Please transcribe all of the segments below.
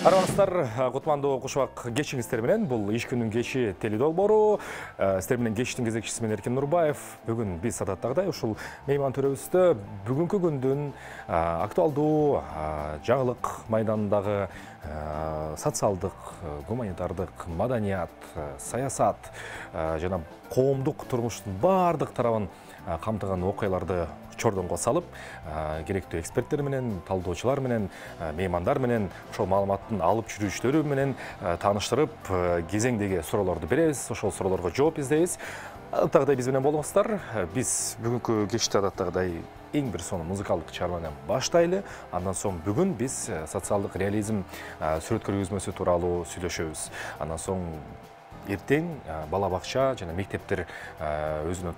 Арманыстар, Кутмандуу Кушубак кечиңиздер менен бул иш күнүн кечи теледолбоору. Сиздер менен кечтин кезекчиси мен Эркин Нурбаев. Бүгүн биз адаттагыдай ушул мейман төрөбүздө бүгүнкү күндүн актуалдуу жаңылык майданындагы социалдык, гуманитардык, маданият, саясат жана коомдук турмуштун баардык тарабын камтыган окуяларды чордонго салып, керектүү эксперттер менен, талдоочулар менен, меймандар менен, ошол маалыматтын алып жүрүүчүлөрү менен тааныштырып, кезеңдеги суроолорду беребиз, ошол суроолорго жооп издейбиз. Адаттагыдай биз менен болуңуздар. Биз бүгүнкү кечте адаттагыдай эң бир сонун музыкалдык чыгарма менен баштайлы. Андан соң бүгүн биз социалдык реализм сүрөт көргөзмөсү тууралуу сүйлөшөбүз. Андан соң эртең бала бакча жана мектептер өзүнө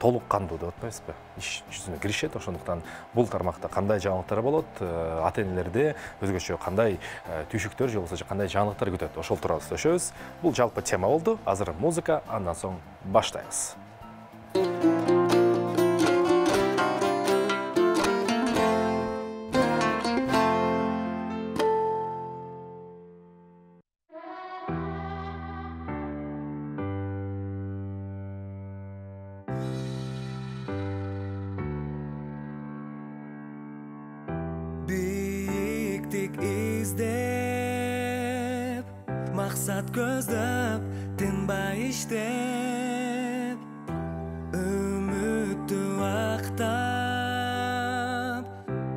толук кандуу деп атпайсызбы? Иш жүзүнө киришет. Ошондуктан бул тармакта кандай жаңылыктар болот, ата энелерде өзгөчө кандай түйшүктөр же болбосо кандай жаңылыктар күтөт, ошол тууралуу сүйлөшөбүз. Бул жалпы тема болду. Азыр музыка, андан соң баштайбыз. Maksat gözlep, tinbay iştep, ümittü aktap,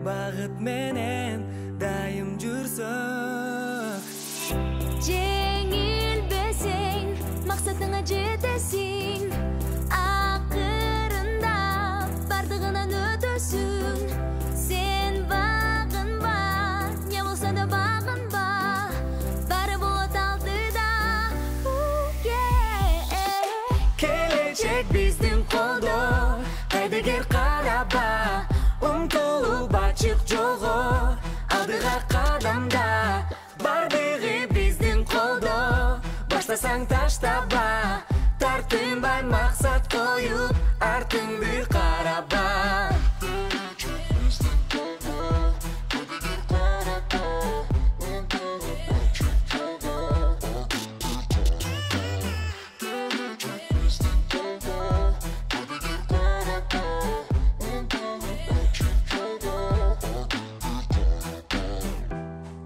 bağıt menen daim jursuk. Jengilbesing, maksatına jetesin, akırında bardığından ötösün. Sen bağınma, ne bolsa da bağınma. Bizden kolda, haydi gel karaba, umtulup açık jogo, aldığa kadamda, bardığı bizden kolda, başlasan taştaba, tartınbay maksat koyup, artındı karaba.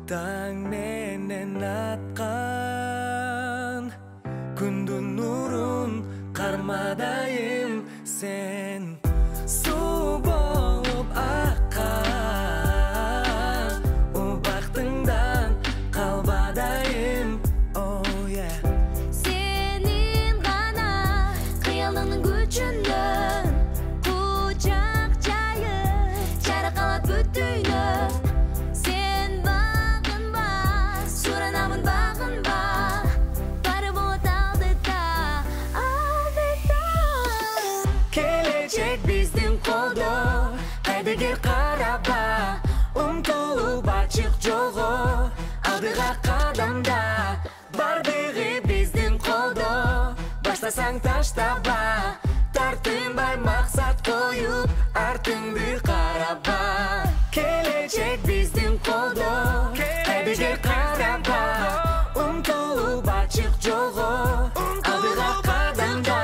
Tang nenen atkan, gündün nurun karmadayım sen. Su bolup akkan, o baktından kalbadayım, oh yeah. Senin gana kıyalının gücünden, kucak cayı, çarakalat bütünü. Bizden kolda, haydi gel karaba, umtulup açık jogo, aldığa kadamda, bardığı bizden kolda, başlasan taştaba, tartınbay maksat koyup, artındı karaba. Gelecek bizden kolda, haydi gel karaba, umtulup açık jogo, aldığa kadamda.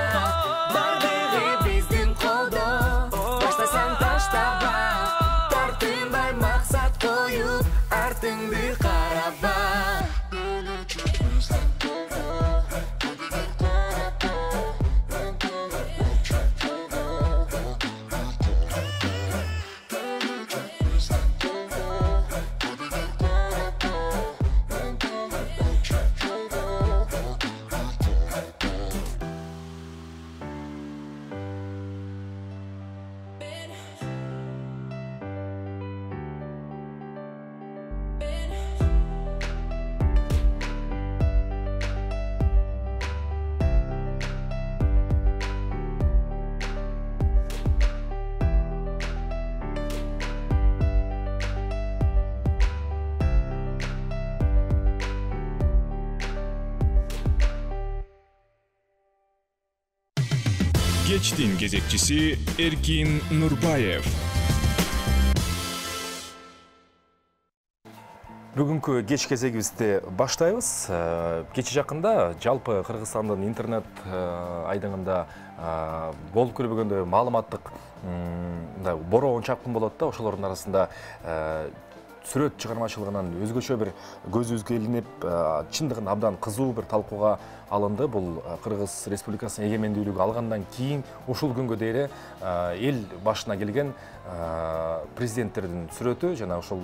Artındı karaba. Geçtin gezekçisi Erkin Nurbayev. Бүгүнкү кеч кезегибизди баштайбыз. Кече жакында жалпы Кыргызстандын интернет айдыңында болуп көрбөгөндөй маалыматтык бороон чапкын болот да, ошолордун арасында сүрөт чыгармачылыгынан өзгөчө бир көзүбүзгө илинип, чындыгын абдан кызуу бир талкууга алынды. Бул Кыргыз Республикасынын эгемендүүлүгү алгандан кийин ушул күнгө дейре эл башына келген президенттердин сүрөтү жана ошол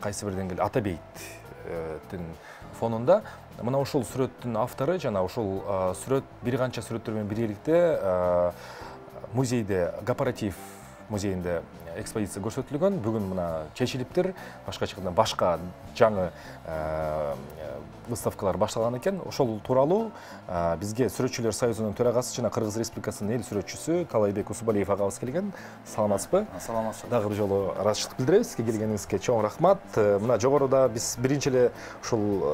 кайсы бир деңгээлде Атабейттин фонунда мына ушул сүрөттүн автору жана ушул сүрөт бир канча сүрөттөр менен биргеликте музейде, Кооператив музейинде экспозиция көрсөтүлгөн. Бүгүн мына чечилиптир. Башка жаңы выставкалар башталган экен. Ошол тууралуу бизге Сүрөтчүлөр союзунун төрагасы жана Кыргыз Республикасынын эл сүрөтчүсү Талайбек Усубалиев агабыз келген. Саламатсызбы? Саламатсыз. Дагы бир жолу ыраазычылык билдиребиз. Келгениңизге чоң рахмат. Мына жогоруда биз биринчи эле ушул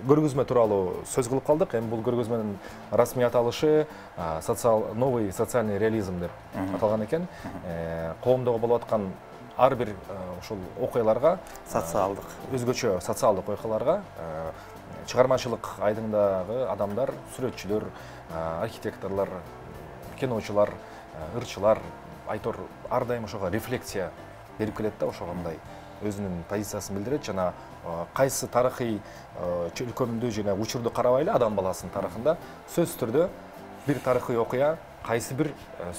көргөзмө тууралуу сөз кылып калдык. Эми бул көргөзмөнүн расмий аталышы новый социальный реализм деп аталган экен. Коомдогу болуп аткан ар бир ушул окуяларга, социалдык, өзгөчө социалдык окуяларга чыгармачылык айдыңдагы адамдар, сүрөтчүлөр, архитекторлор, киночулар, ырчылар, айтор ар дайым ошого рефлексия берип келет да, ошого мындай өзүнүн позициясын билдирет жана кайсы тарыхый өлкөмдү жана учурду карабай эле адам баласынын тарыхында сөзсүз түрдө бир тарыхый окуя кайсы бир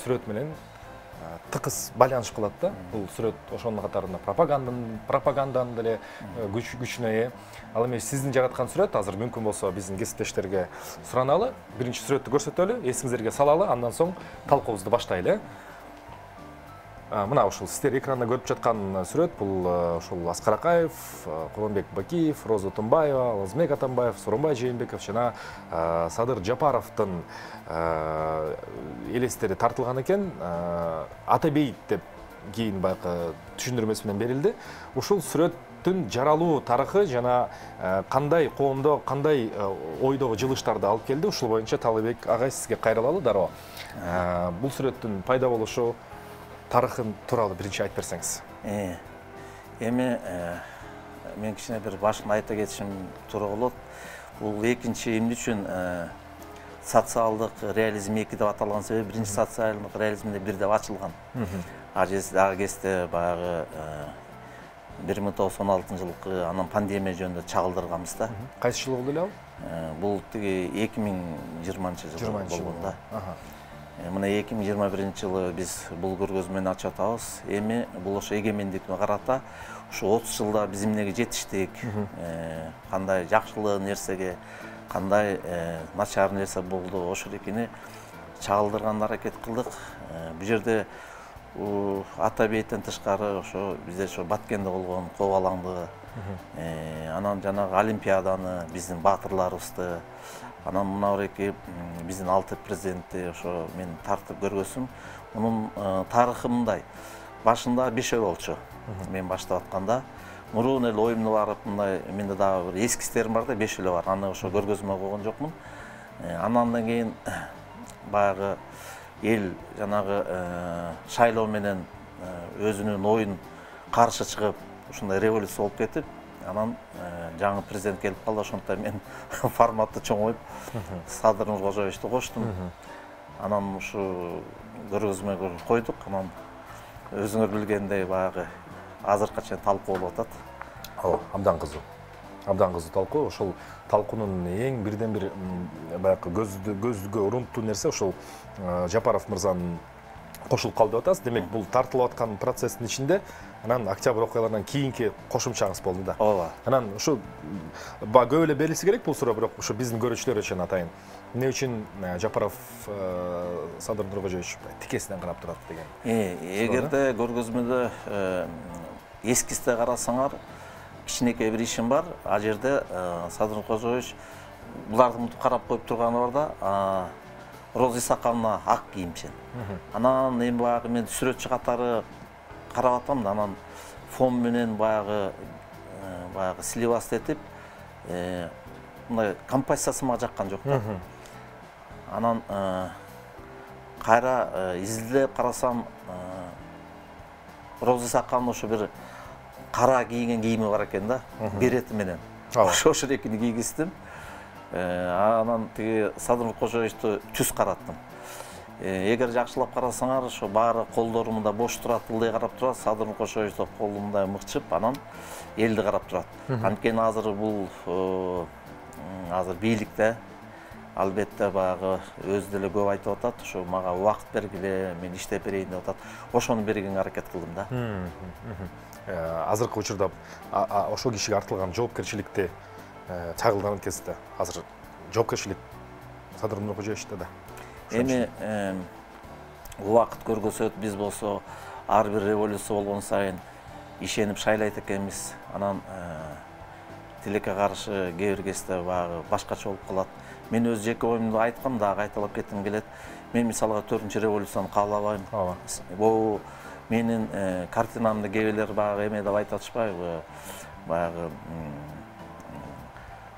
сүрөт менен тыкыз байланыш кылат да. Бул сүрөт ошонун катарында пропаганданын деле күчүнө ээ. Ал эми сиздин жараткан сүрөт азыр мүмкүн болсо биздин кесиптештерге сураналы, биринчи сүрөттү көрсөтөлү, эсиңиздерге салалы, андан соң талкуубузду баштайлы. Мына ушул сиздер экранда көрүп жаткан сүрөт бул ушул Аскар Акаев, Курманбек Бакиев, Роза Тумбаева, Лазмек Атамбаев, Сооронбай Жээнбеков жана Садыр Жапаровдун элестери тартылган экен. Атабейт деп кийин баягы түшүндүрмөсү менен берилди. Ушул сүрөттүн жаралуу тарыхы жана кандай коомдо кандай ойдогу жылыштарды алып келди, ушул боюнча Талайбек агай сизге кайрылалы дароо. Бул сүрөттүн пайда болушу тарыхын тууралуу биринчи айтып берсеңиз. Эми мен кичине бир башын айта кетишим туура болот. Бул экинчи эмне үчүн социалдык реализм 2 деп аталган себеби биринчи социалдык реализмде 1 деп ачылган. Ага кезде баягы 1916 жылкы анан пандемия жөнүндө чагылдырганбыз да. Кайсы жыл болду эле ал? Бул тиги 2020 жылы болгон да. Мына 2021 жылы биз бул көргөзмөнү ачып атабыз. Эми бул ошо эгемендикке карата ушу 30 жылда биз эмнеге жетиштик, кандай жакшылуу нерсеге, кандай начар нерсе болду, ошол экени чагылдырганга аракет кылдык. Бул жерде Атабейттен тышкары ошо бизде ошо Баткенде болгон кобалаңды, анан жанагы олимпиаданы, биздин баатырларыбызды, анан мына эки биздин 6 президентти ошо мен тартып көргөзсүм. Мунун тарыхы мындай. Башында 5 болчу. Мен баштап атканда мурун эле оюмду барып, мындай менде дагы бир эскистерим бар да, 5 бар. Аны ошо көргөзмө койгон жокмун. Андан кийин баягы эл жанагы шайлоо менен өзүнүн оюн каршы чыгып, ушундай революция болуп кетип, анан жаңы президент келип калды. Ошондой мен форматты чоңоюп Садыр Нуркожоевичти коштум. Анан ушу көргөзмөгө койдук. Анан өзүңөр билгендей баягы азыркыга чейин талкуу болуп атат. Абдан кызуу. Абдан кызуу талкуу. Ошол талкуунун эң бирден бир баягы көзгө урунттуу нерсе ушул Жапаров мырзанын кошулуп калды деп атасыз. Демек бул тартылып аткан процесстин ичинде анан октябрь окуяларынан кийинки кошумчаңыз болду да. Ооба. Анан ушу көп эле берилсе керек бул суроо, бирок ушу биздин көрүүчүлөр үчүн атайын. Эмне үчүн Жапаров Садыр Нуркожоевич тикесинен карап турат деген. Эгерде көргөзмөдө эскизде карасаңар, кичинекей бир ишим бар. Ал жерде Садыр Нуркожоевич буларды карап коюп турганы бар да, Роза Исаковна ак кийимчен. Анан эми баягы мен сүрөтчү катары карап атам да, анан фон менен баягы сливаст этип, мындай композициясы мага жаккан жок да. Анан кайра изилдеп карасам, Роза Исаковна ошо бир кара кийген кийими бар экен да, берети менен. Ошо экини кийгиздим. Анан тиги Садыр Кожоевичти түз караттым. Эгер жакшылап карасаңар, ошо баары колдорумда бош турат, ылдый карап турат, Садыр Кожоевич колумда мыкчып, анан элди карап турат. Анткени азыр бул азыр бийликте албетте баягы өзү деле көп айтып атат, ошо мага убакыт бергиле, мен иштеп берейин деп атат. Ошону бергенге аракет кылдым да. Азыркы учурда ошол кишиге артылган жоопкерчиликти чагылган кезде азыр жоопкерчилик Садыр Нуркожоевичте да. Эми убакыт көргөзөт, биз болсо ар бир революция болгон сайын ишенип шайлайт экенбиз. Анан тилекке каршы кээ бир кезде баягы башкача болуп калат. Мен өз жеке оюмду айткам, дагы кайталап кетким келет. Мен мисалга 4-чү революцияны каалабайм. Бул менин картинамды кээбилер баягы эме деп айтып атышпайбы? Баягы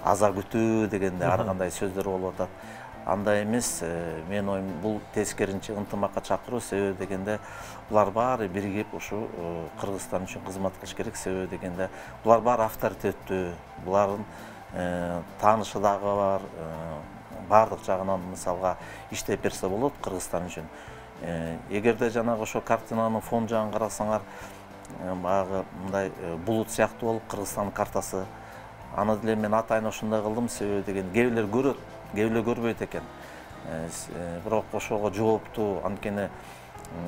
аза күтүү дегенде ар кандай сөздөр болуп атат. Андай эмес, мен оюм бул тескеринче ынтымакка чакыруу, себеби дегенде булар баары биригип ушу Кыргызстан үчүн кызмат кылыш керек, себеби дегенде булар баары авторитеттүү, булардын таанышы дагы бар, баардык жагынан мисалга иштеп берсе болот Кыргызстан үчүн. Эгерде жанагы ошо картинанын фон жагын карасаңар, баягы мындай булут сыяктуу болуп Кыргызстандын картасы. Аны деле мен атайын ошондой кылдым, себеби деген кээбилер көрөт, кээбилер көрбөйт экен. Бирок ошого жооптуу, анткени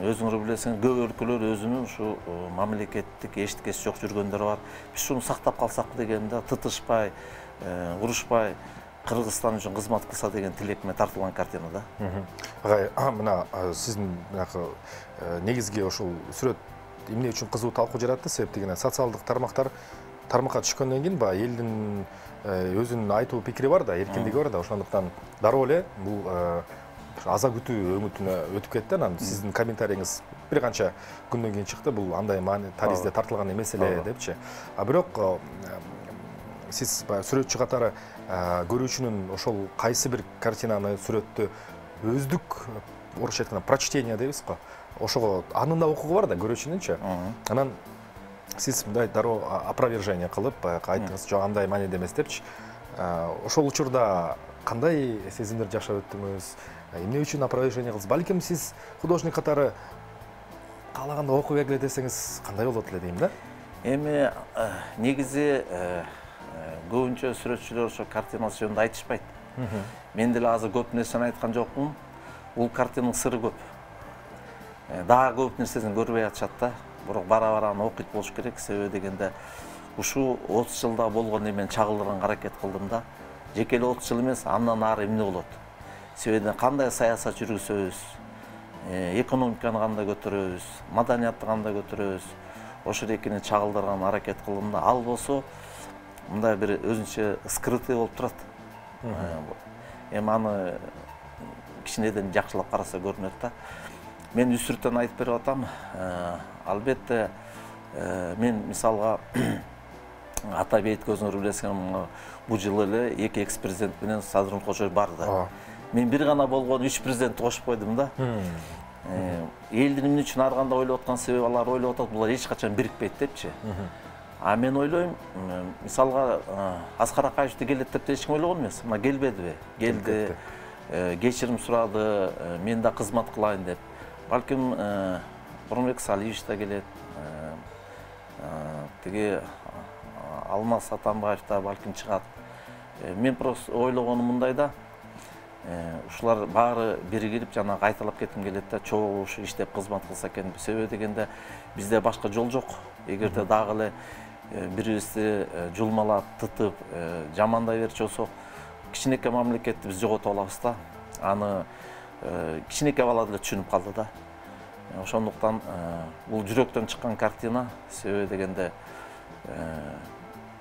өзүңөр билесиңер, көп өлкөлөр өзүнүн ушу мамлекеттик эчтекеси жок жүргөндөр бар. Биз шуну сактап калсак дегенде, тытышпай, урушпай Кыргызстан үчүн кызмат кылса деген тилек менен тартылган картина да. Агай, мына сиздин негизги ошол сүрөт эмне үчүн кызуу талкуу жаратты, себеп дегенде социалдык тармакка түшкөндөн кийин баягы элдин өзүнүн айтуу пикири бар да, эркиндиги бар да, ошондуктан дароо эле бул аза күтүү өңүтүнө өтүп кетти. Анан сиздин комментарийиңиз бир канча күндөн кийин чыкты, бул андай таризде тартылган эмес эле депчи. Бирок сиз сүрөтчү катары көрүүчүнүн ошол кайсы бир картинаны, сүрөттү өздүк орусча айтканда прочтение дейбиз го, ошого анын да укугу бар да көрүүчүнүнчү. Анан сиз мындай дароо опровержение кылып айттыңыз, жок андай мааниде эмес депчи. Ошол учурда кандай сезимдер жашап өттүңүз? Эмне үчүн опровержение кылдыңыз? Балким сиз художник катары каалаганда окуп бергиле десеңиз кандай болот эле дейм да? Эми негизи көбүнчө сүрөтчүлөр ошо картина жөнүндө айтышпайт. Мен деле азыр көп нерсени айткан жокмун. Бул картинанын сыры көп. Дагы көп нерсесин көрбөй атышат да. Бирок бара-бара аны окуйт болуш керек, себеби дегенде ушу 30 жылда болгон эмени чагылдырганга аракет кылдым да. Жеке эле 30 жыл эмес, андан ары эмне болот? Себеби кандай саясат жүргүзөбүз, экономиканы кандай көтөрөбүз, маданиятты кандай көтөрөбүз, ошол экини чагылдырганга аракет кылдым да. Ал болсо мындай бир өзүнчө скрытый болуп турат. Эми аны кичинеден жакшылап караса көрүнөт да. Мен үсүртөн айтып берип атам. Албетте мен мисалга Атабейт көзүңөр билесиңер, бул жылы эле 2 экс-президент менен Садыр Нуркожоевич барды. Мен бир гана болгон 3 президентти кошуп койдум да. Элдин эмне үчүн ар кандай ойлоп аткан себеби алар ойлоп атат, булар эч качан бирикпейт депчи. Мен ойлойм, мисалга Аскар Акаевичти келет деп эч ким ойлогон эмес. Мына келбедиби? Келди, кечирим сурады, мен да кызмат кылайын деп. Балким Бурунбек Салиевич да келет, тиги Алмаз Атамбаев да балким чыгат. Мен просто ойлогонум мындай да, ушулар баары биригип жана кайталап кетким келет да, чогуу ушу иштеп кызмат кылса экен. Себеби дегенде бизде башка жол жок. Эгерде дагы эле бирибизди жулмалап, тытып, жамандай берчү болсок, кичинекей мамлекетти биз жоготуп алабыз да. Аны кичинекей бала деле түшүнүп калды да. Ошондуктан бул жүрөктөн чыккан картина, себеби дегенде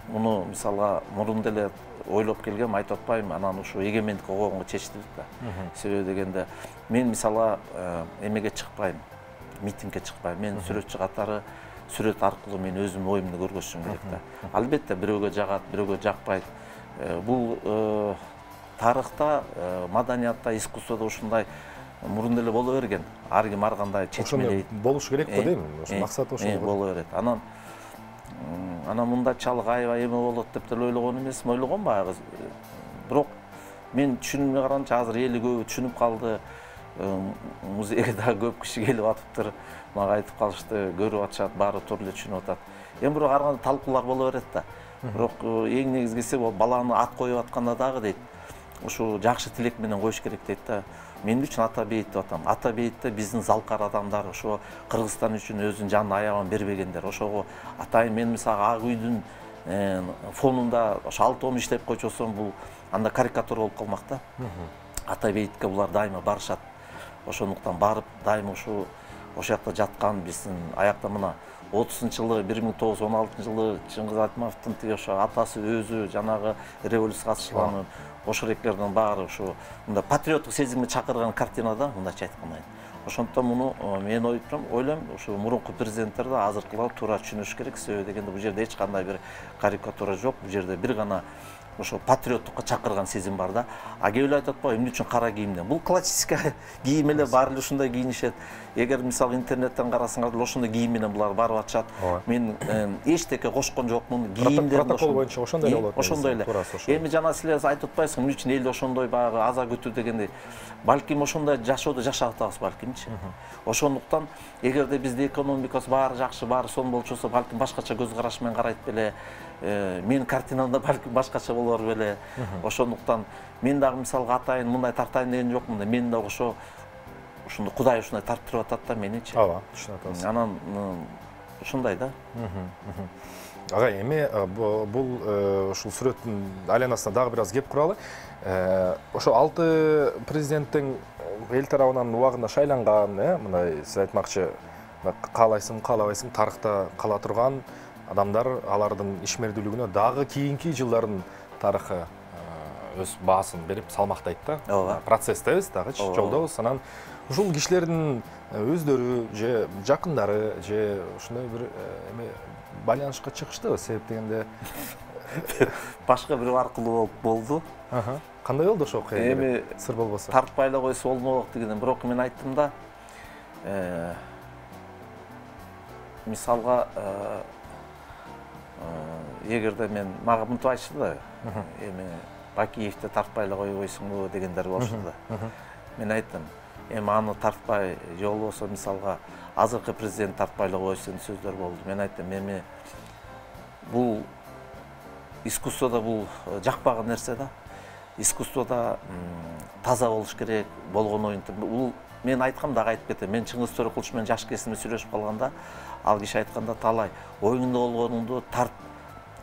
муну мисалга мурун деле ойлоп келгем, айтып атпайм, анан ушу эгемендик койгонго чечтик да. Себеби дегенде мен мисалга эмеге чыкпайм, митингге чыкпайм. Мен сүрөтчү катары сүрөт аркылуу мен өзүмдүн оюмду көргөзүшүм керек да. Албетте бирөөгө жагат, бирөөгө жакпайт. Бул тарыхта, маданиятта, искусстводо ушундай мурун деле боло берген. Ар ким ар кандай чечмелейт. Болуш керек го дейм, ошо максат ошол. Боло берет. Анан анан мындай чалык аябай эме болот деп деле ойлогон эмесмин, ойлогон баягы. Бирок мен түшүнбөй караганча азыр эли көбү түшүнүп калды. Музейге да көп киши келип атыптыр. Мага айтып калышты, көрүп атышат, баары туура эле түшүнүп атат. Эми бирок ар кандай талкуулар боло берет да. Бирок эң негизгиси баланы ат коюп атканда дагы дейт, ушу жакшы тилек менен коюш керек дейт да. Мен үчүн ата бейит деп атам. Ата бейитте биздин залкар адамдар, ошо Кыргызстан үчүн өзүнүн жанын аябын бербегендер. Ошого атайын мен мисалы Ак үйдүн фонунда ошо 6-10 иштеп койчусам, бул анда карикатура болуп калмак да. Ата бейитке булар дайыма барышат. Ошондуктан барып дайыма ошо жакта жаткан биздин аякта мына 30-жылы 1916-жылы Чыңгыз Айтматовдун тиги ошо атасы өзү жанагы революцияга катышкан ошоректердин баары ошо мындай патриоттук сезимге чакырган картина да, мындайча айтканда. Ошондуктан муну мен ойлойм, ошо мурунку президенттер да азыркылар туура түшүнүш керек. Себеби дегенде бул жерде эч кандай бир карикатура жок. Бул жерде бир гана ошо патриоттукка чакырган сезим бар да. А кээ эле айтат го, эмне үчүн кара кийимден? Бул классический кийим эле, баары эле ушундай кийинишет. Эгер мисалы интернеттен карасаңар деле ошондой кийим менен булар барып атышат. Мен эчтеке кошкон жокмун. Кийимдер протокол боюнча ошондой эле болот. Ошондой эле. Эми жана силер айтып атпайсыңбы, эмне үчүн элди ошондой баягы аза күтүү дегендей. Балким ошондой жашоодо жашап атабыз балкимчи. Ошондуктан эгерде бизде экономикасы баары жакшы, баары сонун болчусу, балким башкача көз караш менен карайт беле. Мен картинамда балким башкача болор беле. Ошондуктан мен дагы мисалга атайын мындай тартайын деген жокмун да. Мен дагы ошондо Кудай ушундай тарттырып атат да меничи. Ооба, түшүнүп атабыз. Анан ушундай да. Ага, эми бул ушул сүрөттүн айланасына дагы бир аз кеп куралы. Ошо 6 президенттин эл тарабынан убагында шайланган, мындай сиз айтмакчы, каалайсың, каалабайсың, тарыхта кала турган адамдар, алардын ишмердүүлүгүнө дагы кийинки жылдардын тарыхы өз баасын берип салмактайт да. Процесстебиз дагы, жолдобуз. Анан ушул кишилердин өздөрү же жакындары же ушундай бир эме байланышка чыгыштыбы? Себеп дегенде башка бирөө аркылуу болду. Кандай болду ошо окуя? Эми сыр болбосо. Тартпайлы койсо болмок дегенден, бирок мен айттым да. Мисалга эгерде мен мага мынтип айтышты да. Эми Бакиевди тартпайлы койбойсуңбу дегендер болушту да. Мен айттым, эми аны тартпай же болбосо мисалга азыркы президент тартпайлы койсун сөздөр болду. Мен айттым, эми бул искусствода бул жакпаган нерсе да. Искусствода таза болуш керек, болгон оюн. Бул мен айткам дагы айтып кетем. Мен Чыңгыз Төрөкулович менен жаш кезимде сүйлөшүп калганда, ал киши айтканда талай оюңда болгонуңду тарт,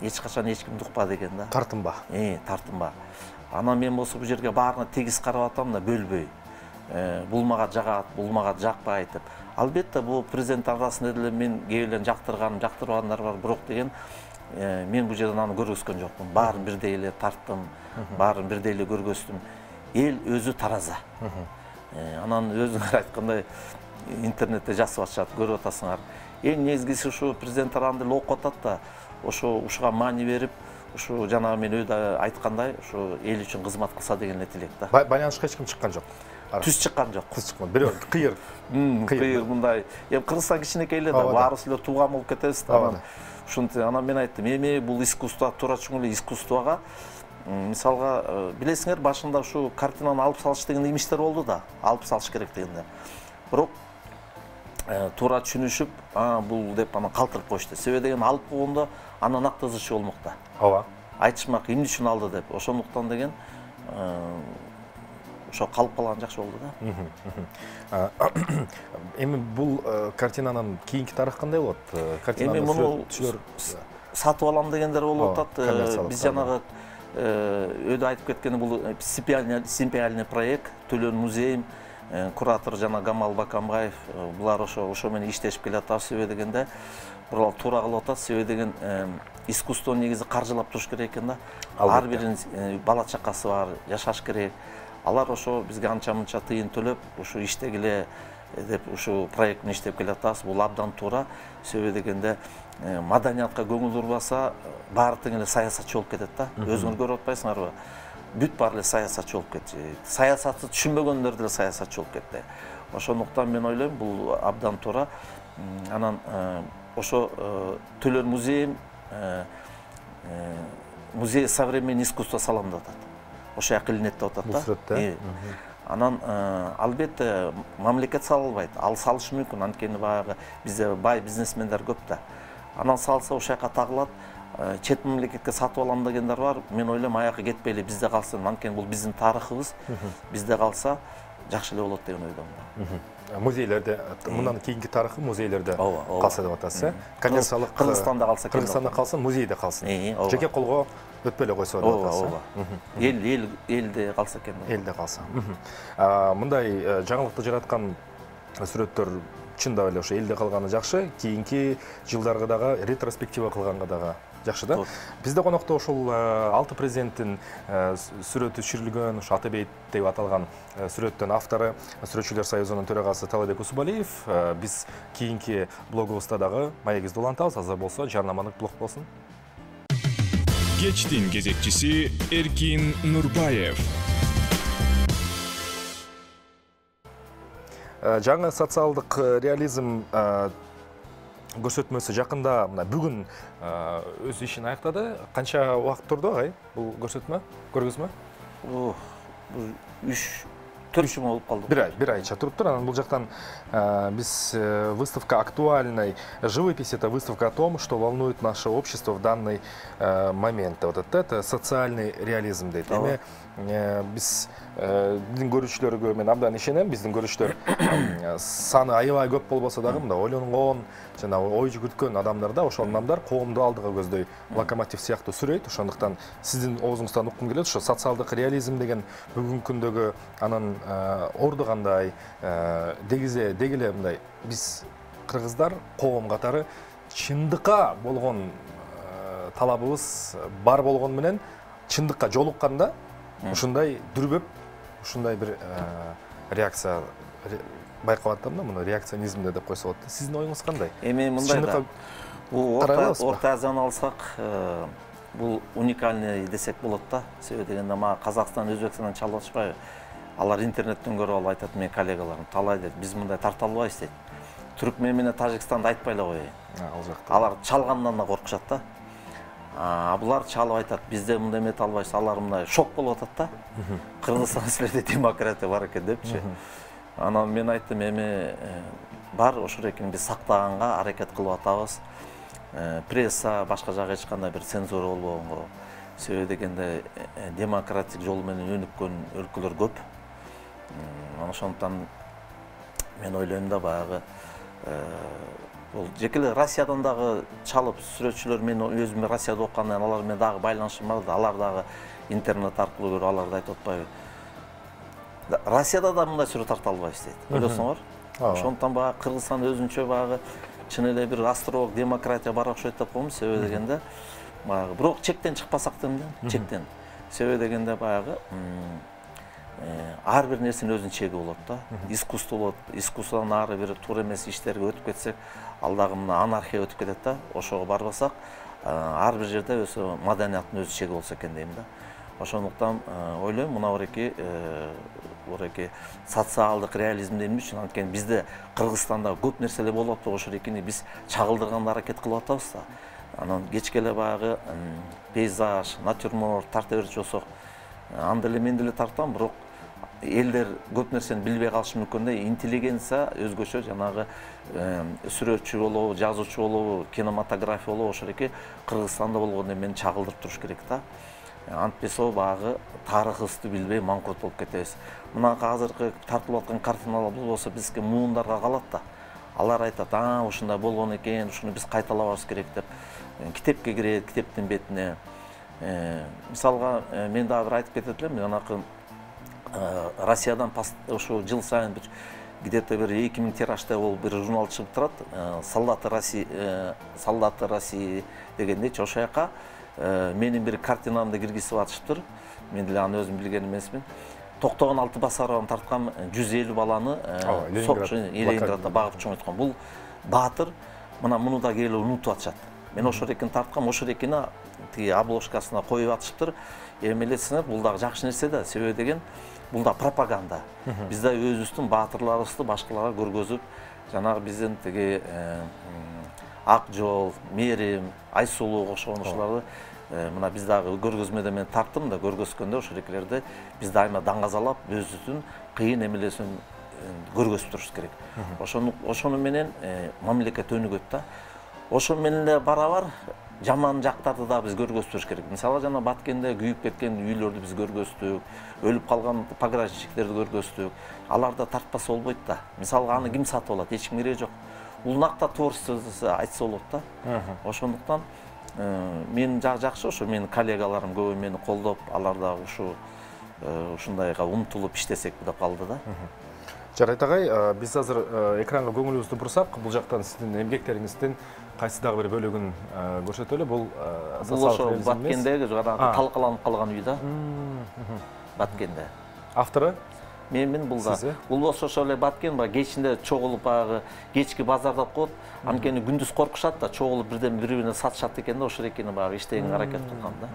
эч качан эч кимди укпа деген да. Тартынба. Тартынба. Анан мен болсо бул жерге баарына тегиз карап атам да, бөлбөй. Бул мага жагат, бул мага жакпайт деп. Албетте бул президент арасында деле мен кээ эле жактырганым, жактырбагандар бар, бирок деген мен бул жерден аны көргөзгөн жокмун. Баарын бирдей эле тарттым, баарын бирдей эле көргөздүм. Эл өзү тараза. Анан өзүңөр айткандай интернетте жазып атышат, көрүп атасыңар. Эң негизгиси ушу президент арасында эле окуп атат да, ушуга маани берип, ушу жана мен өйдө айткандай, ушу эл үчүн кызмат кылса деген эле тилек да. Байланышка эч ким чыккан жок. Түз чыккан жок. Түз чыккан. Бирөө кыйыр. Кыйыр мындай. Эми Кыргызстан кичинекей эле да, баарыбыз эле тууган болуп кетебиз да. Ушинтип анан мен айттым, эми бул искусство туура түшүнгөн эле искусствого мисалга билесиңер, башында ушу картинаны алып салыш деген имиштер болду да, алып салыш керек дегенде. Бирок туура түшүнүшүп, бул деп анан калтырып коюшту. Себеби деген алып койгондо анан актызычы болмок да. Ооба. Айтышмак, эмне үчүн алды деп. Ошондуктан деген ошо калып калган жакшы болду да. Эми бул картинанын кийинки тарыхы кандай болот? Эми муну сатып алам дегендер болуп атат. Биз жанагы өйдө айтып кеткени бул симпиальный проект, Төлөн музейим, куратор жана Гамал Бакамбаев, булар ошо менен иштешип келатат. Себеби дегенде булар туура кылып атат. Себеби деген искусствону негизи каржылап туруш керек экен да. Ар биринин бала чакасы бар, жашаш керек. Алар ошо бизге анча-мынча тыйын төлөп, ушу иштегиле деп ушу проекттин иштеп келатабыз. Бул абдан туура. Себеби дегенде маданиятка көңүл бурбаса, баары тең эле саясатчы болуп кетет да. Өзүңөр көрүп атпайсыңарбы? Бүт баары эле саясатчы болуп кетти. Саясатты түшүнбөгөндөр деле саясатчы болуп кетти. Ошондуктан мен ойлойм, бул абдан туура. Анан ошо Төлөр музейим музей современного искусства салам деп атат. Ошо жака илинет деп атат да. Анан албетте мамлекет сала албайт. Ал салышы мүмкүн, анткени баягы бизде бай бизнесмендер көп да. Анан салса ошо жака тагылат. Чет мамлекетке сатып алам дегендер бар. Мен ойлойм аяка кетпейли, бизде калсын. Анткени бул биздин тарыхыбыз. Бизде калса жакшы эле болот деген ойдомун. Музейлерде, мындан кийинки тарыхы музейлерде калса деп атасыз. Коммерциялык Кыргызстанда калса, Кыргызстанда калсын, музейде калсын. Жеке колго өтпөй эле койсо деп атасыз. Элде калса экен. Элде калса. Мындай жаңылыкты жараткан сүрөттөр чындап эле ошо элде калганы жакшы, кийинки жылдарга дагы ретроспектива кылганга дагы жакшы да. Бизде конокто ошол 6 президенттин сүрөтү түшүрүлгөн, ошо Атабейт деп аталган сүрөттүн автору, Сүрөтчүлөр союзунун төрагасы Талайбек Усубалиев. Биз кийинки блогубузда дагы маегибизди улантабыз. Азыр болсо жарнамалык блог болсун. Кечтин кезекчиси Эркин Нурбаев. Жаңы социалдык реализм көрсөтмөсү жакында бүгүн өз ишин аяктады. Канча убакыт турду агай бул көрсөтмө, көргөзмө? 3-4 жума болуп калды. Бир айча туруптур. Анан бул жактан биз выставка актуальной живописи, это выставка о том, что волнует наше общество в данный момент. Вот это социальный реализм дейт. Эми биз биздин көрүүчүлөргө мен абдан ишенем. Биздин көрүүчүлөр саны аябай көп болбосо дагы мында ойлонгон, жана ой жүгүрткөн адамдарда ошол адамдар коомду алдыга көздөй локомотив сыяктуу сүрөйт. Ошондуктан сиздин оозуңуздан уккум келет, ошо социалдык реализм деген бүгүнкү күндөгү анын орду кандай, дегиле мындай биз кыргыздар коом катары чындыкка болгон талабыбыз бар болгон менен чындыкка жолукканда ушундай дүрбөп, ушундай бир реакция байкап атам да, муну реакционизмде деп койсо болот. Сиздин оюңуз кандай? Эми мындай да. Орта Азияны алсак, бул уникальный десек болот да. Себеби дегенде мага Казакстан, Өзбекстандан чалып атышпайбы? Алар интернеттен көрүп алып айтат, менин коллегаларым талай дейт, биз мындай тарта албайбыз дейт. Түркмен менен Тажикстанды айтпай эле коеюн. Ал жакта. Алар чалгандан да коркушат да. Булар чалып айтат, бизде мындай эмете албайбыз, алар мындай шок болуп атат да. Кыргызстан силерде демократия бар экен депчи. Анан мен айттым, эми бар ошол экени биз сактаганга аракет кылып атабыз. Пресса, башка жагы эч кандай бир цензура болбогонго. Себеби дегенде демократик жол менен өнүккөн өлкөлөр көп. Ошондуктан мен ойлойм да баягы бул жеке эле Россиядан дагы чалып сүрөтчүлөр, мен өзүм Россияда окугандан алар менен дагы байланышым бар да, алар дагы интернет аркылуу көрүп, алар да айтып атпайбы? Россияда да мындай сүрөт тарта албайбыз дейт. Ойлосоңор? Ошондуктан баягы Кыргызстан өзүнчө баягы чын эле бир островок демократия бар окшойт деп коем. Себеби дегенде баягы бирок чектен чыкпасак дейм да, чектен. Себеби дегенде баягы ар бир нерсенин өзүнүн чеги болот да. Искусство болот. Искусстводан ары бир туура эмес иштерге өтүп кетсек, ал дагы мына анархия өтүп кетет да. Ошого барбасак, ар бир жерде өзү маданияттын өз чеги болсо экен дейм да. Ошондуктан ойлойм, мына социалдык реализм дейм үчүн, анткени бизде Кыргызстанда көп нерселер болуп атпайбы, ошол экени биз чагылдырганга аракет кылып атабыз да. Анан кечке эле баягы пейзаж, натюрморт тарта берчү болсок, анда эле мен деле тартам, бирок элдер көп нерсени билбей калышы мүмкүн да. Интеллигенция өзгөчө жанагы сүрөтчү болобу, жазуучу болобу, кинематография болобу, ошол эки Кыргызстанда болгондо мен чагылдырып туруш керек да. Антпесо баягы тарыхыбызды билбей маңкурт болуп кетебиз. Мына азыркы тартылып аткан картиналар болсо бизге муундарга калат да. Алар айтат, ушундай болгон экен, ушуну биз кайталабабыз керек деп китепке кирет, китептин бетине. Мисалга мен дагы бир айтып кетет элем, жанакы Россиядан ошо жыл сайын бир где-то бир 2000 тиражда бул бир журнал чыгып турат, Солдаты России дегендечи, ошо жака менин бир картинамды киргизип атышыптыр. Мен деле аны өзүм билген эмесмин. Токтогон алты басарыбан тарткан 150 баланы Ленинградда багып чоңойткон. Бул баатыр мына муну да келип унутуп атышат. Мен ошол экени тарткам, ошол экени тиги обложкасына коюп атышыптыр. Эми элесиңер, бул дагы жакшы нерсе да. Себеби деген бул да пропаганда. Биз да өзүбүздүн баатырларыбызды башкаларга көргөзүп, жанагы биздин тиги Ак жол, Мерим, Айсулуу окшогон ушуларды мына биз дагы көргөзмөдө мен тарттым да, көргөзгөндө ошол экелерди биз дайыма даңгазалап, өзүбүздүн кыйын эмелесин көргөзүп турушубуз керек. Ошону менен мамлекет өнүгөт да. Ошону менен эле барабар жаман жактарды да биз көргөзүш керек. Мисалы жана Баткенде күйүп кеткен үйлөрдү биз көргөздүк, өлүп калган пограничниктерди көргөздүк. Аларда тартпаса болбойт да. Мисалы аны ким сатып алат? Эч ким кереги жок. Улнакта творчество айтса болот да. Ошондуктан мен жакшы ошо менин коллегаларым көбү мени колдоп, алар да ушундайга умтулуп иштесек деп калды да. Жарайт агай, биз азыр экранга көңүлүбүздү бурсак, бул жактан сиздин эмгектериңиздин кайсы дагы бир бөлүгүн көрсөтөлү. Бул ошо Баткендеги талкаланып калган үй да. Баткенде. Автору менмин бул да. Бул болсо ошо эле Баткен кечинде чогулуп багы кечки базардап коет. Анткени күндүз коркушат да, чогулуп бирден бири-бирине сатышат экен да, ошол экени багы иштегенге аракет кылган да.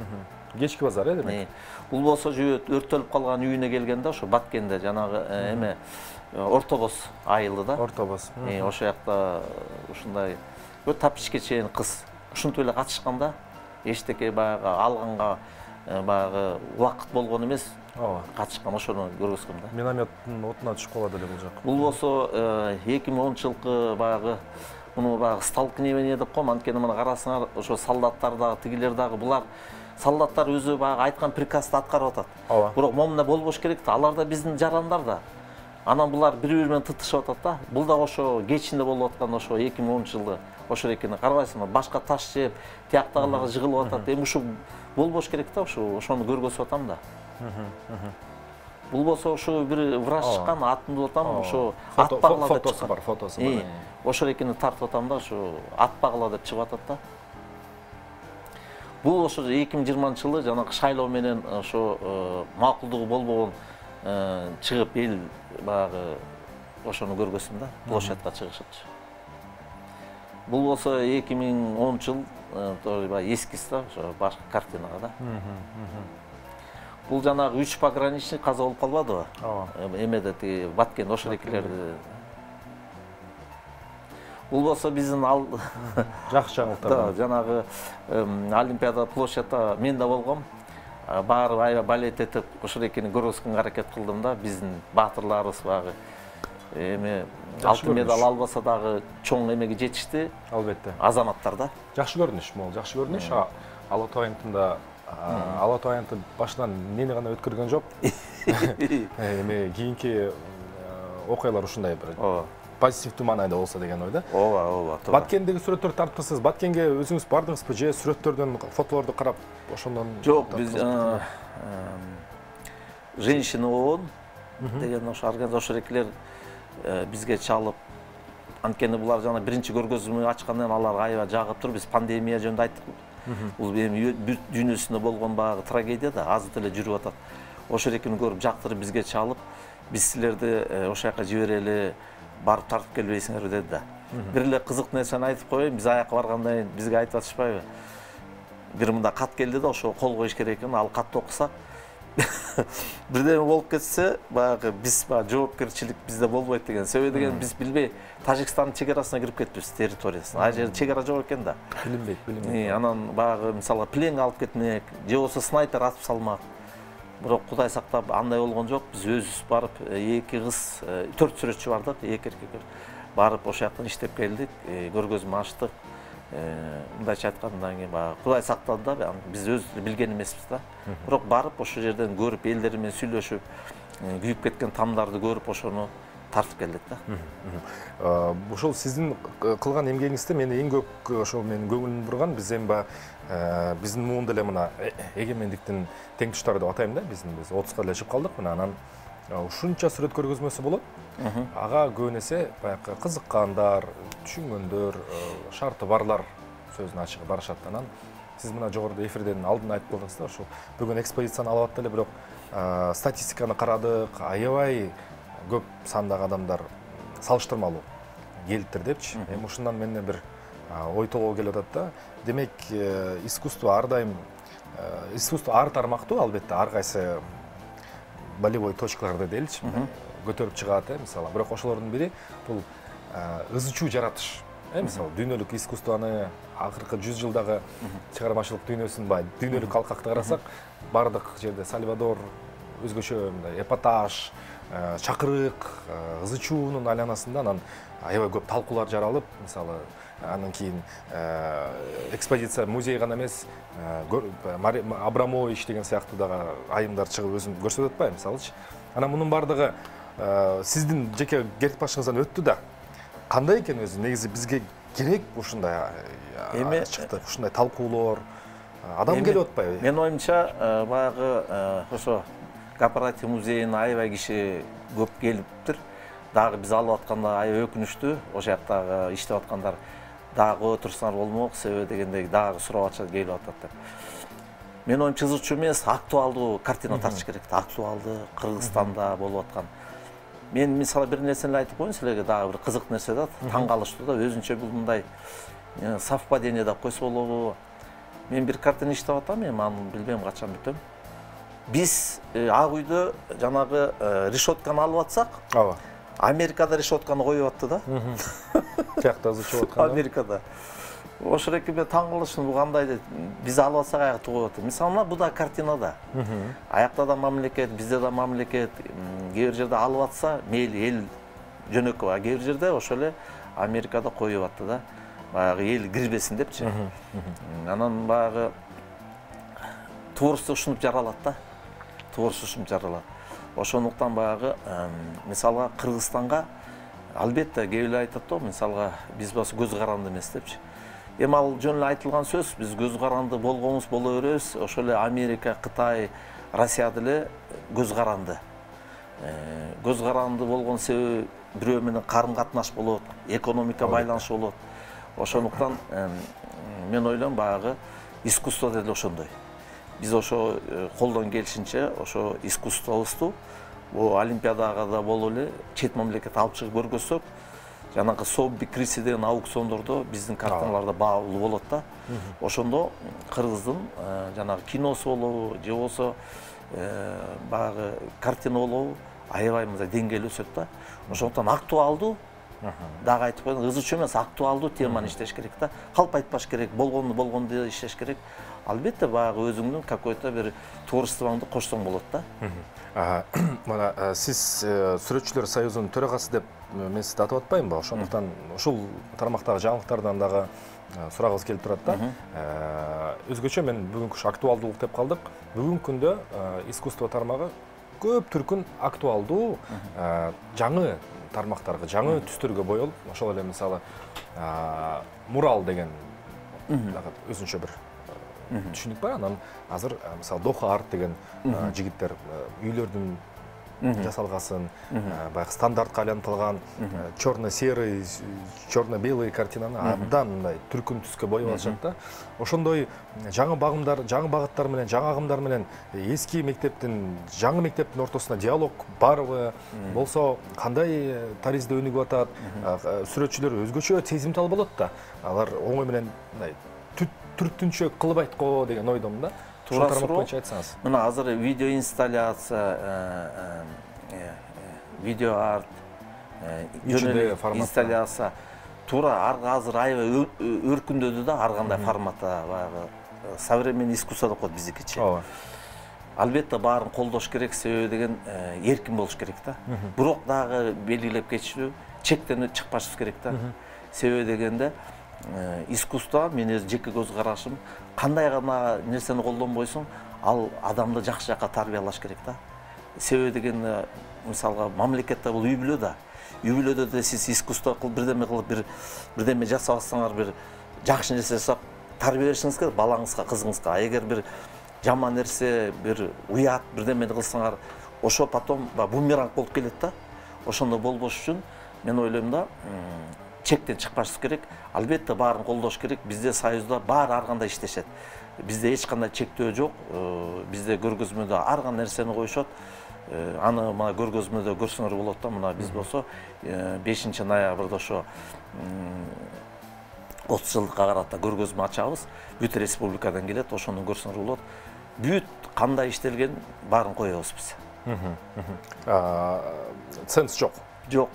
Кечки базар демек. Бул болсо өрттөлүп калган үйүнө келгенде ошо Баткенде жанагы эме Ортобоз айылы да. Ортобоз. Ошол жакта ушундай тапичке чейин кыз ушинтип эле катышканда эчтеке багы алганга багы убакыт болгон эмес. Катышкан, ошону көргөзгөм да. Минометтин отуна түшүп калат эле бул жак. Бул болсо 2010-жылкы багы муну багы столкновение деп коем. Анткени мына карасаңар, ошо солдаттар дагы, тигилер дагы булар солдаттар өзү багы айткан приказды аткарып атат. Бирок момундай болбош керек да. Алар да биздин жарандар да. Анан булар бири-бири менен тытышып атат да. Бул да ошо кечинде болуп аткан ошо 2010-жылы ошол экени карабайсыңбы? Башка таш жеп, тияктагыларга жыгылып атат. Эми ушу болбош керек да, ошону көргөзүп атам да. Бул болсо ошо бир врач чыккан, атын деп атам, ошо ат багыла деп фотосу бар, фотосу бар. Ошол экени тартып атам да, ошо ат багыла деп чыгып атат да. Бул ошо 2020-жылы жанагы шайлоо менен ошо макулдугу болбогон чыгып эл багы ошону көргөзсүн да, площадька чыгышыпчы. Бул болсо 2010-жыл эскиз да, ошо башка картинага да. Бул жанагы 3 пограничник каза болуп калбадыбы? Эмеде тиги Баткен ошол экелерди. Бул болсо биздин жакшы жаңылыктар. Жанагы Олимпиада площадьта мен да болгом. Барып аябай балет этип ошол экени көргөзгөнгө аракет кылдым да. Биздин баатырларыбыз багы эме алтын медаль албаса дагы чоң эмеге жетишти. Албетте. Азаматтар да. Жакшы көрүнүш, могул жакшы көрүнүш. Ала Тоянтында Ала Тоянты башынан эмнени гана өткөргөн жок. Эми кийинки окуялар ушундай бир позитивдүү маанайда болсо деген ойда. Ооба. Баткендеги сүрөттөрдү тартыпсыз. Баткенге өзүңүз бардыңызбы же сүрөттөрдөн, фотолорду карап ошондон? Жок, биз женщина ООН деген ошо организаторлор бизге чалып, анткени булар жана биринчи көргөзмө ачкандан алар аябай жагып туруп, биз пандемия жөнүндө айттык. Бул эми дүйнөсүндө болгон багы трагедия да, азыр деле жүрүп атат. Ошол экени көрүп жактырып бизге чалып, биз силерди ошол жака жиберели, барып тартып келбейсиңерби деди да. Бир эле кызык нерсени айтып коеюн, биз аяка баргандан кийин бизге айтып атышпайбы? Бир мында кат келди да, ошо кол коюш керек экен, ал катты окусак бирдеме болуп кетсе, багы биз жоопкерчилик бизде болбойт деген. Себеби деген биз билбей Тажикстандын чек арасына кирип кетпиз, территориясына. Ал жерде чек ара жок экен да. Билинбейт. Анан багы мисалы пленге алып кетмек, же болбосо снайпер атып салмак. Бирок Кудай сактап андай болгон жок. Биз өзүбүз барып, 2 кыз, 4 сүрөтчү бардык, 2 эркек барып ошол жактан иштеп келдик, көргөзмө ачтык. Мындайча айткандан кийин багы Кудай сактады да, биз өзүбүз билген эмеспиз да. Бирок барып ошол жерден көрүп, элдер менен сүйлөшүп, күйүп кеткен тамдарды көрүп, ошону тартып келдик да. Ошол сиздин кылган эмгегиңизде мени эң көп ошол менин көңүлүмдү бурган, биз эми биздин муунда эле мына эгемендиктин тең туштары деп атайм да, биз 30га эле чыгып калдык. Мына анан ушунча сүрөт көргөзмөсү болот. Ага көбүнесе баягы кызыккандар, түшүнгөндөр, шарты барлар сөзүнүн ачыгы барышат. Анан сиз мына жогоруда эфирден алдын айтып калдыңыз да, ошол бүгүн экспозицияны алып атты эле, бирок статистиканы карадык, аябай көп сандагы адамдар салыштырмалуу келиптир депчи. Эми ушундан менде бир ой толгоо келип атат да. Демек, искусство ар дайым ар тармактуу, албетте ар кайсы болевой точкаларды деличи көтөрүп чыгат, мисалы. Бирок ошолордун бири бул ызы чуу жаратыш. мисалы дүйнөлүк искусствоны акыркы 100 жылдагы чыгармачылык дүйнөсүн баягы дүйнөлүк калкакты карасак, бардык жерде Сальвадор, өзгөчө мындай эпатаж, чакырык, ызы чуунун айланасында анан аябай көп талкуулар жаралып, мисалы андан кийин экспозиция музей гана эмес, Абрамович деген сыяктуу дагы айымдар чыгып өзүн көрсөтүп атпайбы, мисалычы. Анан мунун бардыгы сиздин жеке кетип башыңыздан өттү да. Кандай экен өзү? Негизи бизге керек ушундай чыкты, ушундай талкуулор. Адам келип атпайбы? Мен оюмча баягы ошо корпоратив музейине аябай киши көп келиптир. Дагы биз алып атканда аябай өкүнүчтүү. Ошол жактагы иштеп аткандар дагы кое турсаңар болмок, себеби дегендей дагы сурап атышат, келип атат деп. Мен оюмча ызычуу эмес, актуалдуу картина тартыш керек. Актуалдуу Кыргызстанда болуп аткан. Мен мисалы бир нерсени айтып коеюн силерге, дагы бир кызык нерсе да, таң калыштуу да, өзүнчө бул мындай совпадение деп койсо болобу. Мен бир картина иштеп атам, мен аны билбейм качан бүтөм. Биз Ак үйдө жанагы решетканы алып атсак, ооба. Америкада решетканы коюп атты да. Тиякта ызычуу аткан. Америкада. Ошол эки мен таң калышым, бул кандай деп биз алып атсак аягы коюп атты. Мисалы бу да картинада. Аякта да мамлекет, бизде да мамлекет. Кээ бир жерде алып атса, мейли эл жөнөкөй, а кээ бир жерде ошол эле Америкада коюп атты да. Баягы эл кирбесин депчи. Анан баягы творчество ушинтип жаралат да. Творчество ушинтип жаралат. Ошондуктан баягы мисалга Кыргызстанга албетте кээ бирөө айтат да, мисалга биз болсо көз каранды эмес депчи. Эми ал жөн эле айтылган сөз, биз көз каранды болгонбуз, боло беребиз. Ошол эле Америка, Кытай, Россия деле көз каранды. Көз каранды болгон себеби бирөө менен карым катнаш болот, экономика байланыш болот. Ошондуктан мен ойлойм баягы искусство деле ошондой. Биз ошо колдон келишинче ошо искусствобузду бул олимпиадага да болуп эле чет мамлекет алып чыгып көргөзсөк, жанагы Собби Криси деген аукциондордо биздин картиналарда баалуу болот да. Ошондо Кыргыздын жанагы киносу болобу, же болсо баягы картина болобу, аябай мындай деңгээли өсөт да. Ошондуктан актуалдуу, дагы айтып коеюн, ызычуу эмес, актуалдуу теманы иштеш керек да. Калп айтпаш керек, болгонду иштеш керек. Албетте баягы өзүңдүн какой-то бир творчествоңду кошсоң болот да. Мына сиз Сүрөтчүлөр союзунун төрагасы деп мен сизди атап атпаймынбы? Ошондуктан ушул тармактагы жаңылыктардан дагы сурагыбыз келип турат да. Өзгөчө мен бүгүнкү актуалдуулук деп калдык. Бүгүнкү күндө искусство тармагы көп түркүн актуалдуу жаңы тармактарга, жаңы түстөргө боелуп, ошол эле мисалы мурал деген өзүнчө бир түшүнүк бар. Анан азыр мисалы Доха арт деген жигиттер үйлөрдүн жасалгасын, баягы стандартка айлантылган черно-серый, черно-белый картинаны абдан мындай түркүн түскө боеп алышат да. Ошондой жаңы багыттар менен, жаңы агымдар менен эски мектептин, жаңы мектептин ортосуна диалог барбы? Болсо кандай таризде өнүгүп атат? Сүрөтчүлөр өзгөчө сезимтал болот да. Алар оңой менен мындай түртүнчөк кылбайт го деген ойдомун да. Тура боюнча айтсаңыз. Мына азыр видео инсталляция, видео арт, инсталляция тура азыр аябай өркүндөдү да, ар кандай форматта, баягы современный искусство деп коет биздикичи. Ооба. Албетте баарын колдош керек, себеби деген эркин болуш керек да. Бирок дагы белгилеп кетиштүү, чектен чыкпашыбыз керек да. Себеби дегенде искусство менин жеке көз карашым, кандай гана нерсени колдонбойсуң, ал адамды жакшы жакка тарбиялаш керек да. Себеби дегенде мисалга мамлекетте бул үй бүлө да. Үй бүлөдө да сиз искусство кылып бирдеме кылып бирдеме жасабасаңар, бир жакшы нерсе жасап тарбиялашыңыз керек балаңызга, кызыңызга. А эгер бир жаман нерсе, бир уят бирдемени кылсаңар, ошо потом бумеранг болуп келет да. Ошондой болбош үчүн мен ойлойм да, чектен чыкпашыбыз керек. Албетте баарын колдош керек. Бизде союзда баары ар кандай иштешет. Бизде эч кандай чектөө жок. Бизде көргөзмөдө ар кандай нерсени коюшат. Аны мына көргөзмөдө көрсөңөр болот да. Мына биз болсо 5 ноябрда ошо 30 жылдыкка карата көргөзмө ачабыз. Бүт республикадан келет, ошону көрсөңөр болот. Бүт кандай иштелген баарын коебуз биз. Ценз жок. Жок.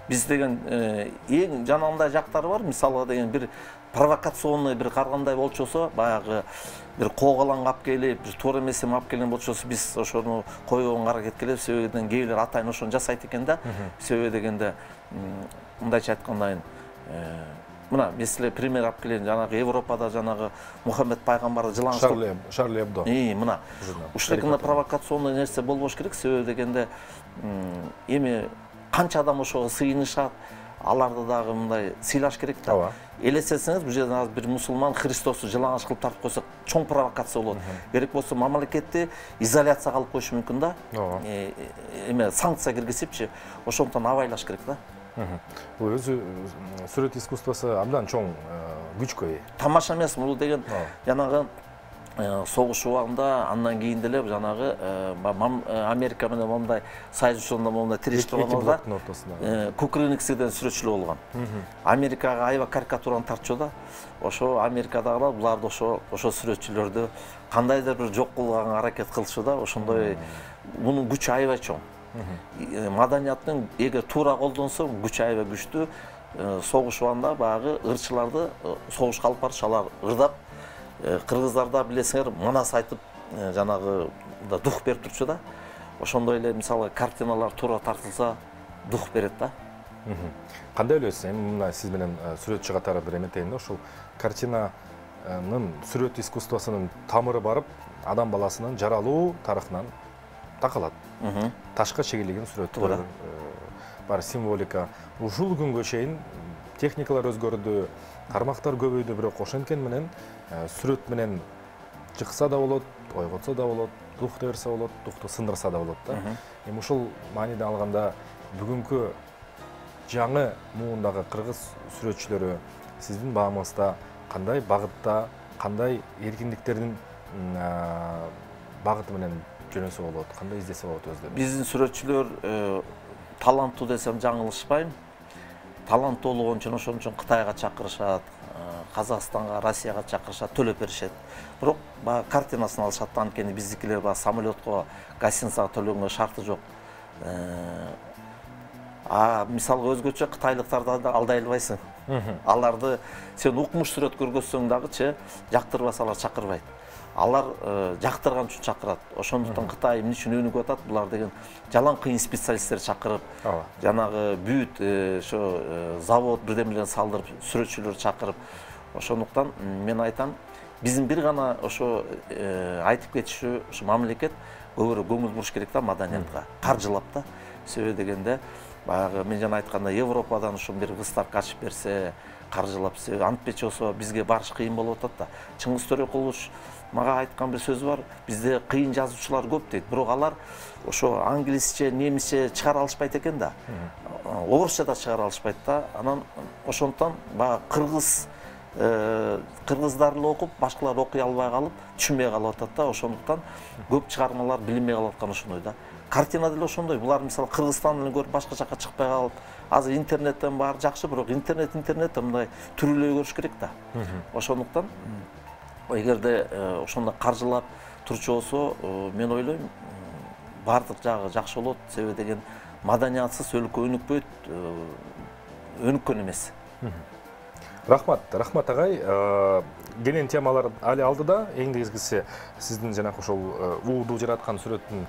Биз деген эң жанагындай жактары бар. Мисалга деген бир провокационный бир каргандай болчосо, баягы бир когалаңга алып келип, бир туура эмес эме алып келген болчосо, биз ошону койгонго аракет кылып, себеби деген кээбилер атайын ошону жасайт экен да. Себеби дегенде мындайча айтканда мына меселе пример алып келейин, жанагы Европада жанагы Мухаммед пайгамбарды жылаңыш Шарли Эбдо. Мына ушундой провокационный нерсе болбош керек, себеби дегенде эми канча адам ошого сыйынышат, аларды дагы мындай сыйлаш керек да. Элестетсеңиз, бул жерде бир мусулман Христосту жылаңыш кылып тартып койсо, чоң провокация болот. Керек болсо мамлекетти изоляцияга алып коюшу мүмкүн да. Эме санкция киргизипчи, ошондон абайлаш керек да. Бул өзү сүрөт искусствосу абдан чоң күчкө ээ. Тамаша эмес, бул деген жанагы согуш убагында андан кийин деле жанагы Америка менен мондай союз учурунда мондай тириштип турганда Кукрыниксы деген сүрөтчүлөр болгон. Америкага аябай карикатураны тартчу да. Ошо Америкадагылар буларды ошо сүрөтчүлөрдү кандайдыр бир жок кылганга аракет кылчу да. Ошондой мунун күчү аябай чоң. Маданияттын эгер туура колдонсо күчү аябай күчтүү. Согуш убагында баягы ырчыларды согушка алып барыш, алар ырдап кыргыздарда билесиңер манас айтып жанагы дух берип турчу да. Ошондой эле мисалы картиналар туура тартылса дух берет да. Кандай ойлойсуз? Мына сиз менен сүрөтчү катары бир эметейин да, ушул картинанын сүрөт искусствосунун тамыры барып, адам баласынын жаралуу тарыхынан такалат. Ташка чегилген сүрөттөр бар, символика. Ушул күнгө чейин техникалар өзгөрдү, тармактар көбөйдү, бирок ошенткен менен сүрөт менен чыкса да болот, ойготсо да болот, дух берсе болот, духту сындырса да болот да. Эми ушул мааниде алганда бүгүнкү жаңы муундагы кыргыз сүрөтчүлөрү сиздин баамыңызда кандай багытта, кандай эркиндиктердин багыты менен жөнөсө болот, кандай издесе болот өздөрү? Биздин сүрөтчүлөр таланттуу десем жаңылышпайм. Таланттуу болгон үчүн ошон үчүн Кытайга чакырышат, Казакстанга, Россияга чакырышат, төлөп беришет. Бирок баягы картинасын алышат, анткени биздикилер баягы самолетко, гостиницага төлөнгө шарты жок. Мисалга өзгөчө кытайлыктарды алдай албайсың. Аларды сен укмуш сүрөт көргөзсөң дагычы жактырбасалар чакырбайт. Алар жактырган үчүн чакырат. Ошондуктан Кытай эмне үчүн өнүгүп атат? Булар деген жалаң кыйын специалисттер чакырып, жанагы бүт ошо завод бирден-бирден салдырып, сүрөтчүлөр чакырып. Ошондуктан мен айтам, биздин бир гана ошо айтып кетиши, ошо мамлекет көбүрөөк көңүл буруш керек да маданиятка, каржылап да. Себеби дегенде баягы мен жана айтканда Европадан ошо бир выставка ачып берсе, каржылап, себеби антпечи болсо бизге барыш кыйын болуп атат да. Чыңгыз Төрөкулович мага айткан бир сөзү бар, бизде кыйын жазуучулар көп дейт, бирок алар ошо англисче, немисче чыгара алышпайт экен да. Орусча да чыгара алышпайт да. Анан ошондон баягы кыргыздар эле окуп, башкалар окуй албай калып, түшүнбөй калып атат да. Ошондуктан көп чыгармалар билинбей калып аткан ошондой да. Картина деле ошондой. Булар мисалы Кыргызстандан көрүп башка жакка чыкпай калып, азыр интернеттен баары жакшы, бирок интернет мындай түрүлөй көрүш керек да. Ошондуктан эгерде ошондой каржылап турчу болсо, мен ойлойм, баардык жагы жакшы болот. Себеби деген маданиятсыз өлкө өнүкпөйт, өнүккөн эмес. Рахмат агай. Келген темалар али алдыда, эң негизгиси сиздин жанагы ошол уудуу жараткан сүрөттүн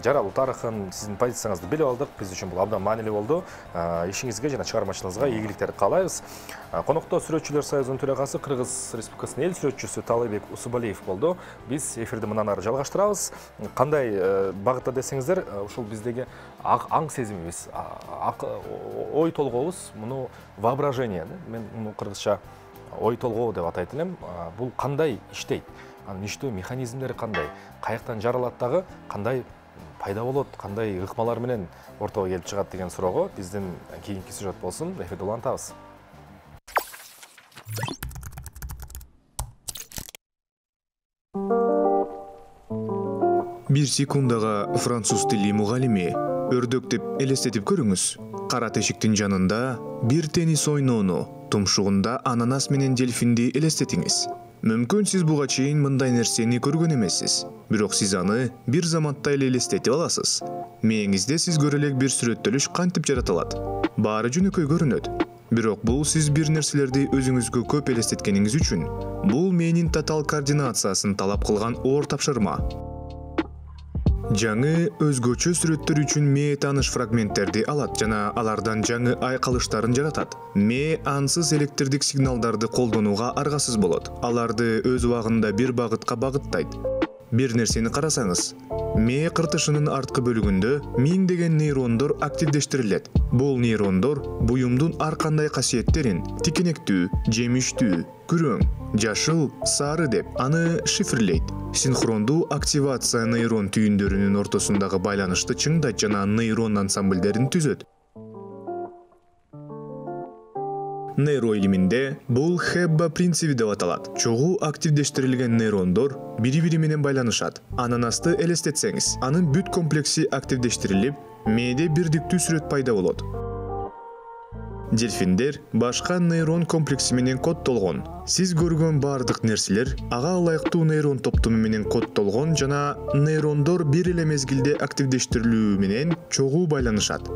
жаралуу тарыхын, сиздин позицияңызды билип алдык. Биз үчүн бул абдан маанилүү болду. Ишиңизге жана чыгармачылыгыңызга ийгиликтер каалайбыз. Конокто Сүрөтчүлөр союзунун төрагасы, Кыргыз Республикасынын эл сүрөтчүсү Таалайбек Усубалиев болду. Биз эфирди мындан ары жалгаштырабыз. Кандай багытта десеңиздер, ушул биздеги аң сезимибиз, ой толгообуз, муну воображение, мен муну кыргызча ой толгоо деп атайт элем. Бул кандай иштейт? Анын иштөө механизмдери кандай? Каяктан жаралат дагы, кандай пайда болот, кандай ыкмалар менен ортого келип чыгат деген суроого биздин кийинки сюжет болсун. Эфирде улантабыз. Бир секундага француз тили мугалими өрдөк деп элестетип көрүңүз. Кара тешиктин жанында бир теннис ойноону, тумшугунда ананас менен дельфинди элестетиңиз. Мүмкүн сиз буга чейин мындай нерсени көргөн эмессиз, бирок сиз аны бир заматта эле элестетип аласыз. Мээңизде сиз көрө элек бир сүрөттөлүш кантип жаратылат? баары жөнөкөй көрүнөт. Бирок бул сиз бир нерселерди өзүңүзгө көп элестеткениңиз үчүн бул мээнин тотал координациясын талап кылган оор тапшырма. Жаңы өзгөчө сүрөттөр үчүн мээ тааныш фрагменттерди алат жана алардан жаңы айкалыштарын жаратат. Мээ ансыз электрдик сигналдарды колдонууга аргасыз болот. Аларды өз убагында бир багытка багыттайт. Бир нерсени карасаңыз, мээ кыртышынын арткы бөлүгүндө миңдеген нейрондор активдештирилет. Бул нейрондор буюмдун ар кандай касиеттерин тикенектүү, жемиштүү, күрөң, жашыл, сары деп аны шифрлейт. Синхрондуу активация нейрон түйүндөрүнүн ортосундагы байланышты чыңдайт жана нейрон ансамблдерин түзөт. Нейроилиминде бул Хебба принципи деп аталат. Чогуу активдештирилген нейрондор бири-бири менен байланышат. Ананасты элестетсеңиз, анын бүт комплекси активдештирилип, мээде бирдиктүү сүрөт пайда болот. Дельфиндер башка нейрон комплекси менен кодтолгон. Сиз көргөн бардык нерселер ага ылайыктуу нейрон топтому менен кодтолгон жана нейрондор бир эле мезгилде активдештирилүү менен чогуу байланышат.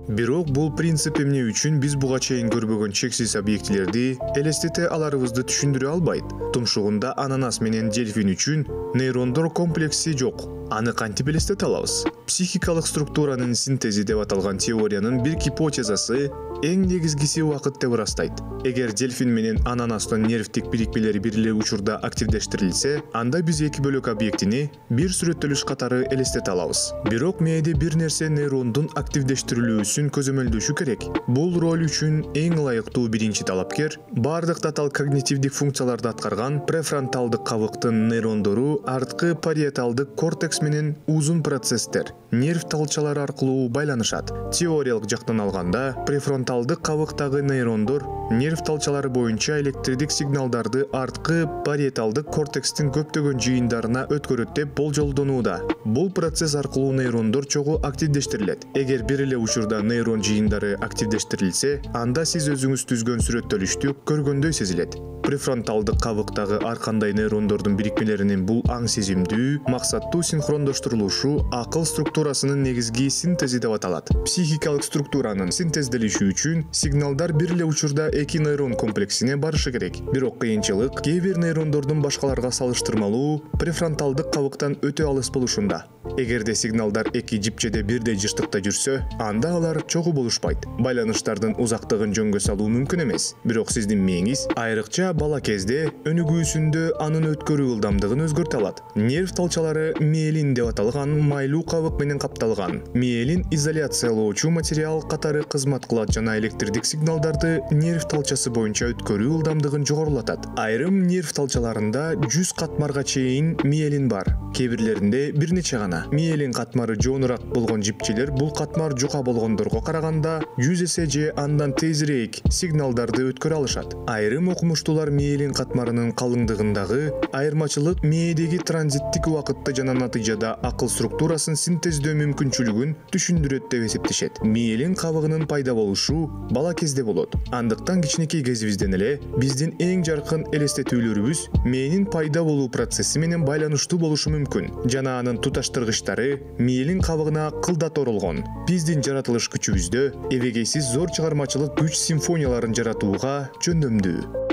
Бирок бул принцип эмне үчүн биз буга чейин көрбөгөн чексиз объектилерди элестете аларыбызды түшүндүрө албайт. Тумшугунда ананас менен дельфин үчүн нейрондор комплекси жок. Аны кантип элестете алабыз? Психикалык структуранын синтези деп аталган теориянын бир гипотезасы эң негизгиси убакыт деп ырастайт. Эгер дельфин менен ананастын нервтик бирикмелери бир эле учурда активдештирилсе, анда биз эки бөлөк объектини бир сүрөттөлүш катары элестете алабыз. Бирок мээде бир нерсе нейрондун активдештирилүүсүн көзөмөлдөшү керек. Бул роль үчүн эң ылайыктуу биринчи талапкер бардык тотал когнитивдик функцияларды аткарган префронталдык кабыктын нейрондору арткы париеталдык кортекс менен узун процесстер, нерв талчалары аркылуу байланышат. Теориялык жактан алганда, префронталдык кабыктагы нейрондор нерв талчалары боюнча электрдик сигналдарды арткы париеталдык кортекстин көптөгөн жыйындарына өткөрөт деп болжолдонууда. Бул процесс аркылуу нейрондор чогуу активдештирилет. Эгер бир эле учурда нейрон жыйындары активдештирилсе, анда сиз өзүңүз түзгөн сүрөттөлүштү көргөндөй сезилет. Префронталдык кабыктагы ар кандай нейрондордун бирикмелеринин бул аң сезимдүү, максаттуу синхрондоштурулушу акыл структурасынын негизги синтези деп аталат. Психикалык структуранын синтезделиши үчүн сигналдар бир эле учурда эки нейрон комплексине барышы керек. Бирок кыйынчылык кээ бир нейрондордун башкаларга салыштырмалуу префронталдык кабыктан өтө алыс болушунда. Эгерде сигналдар эки жипчеде бирдей жыштыкта жүрсө, анда алар чогуу болушпайт. Байланыштардын узактыгын жөнгө салуу мүмкүн эмес. Бирок сиздин мээңиз айрыкча бала кезде өнүгүүсүндө анын өткөрүү ылдамдыгын өзгөртө алат. Нерв талчалары миелин деп аталган майлуу кабык менен капталган. Миелин изоляциялоочу материал катары кызмат кылат жана электрдик сигналдарды нерв талчасы боюнча өткөрүү ылдамдыгын жогорулатат. Айрым нерв талчаларында 100 катмарга чейин миелин бар. Кээ бирлеринде бир нече гана. Миелин катмары жоонураак болгон жипчелер бул катмар жука болгондорго караганда 100 эсе же андан тезирээк сигналдарды өткөрө алышат. Айрым окумуштуулар миелин катмарынын калыңдыгындагы айырмачылык мээдеги транзиттик убакытты жана натыйжада акыл структурасын синтездөө мүмкүнчүлүгүн түшүндүрөт деп эсептешет. Миелин кабыгынын пайда болушу бала кезде болот. Андыктан кичинекей кезибизден эле биздин эң жаркын элестетүүлөрүбүз мээнин пайда болуу процесси менен байланыштуу болушу мүмкүн. Жана анын туташтыргычтары миелин кабыгына кылдат оролгон. Биздин жаратылыш күчүбүздө эбегейсиз зор чыгармачылык күч симфонияларын жаратууга жөндөмдүү.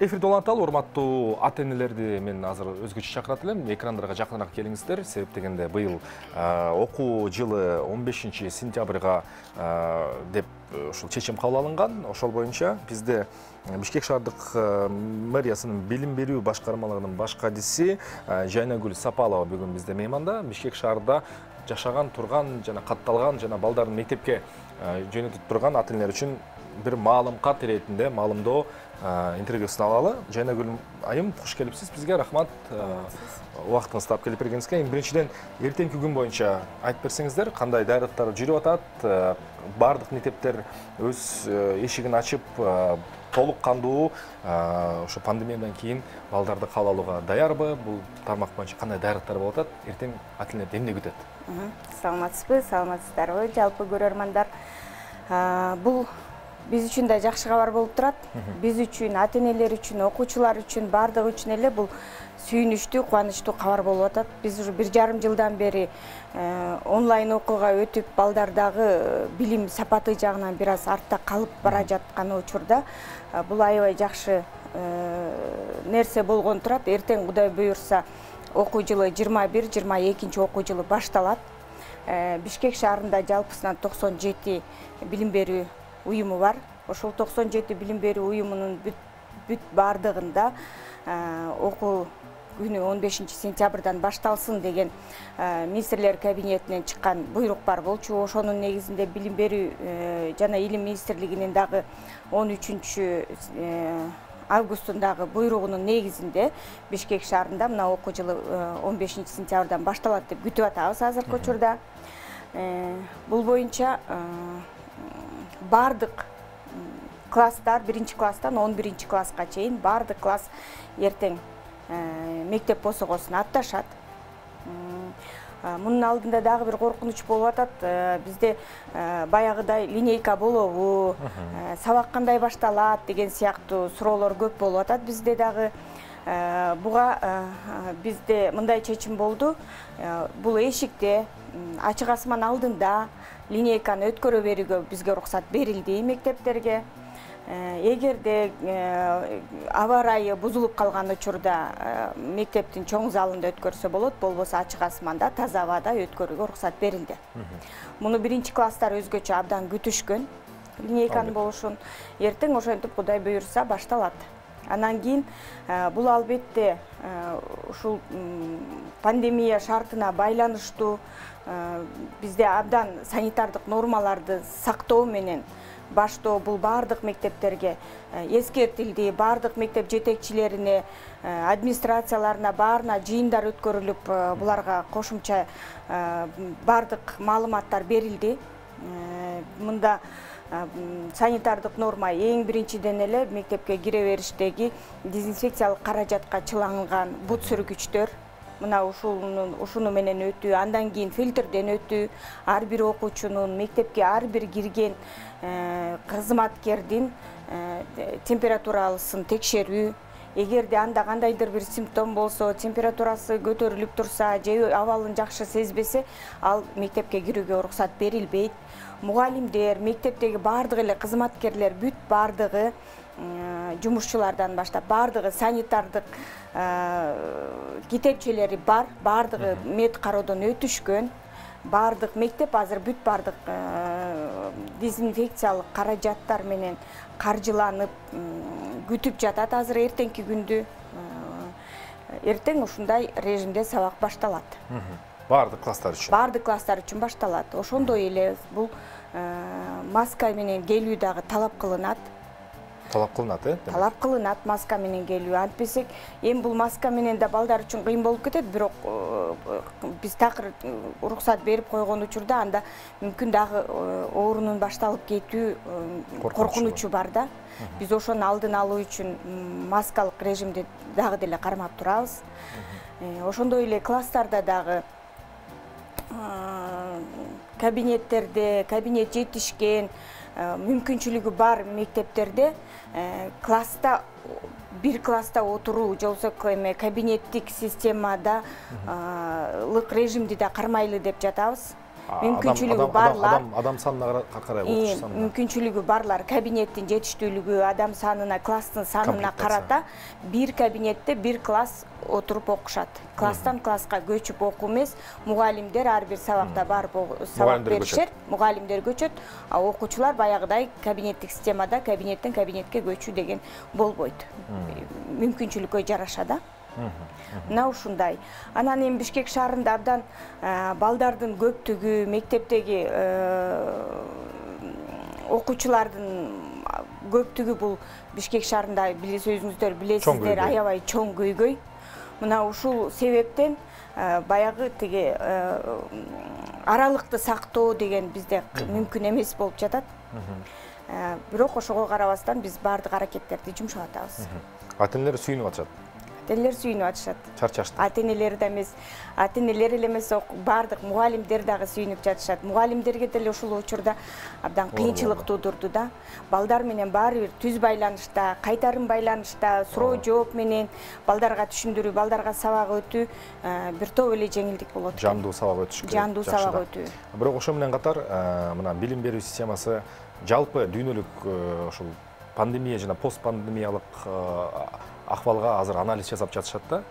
Эфирде уланталы, урматтуу ата энелерди мен азыр өзгөчө чакырат элем. Экрандарга жакыныраак келиңиздер. Себеп дегенде быйыл окуу жылы 15 сентябрга деп ушул чечим кабыл алынган. Ошол боюнча бизде Бишкек шаардык мэриясынын билим берүү башкармалыгынын баш кадиси Жайнагүл Сапалова бүгүн бизде мейманда. Бишкек шаарда жашаган, турган жана катталган жана балдарын мектепке жөнөтүп турган ата энелер үчүн bir маалымат иретинде маалымдоо интервьюсун алалы. Жайнагүл айым, куш келипсиз бизге, рахмат. Убактыңызды тап келип бергениңизге. Биринчиден, эртеңки күн боюнча айтып берсеңиздер, кандай даярдыктар жүрүп атат, бардык мектептер өз эшигин ачып, толук кандуу ошо пандемиядан кийин балдарды кабыл алууга даярбы? Бул тармак боюнча кандай даярдыктар болуп атат? Эртең ата-энелер эмне күтөт? Саламатсызбы, саламатсыздарбы, жалпы көрөрмандар. Бул биз үчүн да жакшы кабар болуп турат. Биз үчүн, ата-энелер үчүн, окуучулар үчүн, бардыгы үчүн эле бул сүйүнүчтүү, кубанычтуу кабар болуп атат. Биз уже 1,5 жылдан бери онлайн окууга өтүп, балдардагы билим сапаты жагынан бир аз артта калып бара жаткан учурда бул аябай жакшы нерсе болгон турат. Эртең Кудай буйрса окуу жылы 21-22 окуу жылы башталат. Бишкек шаарында жалпысынан 97 билим берүү уюму бар. Ошол 97 билим берүү уюмунун бүт бардыгында окуу күнү 15 сентябрдан башталсын деген министрлер кабинетинен чыккан буйрук бар болчу. Ошонун негизинде билим берүү жана илим министрлигинин дагы 13 августундагы буйругунун негизинде Бишкек шаарында мына окуу жылы 15 сентябрдан башталат деп күтүп атабыз азыркы учурда. Бул боюнча бардык класстар 1-класстан 11 класска чейин бардык класс эртең мектеп босогосун атташат. Мунун алдында дагы бир коркунуч болуп атат. Бизде баягыдай линейка болобу, сабак кандай башталат деген сыяктуу суроолор көп болуп атат. Бизде дагы буга бизде мындай чечим болду. Бул эшикте ачык асман алдында линейканы өткөрө берүүгө бизге уруксат берилди мектептерге. Эгерде аба ырайы бузулуп калган учурда мектептин чоң залында өткөрсө болот, болбосо ачык асманда, таза абада өткөрүүгө уруксат берилди. Муну 1-класстар өзгөчө абдан күтүшкөн линейканын болушун. Эртең ошентип Кудай буйрса башталат. Анан кийин бул албетте ушул пандемия шартына байланыштуу бизде абдан санитардык нормаларды сактоо менен баштоо бул бардык мектептерге эскертилди. Бардык мектеп жетекчилерине, администрацияларына баарына жыйындар өткөрүлүп, буларга кошумча бардык маалыматтар берилди. Мында санитардык норма эң биринчиден эле мектепке кире бериштеги дезинфекциялык каражатка чыланган бут сүргүчтөр, мына ушуну менен өтүү, андан кийин фильтрден өтүү, ар бир окуучунун мектепке ар бир кирген кызматкердин температурасын текшерүү. Эгерде анда кандайдыр бир симптом болсо, температурасы көтөрүлүп турса, же абалын жакшы сезбесе, ал мектепке кирүүгө уруксат берилбейт. Мугалимдер, мектептеги бардык эле кызматкерлер бүт бардыгы жумушчулардан баштап бардыгы санитардык китепчелери бар, бардыгы мед кароодон өтүшкөн. Бардык мектеп азыр бүт бардык дезинфекциялык каражаттар менен каржыланып күтүп жатат азыр эртеңки күндү. Эртең ушундай режимде сабак башталат. Бардык класстар үчүн. Бардык класстар үчүн башталат. Ошондой эле бул маска менен келүү дагы талап кылынат. Талап кылынат, Талап кылынат маска менен келүү. Антпесек, эми бул маска менен да балдар үчүн кыйын болуп кетет, бирок биз такыр уруксат берип койгон учурда анда мүмкүн дагы оорунун башталып кетүү коркунучу бар да. Биз ошонун алдын алуу үчүн маскалык режимди дагы деле кармап турабыз. Ошондой эле класстарда дагы кабинеттерде, кабинет жетишкен, мүмкүнчүлүгү бар мектептерде класста бир класста отуруу же болбосо кабинеттик системада режимди да кармайлы деп жатабыз. Мүмкүнчүлүгү барлар, адам санына карай окуучу санына. Мүмкүнчүлүгү барлар кабинеттин жетиштүүлүгү, адам санына, класстын санына карата бир кабинетте бир класс отуруп окушат. Класстан класска көчүп окуу эмес, мугалимдер ар бир сабакта барып сабак беришет, мугалимдер көчөт, а окуучулар баягыдай кабинеттик системада кабинеттен кабинетке көчүү деген болбойт. Мүмкүнчүлүккө жараша да. Мына ушундай. Анан эми Бишкек шаарында абдан балдардын көптүгү, мектептеги окуучулардын көптүгү бул Бишкек шаарында өзүңүздөр билесиздер, аябай чоң көйгөй. Мына ушул себептен баягы тиги аралыкты сактоо деген бизде мүмкүн эмес болуп жатат. Бирок ошого карабастан биз баардык аракеттерди жумшап атабыз. Ата-энелер сүйүнүп атышат. Ата-энелер сүйүнүп атышат. Чарчашты. Ата-энелер да эмес, ата-энелер эле эмес, баардык мугалимдер дагы сүйүнүп жатышат. Мугалимдерге деле ушул учурда абдан кыйынчылык туудурду да. Балдар менен баары бир түз байланышта, кайтарым байланышта, суроо жооп менен балдарга түшүндүрүү, балдарга сабак өтүү бир топ эле жеңилдик болот. Жандуу сабак өтүш керек. Жандуу сабак өтүү. Бирок ошо менен катар мына билим берүү системасы жалпы дүйнөлүк ушул пандемия жана постпандемиялык акыбалга азыр анализ жасап жатышат да.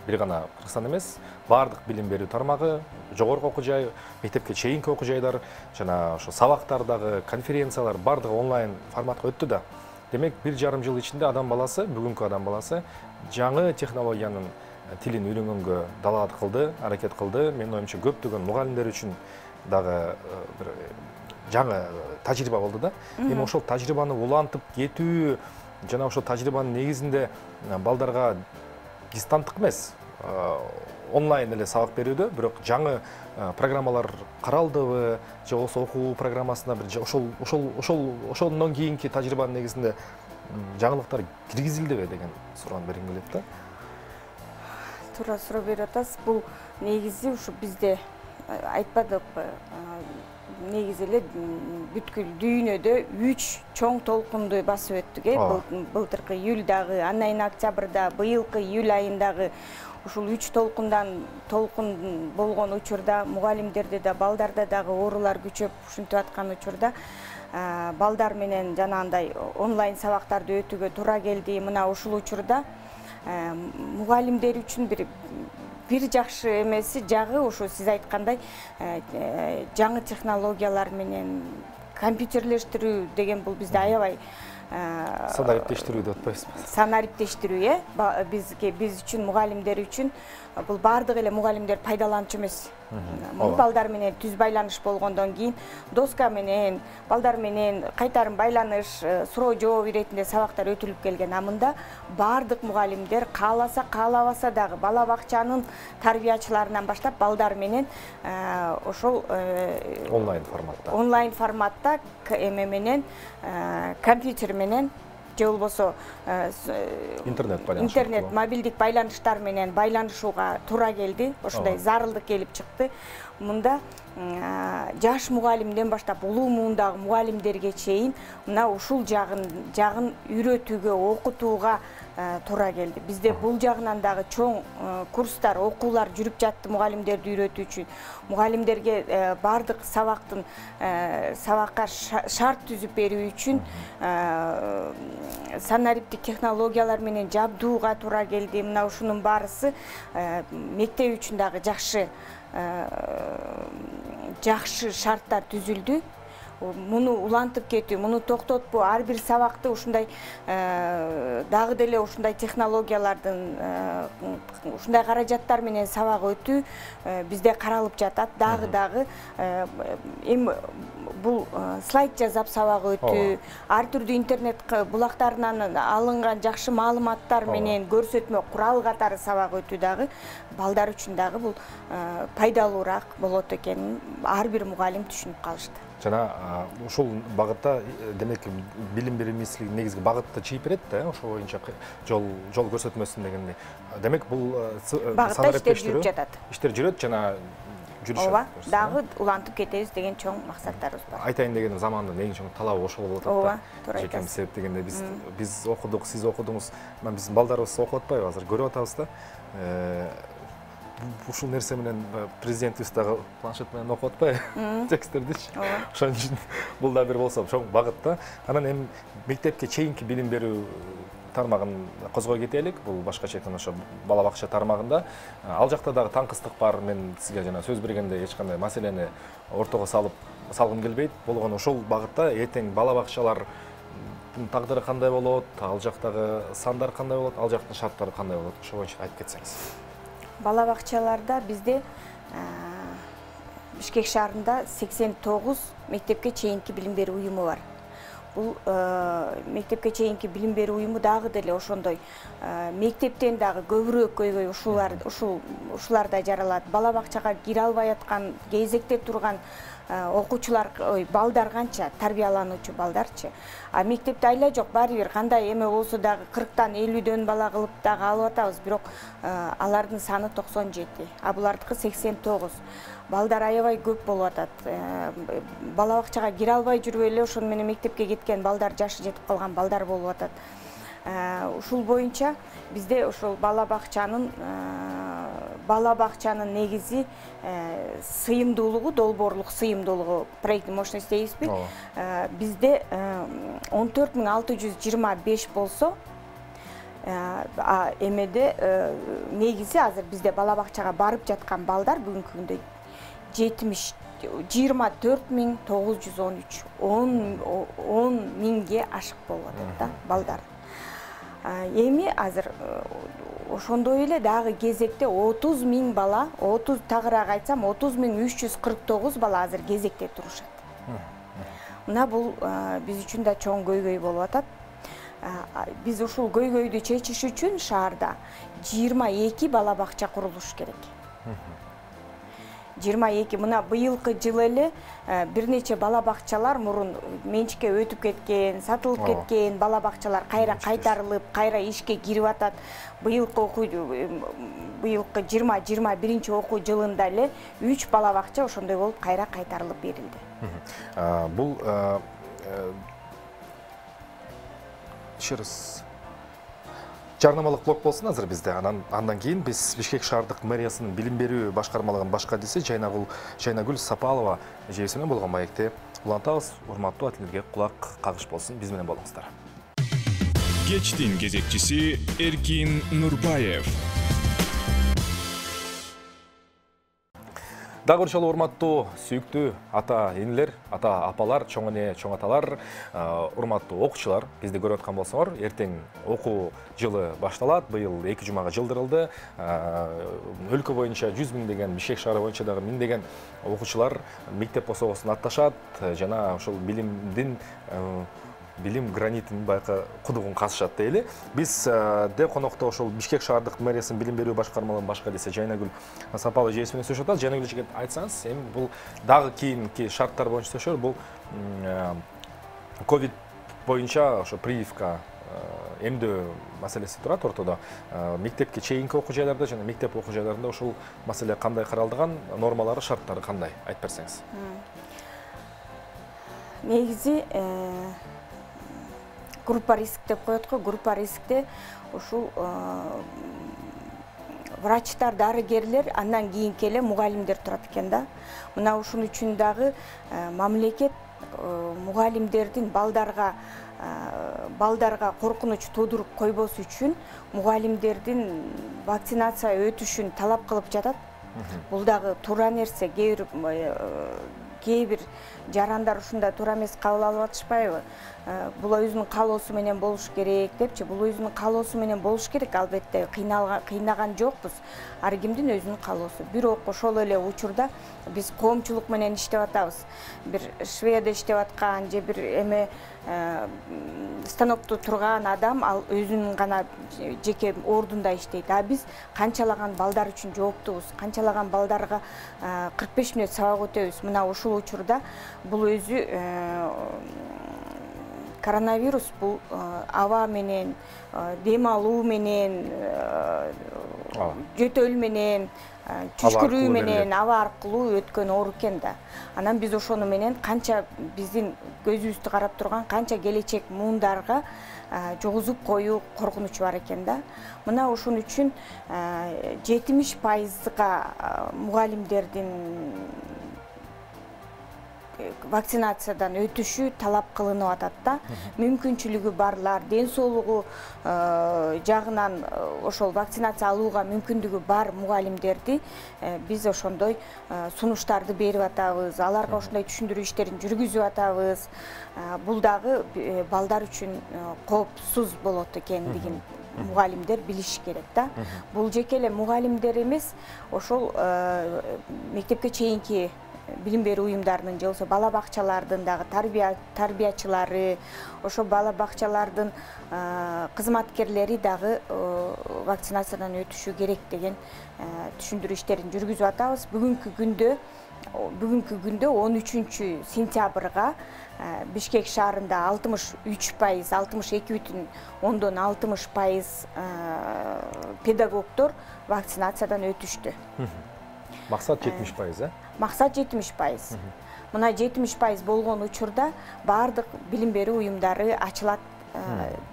Бир гана Кыргызстан эмес, баардык билим берүү тармагы, жогорку окуу жай, мектепке чейинки окуу жайдар жана ошо сабактардагы конференциялар баардыгы онлайн форматка өттү да. Демек, 1,5 жыл ичинде адам баласы, бүгүнкү адам баласы жаңы технологиянын тилин үйрөнгөнгө далаат кылды, аракет кылды. Менин оюмча көптөгөн мугалимдер үчүн дагы бир жаңы тажрыйба болду да. Эми ошол тажрыйбаны улантып кетүү жана ошол тажрыйбанын негизинде балдарга дистанттык эмес, онлайн эле сабак берүүдө, бирок жаңы программалар каралдыбы, же болбосо окуу программасына бир ошондон кийинки тажрыйбанын негизинде жаңылыктар киргизилдиби деген суроону бергим келет да. Туура суроо берип атасыз. Бул негизи ушу бизде айтпадыкпы, негизи эле бүткүл дүйнөдө 3 чоң толкунду басып өттүк. Былтыркы июлдагы, андан кийин октябрда, быйылкы июль айындагы ушул 3 толкун болгон учурда мугалимдерде да, балдарда дагы оорулар күчөп ушинтип аткан учурда балдар менен жанагындай онлайн сабактарды өтүүгө туура келди. Мына ушул учурда мугалимдер үчүн бир жакшы эмеси жагы ушу сиз айткандай жаңы технологиялар менен компьютерлештирүү деген бул бизде аябай санариптештирүү деп атпайсызбы? Санариптештирүү, биз үчүн, мугалимдер үчүн бул баардык эле мугалимдер пайдаланчу эмес. Балдар менен түз байланыш болгондон кийин доска менен, балдар менен кайтарым байланыш, суроо жооп иретинде сабактар өтүлүп келген. Амында баардык мугалимдер кааласа, каалабаса дагы бала бакчанын тарбиячыларынан баштап балдар менен ошол онлайн форматта эме менен компьютер менен же болбосо интернет мобилдик байланыштар менен байланышууга туура келди. Ошондой зарылдык келип чыкты. Мында жаш мугалимден баштап улуу муундагы мугалимдерге чейин мына ушул жагын үйрөтүүгө, окутууга туура келди. Бизде бул жагынан дагы чоң курстар, окуулар жүрүп жатты мугалимдерди үйрөтүү үчүн. Мугалимдерге баардык сабакка шарт түзүп берүү үчүн санариптик технологиялар менен жабдууга туура келди. Мына ушунун баарысы мектеп үчүн дагы жакшы шарттар түзүлдү. Муну улантып кетүү, муну токтотпоо, ар бир сабакты ушундай дагы деле ушундай технологиялардын ушундай каражаттар менен сабак өтүү бизде каралып жатат. Дагы эми бул слайд жазап сабак өтүү, ар түрдүү интернет булактарынан алынган жакшы маалыматтар менен көрсөтмө курал катары сабак өтүү дагы балдар үчүн дагы бул пайдалуураак болот экенин ар бир мугалим түшүнүп калышты. Жана ушул багытта демек билим берүү министрлиги негизги багытты чийип берет да, ошол боюнча жол көрсөтмөсүн дегендей. Демек бул санариптештирүү иштер жүрөт жана жүрүшөт. Ооба, дагы улантып кетебиз деген чоң максаттарыбыз бар. Айтайын дегеним замандын эң чоң талабы ошол болуп атат да. Ооба, туура айтасыз. Жекем себеп дегенде биз окудук, сиз окудуңуз, биздин балдарыбыз окуп атпайбы азыр көрүп атабыз да. Ушул нерсе менен президентибиз дагы планшет менен окуп атпайбы тексттердичи? Ошон үчүн бул да бир болсо чоң багыт да. Анан эми мектепке чейинки билим берүү тармагын козгой кетелик. Бул башкача айтканда ошо бала бакча тармагында. Ал жакта дагы таңкыстык бар. Мен сизге жана сөз бергенде эч кандай маселени ортого салгым келбейт. Болгону ошол багытта эртең бала бакчалар тагдыры кандай болот, ал жактагы сандар кандай болот, ал жактын шарттары кандай болот? Ошо боюнча айтып кетсеңиз. Бала бакчаларда бизде Бишкек шаарында 89 мектепке чейинки билим берүү уюму бар. Бул мектепке чейинки билим берүү уюму дагы деле ошондой мектептен дагы көбүрөөк көйгөй ушуларда жаралат. Бала бакчага кире албай аткан, кезекте турган окуучулар, балдар канча, тарбиялануучу балдарчы. А мектепте айла жок, баары бир кандай эме болсо дагы 40тан 50дөн бала кылып дагы алып атабыз, бирок алардын саны 97, а булардыкы 89. Балдар аябай көп болуп атат. Бала бакчага кире албай жүрүп эле ошону менен мектепке кеткен балдар, жашы жетип калган балдар болуп атат. Ушул боюнча бизде ошол бала бакчанын негизи сыйымдуулугу, долбоорлук сыйымдуулугу, проектный мощность дейбизби? Бизде 14625 болсо, эмеде негизи азыр бизде бала бакчага барып жаткан балдар бүгүнкү күндө 24913, 10 миңге ашык болуп атат да балдар. Эми азыр ошондой эле дагы кезекте 30 миң бала, 30 тагыраак айтсам 30.349 бала азыр кезекте турушат. Мына бул биз үчүн да чоң көйгөй болуп атат. Биз ушул көйгөйдү чечиш үчүн шаарда 22 бала бакча курулуш керек. 22, мына быйылкы жыл эле бир нече бала бакчалар мурун менчикке өтүп кеткен, сатылып кеткен бала бакчалар кайра кайтарылып, кайра ишке кирип атат. Быйылкы 20-21 окуу жылында эле 3 бала бакча ошондой болуп кайра кайтарылып берилди. Бул жарнамалык блок болсун азыр бизде. Андан кийин биз Бишкек шаардык мэриясынын билим берүү башкармалыгынын башкардысы Жайнагүл Сапалова эжебиз менен болгон маекти улантабыз. Урматтуу ателерге кулак кагыш болсун, биз менен болуңуздар. Кечтин кезекчиси Эркин Нурбаев. Дагы ошол урматтуу сүйүктүү ата энелер, ата апалар, чоң эне, чоң аталар, урматтуу окуучулар, бизди көрүп аткан болсоңор, эртең окуу жылы башталат. Быйыл 2 жумага жылдырылды. Өлкө боюнча 100 миң деген, Бишкек шаары боюнча дагы 1000 деген окуучулар мектеп босогосун атташат жана ошол билим гранитинин байкы кудугун казышат дейли. Биз де конокто ошол Бишкек шаардык мэриясынын билим берүү башкармалыгынын башкардысы Жайнагүл Сапалова эжебиз менен сүйлөшүп атабыз. Жайнагүл эже, айтсаңыз, эми бул дагы кийинки шарттар боюнча сөйлөшөр, бул ковид боюнча ошо прививка эмдөө маселеси турат ортодо. Мектепке чейинки окуу жайларда жана мектеп окуу жайларында ошол маселе кандай каралдыган, нормалары, шарттары кандай, айтып берсеңиз. Негизи группа риск деп коет го. Группа рискте ушул врачтар, дарыгерлер, андан кийинки эле мугалимдер турат экен да. Мына ушун үчүн дагы мамлекет мугалимдердин балдарга коркунуч туудуруп койбос үчүн мугалимдердин вакцинация өтүшүн талап кылып жатат. Бул дагы туура нерсе. Кээ бир жарандар ушундай туура эмес кабыл алып атышпайбы? Бул өзүнүн каалоосу менен болуш керек депчи. Бул өзүнүн каалоосу менен болуш керек, албетте. Кыйнаган жокпуз. Ар кимдин өзүнүн каалоосу. Бирок ошол эле учурда биз коомчулук менен иштеп атабыз. Бир Шведия иштеп аткан же бир эме станокто турган адам ал өзүнүн гана жеке ордунда иштейт. А биз канчалаган балдар үчүн жооптубуз, канчалаган балдарга 45 мүнөт сабак өтөбүз. Мына ушул учурда бул өзү коронавирус, бул аба менен, дем алуу менен, жөтөл менен, түшкүрүү менен, аба аркылуу өткөн оору экен да. Анан биз ошону менен канча биздин көзүбүздү карап турган канча келечек муундарга жогузуп коюу коркунучу бар экен да. Мына ошон үчүн 70%га мугалимдердин вакцинациядан өтүшү талап кылынып атат да. Мүмкүнчүлүгү барлар, ден соолугу жагынан ошол вакцинация алууга мүмкүндүгү бар мугалимдерди биз ошондой сунуштарды берип атабыз. Аларга ошондой түшүндүрүү иштерин жүргүзүп атабыз. Бул дагы балдар үчүн коопсуз болот экендигин мугалимдер билиш керек да. Бул жеке эле мугалимдер эмес, ошол мектепке чейинки билим берүү уюмдарынын же болбосо бала бакчалардын дагы тарбиячылары, ошо бала бакчалардын кызматкерлери дагы вакцинациядан өтүшү керек деген түшүндүрүү иштерин жүргүзүп атабыз. Бүгүнкү күндө 13 сентябрга Бишкек шаарында 63%, 62,60% педагогдор вакцинациядан өтүштү. Максат 70%, Максат 70%. Мына 70% болгон учурда баардык билим берүү уюмдары ачылат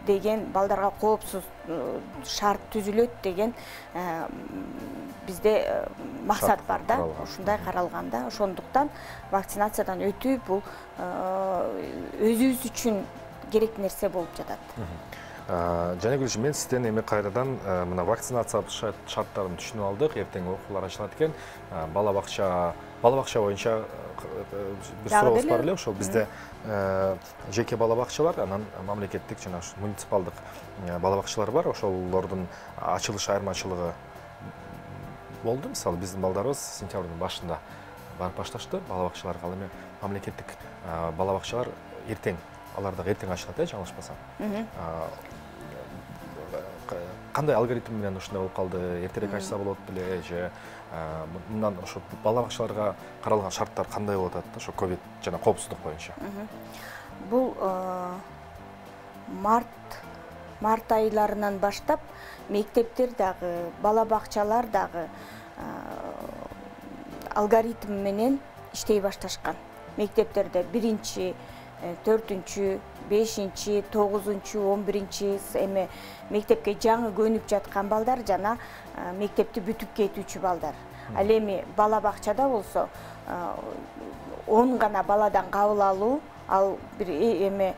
деген, балдарга коопсуз шарт түзүлөт деген бизде максат бар да, ушундай каралган да. Ошондуктан вакцинациядан өтүү бул өзүбүз үчүн керек нерсе болуп жатат. Жана Гүлш, мен сизден эми кайрадан мына вакцинация шарттарын түшүнүп алдык. Эртең окуулар ачылат экен. Бала бакча боюнча бир сурообуз бар эле. Ошол бизде жеке бала бакчалар, анан мамлекеттик жана муниципалдык бала бакчалар бар. Ошолордун ачылыш айырмачылыгы болду. Мисалы, биздин балдарыбыз сентябрдын башында барып башташты. Бала бакчаларга ал эми мамлекеттик бала бакчалар алар дагы эртең ачылат, жаңылышпасам. Кандай алгоритм менен ушундай болуп калды? Эртерээк ачса болот беле же мындан ошо бала бакчаларга каралган шарттар кандай болуп атат? Ошо ковид жана коопсуздук боюнча. Бул март айларынан баштап мектептер дагы, бала бакчалар дагы алгоритм менен иштей башташкан. Мектептерде 1-4-5, 9-11 эми мектепке жаңы көнүп жаткан балдар жана мектепти бүтүп кетүүчү балдар. Ал эми бала бакчада болсо 10 гана баладан кабыл алуу, ал бир эми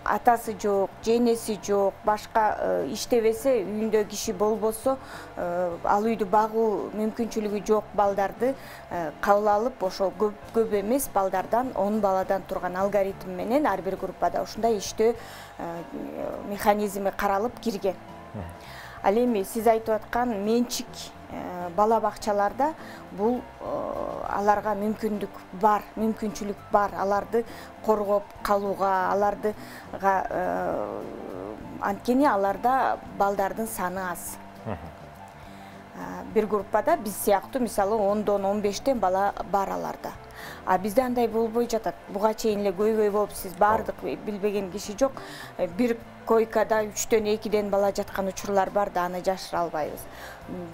атасы жок, женеси жок, башка иштебесе, үйүндө киши болбосо, ал үйдү багуу мүмкүнчүлүгү жок балдарды кабыл алып, ошо көп эмес балдардан 10 баладан турган алгоритм менен ар бир группада ушундай иштөө механизми каралып кирген. Ал эми сиз айтып аткан менчик бала бакчаларда бул аларга мүмкүнчүлүк бар, аларды коргоп калууга, анткени аларда балдардын саны аз. Бир группада биз сыяктуу мисалы 10-дон 15тен бала бар аларда. А бизде андай болбой жатат. Буга чейин эле көйгөй болуп, сиз баардык билбеген киши жок. Бир койкада 3-төн 2ден бала жаткан учурлар бар да, аны жашыра албайбыз.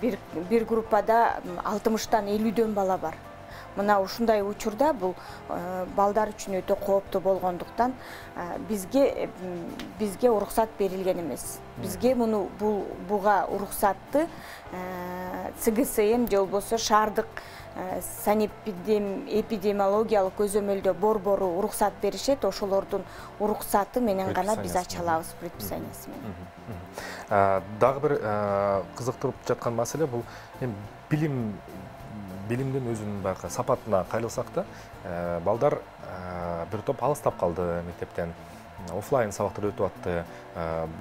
Бир группада 60-тан 50дөн бала бар. Мына ушундай учурда бул балдар үчүн өтө кооптуу болгондуктан бизге уруксат берилген эмес. Бизге буга уруксатты ЦГСМ же болбосо шаардык санэпидемиологиялык көзөмөлдөө борбору уруксат беришет, ошолордун уруксаты менен гана биз ача алабыз, предписаниясы менен. Дагы бир кызыктырып жаткан маселе бул билимдин өзүнүн баягы сапатына кайрылсак да, балдар бир топ алыстап калды мектептен. Офлайн сабактар өтүп атты.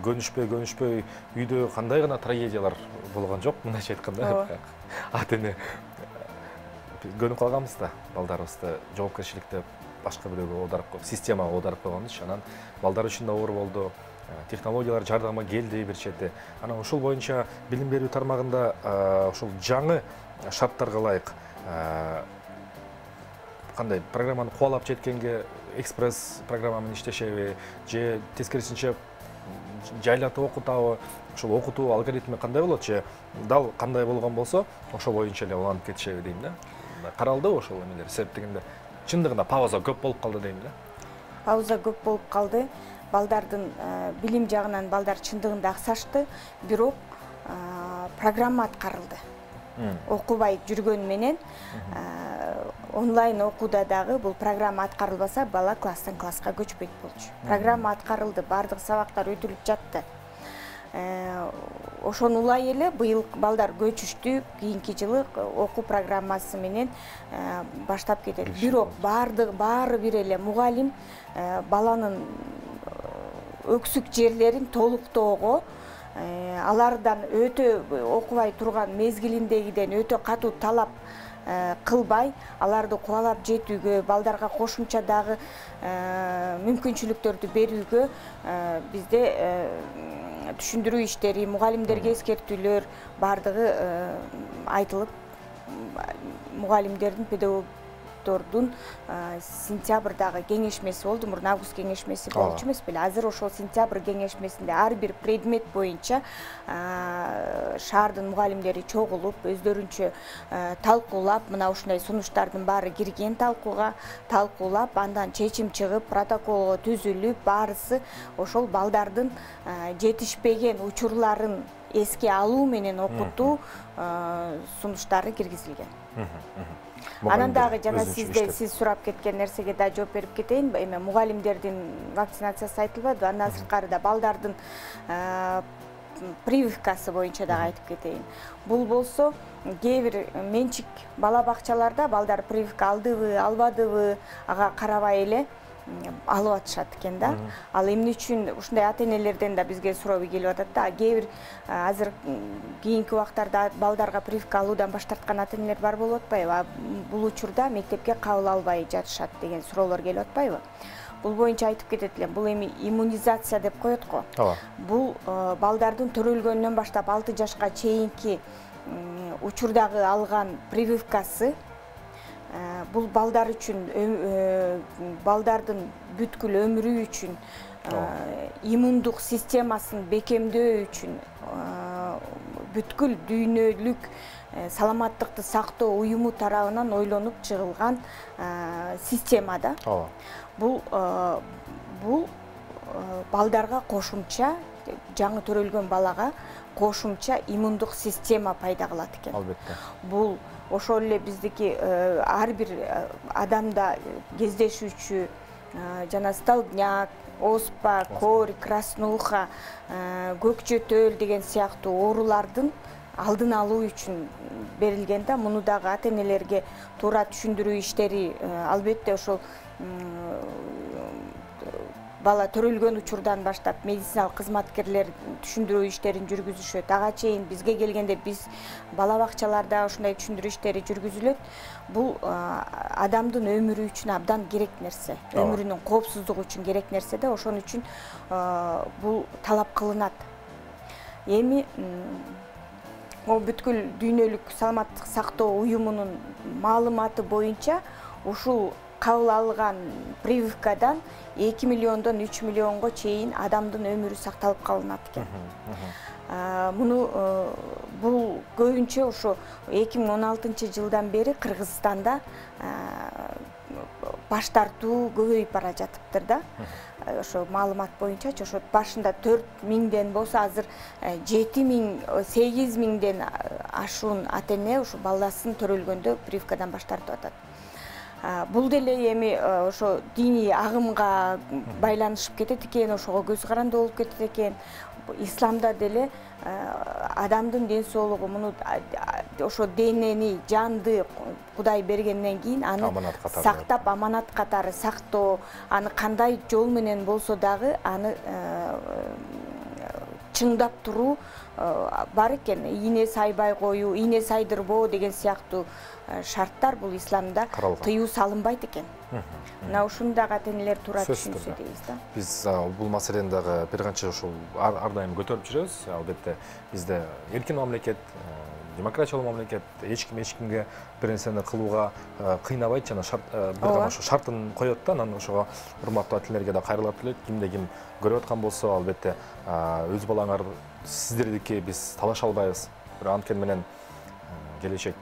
Көнүшпөй үйдө кандай гана трагедиялар болгон жок, мындайча айтканда. Ата-эне көнүп калганбыз да, балдарыбызды жоопкерчиликти башка бирөөгө оодарып коюп, системага оодарып койгонбуз. Анан балдар үчүн да оор болду. Технологиялар жардама келди бир чети. Анан ушул боюнча билим берүү тармагында ушул жаңы шарттарга ылайык кандай программаны кубалап жеткенге экспресс программа менен иштешеби же тескерисинче жайлатып окутабы, ошол окутуу алгоритми кандай болот же дал кандай болгон болсо ошол боюнча эле уланып кетишеби дейм да. Каралдыбы ошол эмелер? Себеп дегенде чындыгында пауза көп болуп калды дейм да. Пауза көп болуп калды. Балдардын билим жагынан балдар чындыгында аксашты, бирок программа аткарылды. Окубай жүргөн менен онлайн окууда дагы бул программа аткарылбаса, бала класстан класска көчпөйт болчу. Программа аткарылды, бардык сабактар өтүлүп жатты. Ошону улай эле быйыл балдар көчүштү, кийинки жылы окуу программасы менен баштап кетет. Бирок баары бир эле мугалим баланын өксүк жерлерин толуктоого, алардан өтө окубай турган мезгилиндегиден өтө катуу талап кылбай, аларды кубалап жетүүгө, балдарга кошумча дагы мүмкүнчүлүктөрдү берүүгө бизде түшүндүрүү иштери, мугалимдерге эскертүүлөр бардыгы айтылып, мугалимдердин, педагогдордун сентябрдагы кеңешмеси болду. Мурун август кеңешмеси болчу эмес беле. Азыр ошол сентябрь кеңешмесинде ар бир предмет боюнча шаардын мугалимдери чогулуп, өздөрүнчө талкуулап, мына ушундай сунуштардын баары кирген талкуулап, андан чечим чыгып, протокол түзүлүп, баарысы ошол балдардын жетишпеген учурларын эске алуу менен окутуу сунуштары киргизилген. Анан дагы жана сиз сурап кеткен нерсеге да жооп берип кетейин. Эми мугалимдердин вакцинациясы айтылбады, андан сырткары да балдардын прививкасы боюнча дагы айтып кетейин. Бул болсо кээ бир менчик бала бакчаларда балдар прививка алдыбы, албадыбы, ага карабай эле алып атышат экен да. Ал эмне үчүн ушундай ата-энелерден да бизге суроо келип атат да. Кээ бир азыр кийинки убактарда балдарга прививка алуудан баш тарткан ата-энелер бар болуп атпайбы? Бул учурда мектепке кабыл албай жатышат деген суроолор келип атпайбы? Бул боюнча айтып кетет элем. Бул эми иммунизация деп коет го. Бул балдардын төрөлгөндөн баштап 6 жашка чейинки учурдагы алган прививкасы бул балдар үчүн, балдардын бүткүл өмүрү үчүн, иммундук системасын бекемдөө үчүн, бүткүл дүйнөлүк саламаттыкты сактоо уюму тарабынан ойлонуп чыгылган система да. Бул балдарга кошумча, жаңы төрөлгөн балага кошумча иммундук система пайда кылат экен. Албетте. Бул ошол эле биздики ар бир адамда кездешүүчү жана столбняк, оспа, корь, краснуха, көк жөтөл деген сыяктуу оорулардын алдын алуу үчүн берилген да. Муну дагы ата-энелерге туура түшүндүрүү иштери албетте ошол бала төрөлгөн учурдан баштап медициналык кызматкерлер түшүндүрүү иштерин жүргүзүшөт. Ага чейин бизге келгенде биз бала бакчаларда ушундай түшүндүрүү иштери жүргүзүлөт. Бул адамдын өмүрү үчүн абдан керек нерсе. Өмүрүнүн коопсуздугу үчүн керек нерсе да, ошон үчүн бул талап кылынат. Эми бүткүл дүйнөлүк саламаттык сактоо уюмунун маалыматы боюнча ушул кабыл алган прививкадан 2 миллиондон 3 миллионго чейин адамдын өмүрү сакталып калынат экен. Бул көбүнчө ошо 2016-жылдан бери Кыргызстанда баш тартуу көбөйүп бара жатыптыр да. Ошо маалымат боюнча ошо башында 4000ден болсо азыр 7000, 8000ден ашуун ата-эне ошо баласын төрөлгөндө прививкадан баш тартып атат. Бул деле эми ошо диний агымга байланышып кетет экен, ошого көз каранды болуп кетет экен. Исламда деле адамдын ден соолугу, муну ошо денени, жанды Кудай бергенден кийин аны сактап, аманат катары сактоо, аны кандай жол менен болсо дагы аны чыңдап туруу бар экен. Ийне сайбай коюу, ийне сайдырбоо деген сыяктуу шарттар бул исламда тыюу салынбайт экен. Мына ушундагы ата-энелер туура түшүнсө дейбиз да. Биз бул маселени дагы бир канча ушул ар дайым көтөрүп жүрөбүз. Албетте бизде эркин мамлекет, демократиялуу мамлекет, эч кимге бир нерсени кылууга кыйнабайт жана бир гана ошо шартын коет да. Анан ошого урматтуу ата-энелерге да кайрылып келет. Кимде ким көрүп аткан болсо, албетте өз балаңар сиздердики биз талаша албайбыз. Бирок анткени менен келечек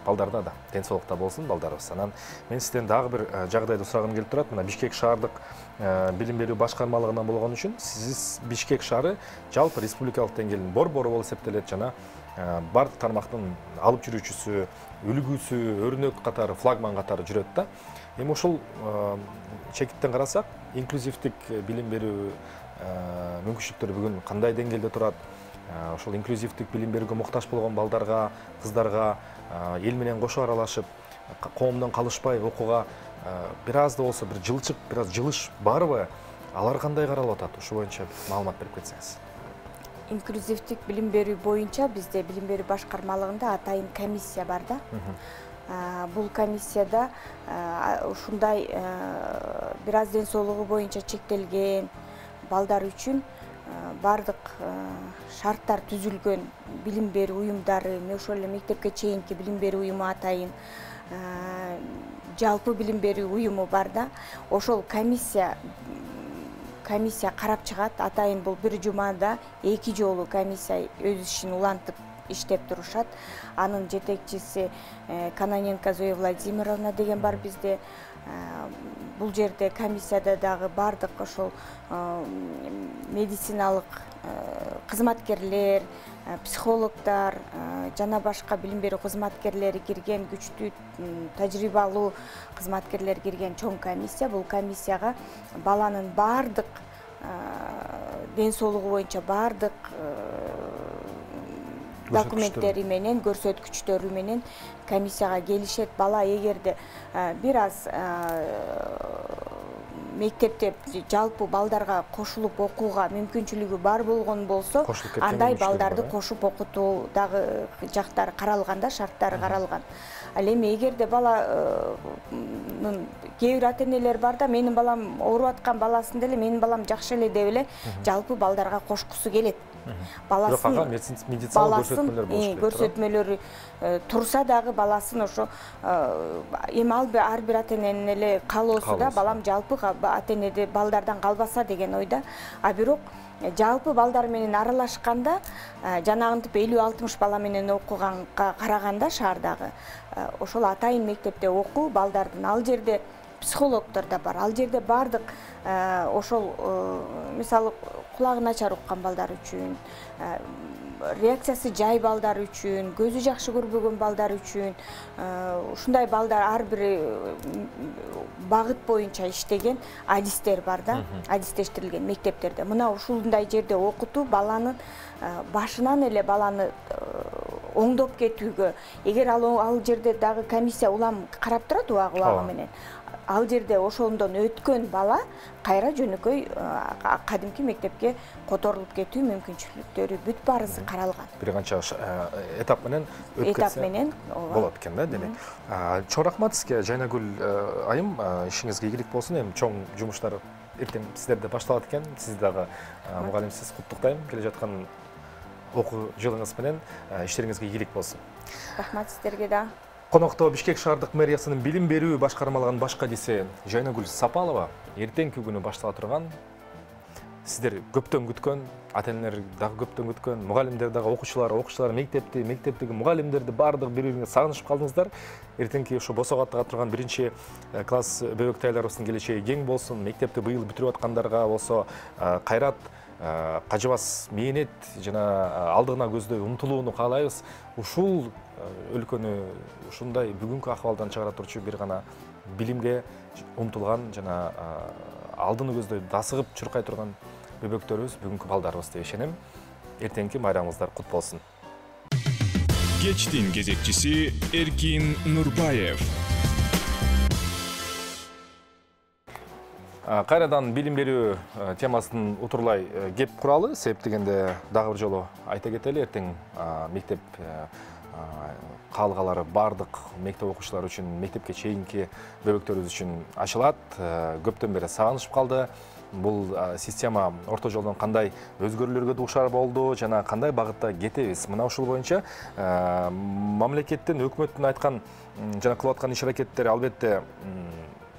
балдарда да ден соолукта болсун балдарыбыз. Анан мен сизден дагы бир жагдайды сурагым келип турат. Мына Бишкек шаардык билим берүү башкармалыгынан болгон үчүн сиз Бишкек шаары жалпы республикалык деңгээлдин борбору болуп эсептелет жана бардык тармактын алып жүрүүчүсү, үлгүсү, өрнөк катары, флагман катары жүрөт да. Эми ушул чекиттен карасак, инклюзивдик билим берүү мүмкүнчүлүктөрү бүгүн кандай деңгээлде турат? Ошол инклюзивдик билим берүүгө муктаж болгон балдарга, кыздарга эл менен кошо аралашып, коомдон калышпай окууга бир аз да болсо бир жылчык, бир аз жылыш барбы? Алар кандай каралып атат? Ушу боюнча маалымат берип кетсеңиз. Инклюзивдик билим берүү боюнча бизде билим берүү башкармалыгында атайын комиссия бар да. Бул комиссияда ушундай бир аз ден соолугу боюнча чектелген балдар үчүн бардык шарттар түзүлгөн билим берүү уюмдары, ошол эле мектепке чейинки билим берүү уюму атайын жалпы билим берүү уюму бар да. Ошол комиссия карап чыгат. Атайын бул бир жумада 2 жолу комиссия өз ишин улантып иштеп турушат. Анын жетекчиси Каноненко Зоя Владимировна деген бар бизде. Бул жерде комиссияда дагы бардык ошол медициналык кызматкерлер, психологдор жана башка билим берүү кызматкерлери кирген, күчтүү тажрыйбалуу кызматкерлер кирген чоң комиссия. Бул комиссияга баланын бардык ден соолугу боюнча бардык документтери менен, көрсөткүчтөрү менен комиссияга келишет. Бала эгерде бир аз мектепте жалпы балдарга кошулуп окууга мүмкүнчүлүгү бар болгон болсо, андай балдарды кошуп окутуу дагы жактары каралганда, шарттары каралган. Ал эми эгерде баланын кээ бир ата-энелер бар да, менин балам ооруп аткан баласын деле менин балам жакшы эле деп эле жалпы балдарга кошкусу келет. Баласын көрсөтмөлөрү турса дагы баласын ошо эми ар бир ата-эненин эле каалоосу да, балам жалпы ата-энеде балдардан калбаса деген ойда. А бирок жалпы балдар менен аралашканда жанагынтип 50-60 бала менен окуганга караганда шаардагы ошол атайын мектепте окуу балдардын ал жерде психологдор да бар. Ал жерде бардык ошол мисалы кулагы начар уккан балдар үчүн, реакциясы жай балдар үчүн, көзү жакшы көрбөгөн балдар үчүн ушундай балдар ар бир багыт боюнча иштеген адистер бар да, адистештирилген мектептерде. Мына ушундай жерде окутуу баланын башынан эле баланы оңдоп кетүүгө, эгер ал жерде дагы комиссия улам карап турат убагы менен, ал жерде ошондон өткөн бала кайра жөнөкөй кадимки мектепке которулуп кетүү мүмкүнчүлүктөрү бүт баарысы каралган. Бир канча этап менен өткөрсө болот экен да, демек. Чоң рахмат сизге, Жайнагүл айым, ишиңизге ийгилик болсун. Эми чоң жумуштар эртең сиздерде башталат экен. Сиз дагы мугалимсиз, куттуктайм. Келе жаткан окуу жылыңыз менен иштериңизге ийгилик болсун. Рахмат сиздерге да. Конокто Бишкек шаардык мэриясынын билим берүү башкармалыгынын баш кадиси Жайнагүл Сапалова эртеңки күнү баштала турган, сиздер көптөн күткөн, ата-энелер дагы көптөн күткөн, мугалимдер дагы окуучулар мектептеги мугалимдерди бардык бири-бирине сагынышып калдыңыздар. Эртеңки ошо босогаттага турган 1-класс бөбөктайларыбыздын келечеги кең болсун. Мектепти быйыл бүтүрүп аткандарга болсо кайрат, кажыбас мээнет жана алдыгына көздөй умтулууну каалайбыз. Ушул өлкөнү ушундай бүгүнкү акыбалдан чыгара турчу бир гана билимге умтулган жана алдыны көздөй дасыгып чуркай турган бөбөктөрүбүз бүгүнкү балдарыбыз деп ишенем. Эртеңки майрамыңыздар кут болсун. Кечтин кезекчиси Эркин Нурбаев. Кайрадан билим берүү темасын утурлай кеп куралы, себеп дегенде дагы бир жолу айта кетели, эртең мектеп каалгалары бардык мектеп окуучулары үчүн, мектепке чейинки бөбөктөрүбүз үчүн ачылат. Көптөн бери сагынышып калды. Бул система орто жолдон кандай өзгөрүүлөргө дуушар болду жана кандай багытта кетебиз? Мына ушул боюнча мамлекеттин, өкмөттүн айткан жана кылып аткан иш аракеттери албетте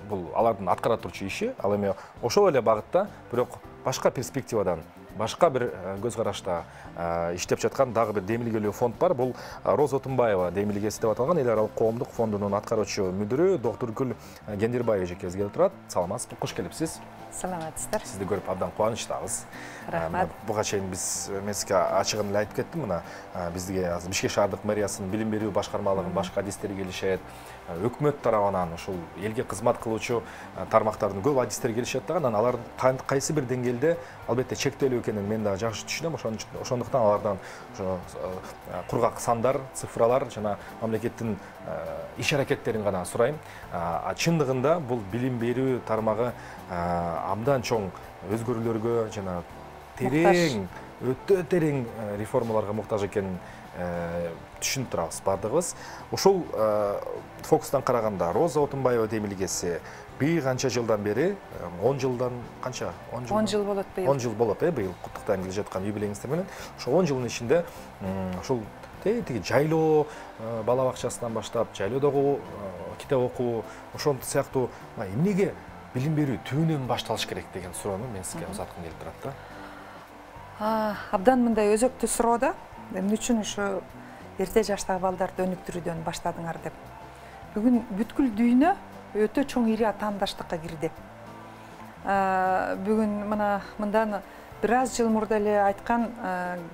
бул алардын аткара турчу иши. Ал эми ошол эле багытта, бирок башка перспективадан, башка бир көз карашта иштеп жаткан дагы бир демилгелүү фонд бар. Бул Роза Отунбаева демилгеси деп аталган эл аралык коомдук фондунун аткаруучу мүдүрү Доктургүл Гендирбаева эжекебиз келип турат. Саламатсызбы, кош келипсиз. Саламатсыздар. Сизди көрүп абдан кубанычтабыз. Рахмат. Буга чейин мен сизге ачыгын эле айтып кеттим. Мына бизге азыр Бишкек шаардык мэриясынын билим берүү башкармалыгынын башка адистери келишет. Өкмөт тарабынан ушул элге кызмат кылуучу тармактардын көп адистери келишет дагы. Анан алардын кайсы бир деңгээлде албетте чектелүү экенин мен дагы жакшы түшүнөм. Ошондуктан алардан кургак сандар, цифралар жана мамлекеттин иш аракеттерин гана сурайм. Чындыгында бул билим берүү тармагы абдан чоң өзгөрүүлөргө жана терең өтө терең реформаларга муктаж экенин түшүнүп турабыз бардыгыбыз. Ошол фокустан караганда Роза Отунбаева демилгеси бир канча жылдан бери 10 жылдан канча 10 жыл болот быйыл. 10 жыл болот быйыл куттуктайм келе жаткан юбилейиңиздер менен. Ошо 10 жылдын ичинде ошол тиги жайлоо бала бакчасынан баштап жайлоодогу китеп окуу ошол сыяктуу эмнеге билим берүү түбүнөн башталыш керек деген суроону мен сизге узаткым келип турат да. Абдан мындай өзөктүү суроо да. Эмне үчүн ошо эрте жаштагы балдарды өнүктүрүүдөн баштадыңар деп. Бүгүн бүткүл дүйнө өтө чоң ири атаандаштыкка кирди. Бүгүн мына мындан бир аз жыл мурда эле айткан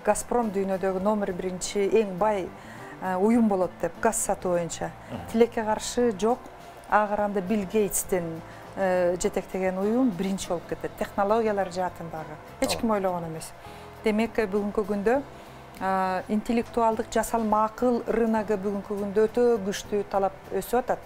Газпром дүйнөдөгү номер 1 эң бай уюм болот деп, газ сатуу боюнча. Тилекке каршы жок, ага караганда Билл Гейтстин жетектеген уюм биринчи болуп кетет. Технологиялар жаатындагы эч ким ойлогон эмес. Демек, бүгүнкү күндө интеллектуалдык жасалма акыл рыногу бүгүнкү күндө өтө күчтүү талап өсүп атат.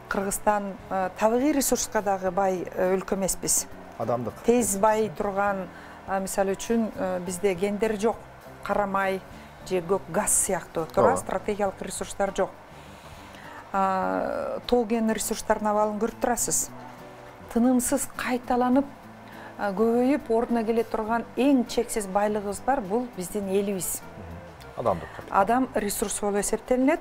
Кыргызстан табигый ресурска дагы бай өлкө эмеспиз. Адамдык. Тез бай турган, мисалы үчүн бизде гендер жок, карамай же көк газ сыяктуу туура стратегиялык ресурстар жок. Тоо кен ресурстардын абалын көрүп турасыз. Тынымсыз кайталанып көбөйүп ордуна келе турган эң чексиз байлыгыбыз бар, бул биздин элибиз. Адамдык. Адам ресурс болуп эсептелинет.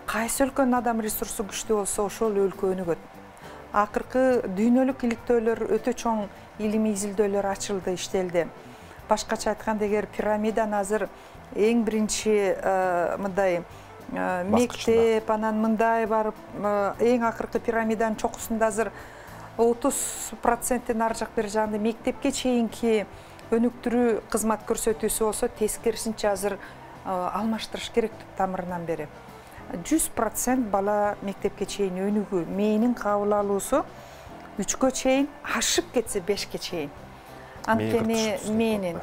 Кайсы өлкөнүн адам ресурсу күчтүү болсо, ошол өлкө өнүгөт. Акыркы дүйнөлүк иликтөөлөр өтө чоң илимий изилдөөлөр ачылды, иштелди. Башкача айтканда, эгер пирамиданы азыр эң биринчи мындай мектеп, анан мындай барып, эң акыркы пирамиданын чокусунда азыр 30%-тен ар жак бер жагында мектепке чейинки өнүктүрүү кызмат көрсөтүүсү болсо, тескерисинче азыр алмаштырыш керек тамырынан бери. 100% бала мектепке чейин өнүгүү, мээнин кабыл алуусу 3кө чейин, ашып кетсе 5ке чейин. Анткени мээнин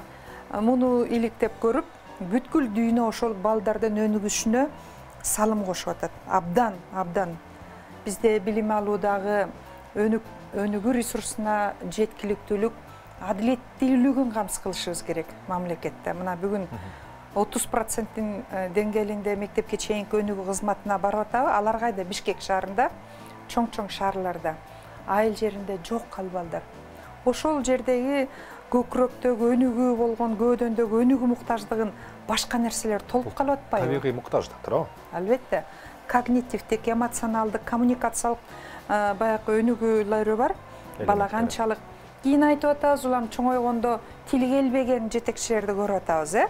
муну иликтеп көрүп, бүткүл дүйнө ошол балдардын өнүгүшүнө салым кошуп атат. Абдан. Бизде билим алуудагы өнүгүү ресурсуна жеткиликтүүлүк, адилеттүүлүгүн камсыз кылышыбыз керек мамлекетте. Мына бүгүн 30%-тин деңгээлинде мектепке чейинки өнүгүү кызматына барып атабы, алар кайда? Бишкек шаарында, чоң шаарларда, айыл жеринде жок балдар. Ошол жердеги көкүрөктөгү өнүгүү болгон, көөдөндөгү өнүгүү муктаждыгын башка нерселер толуп калып атпайбы? Табигый муктаждык, туура. Албетте. Когнитивдик, эмоционалдык, коммуникациялык баягы өнүгүүлөрү бар. Бала канчалык кийин айтып атабыз, улам чоңойгондо тили келбеген жетекчилерди көрүп атабыз,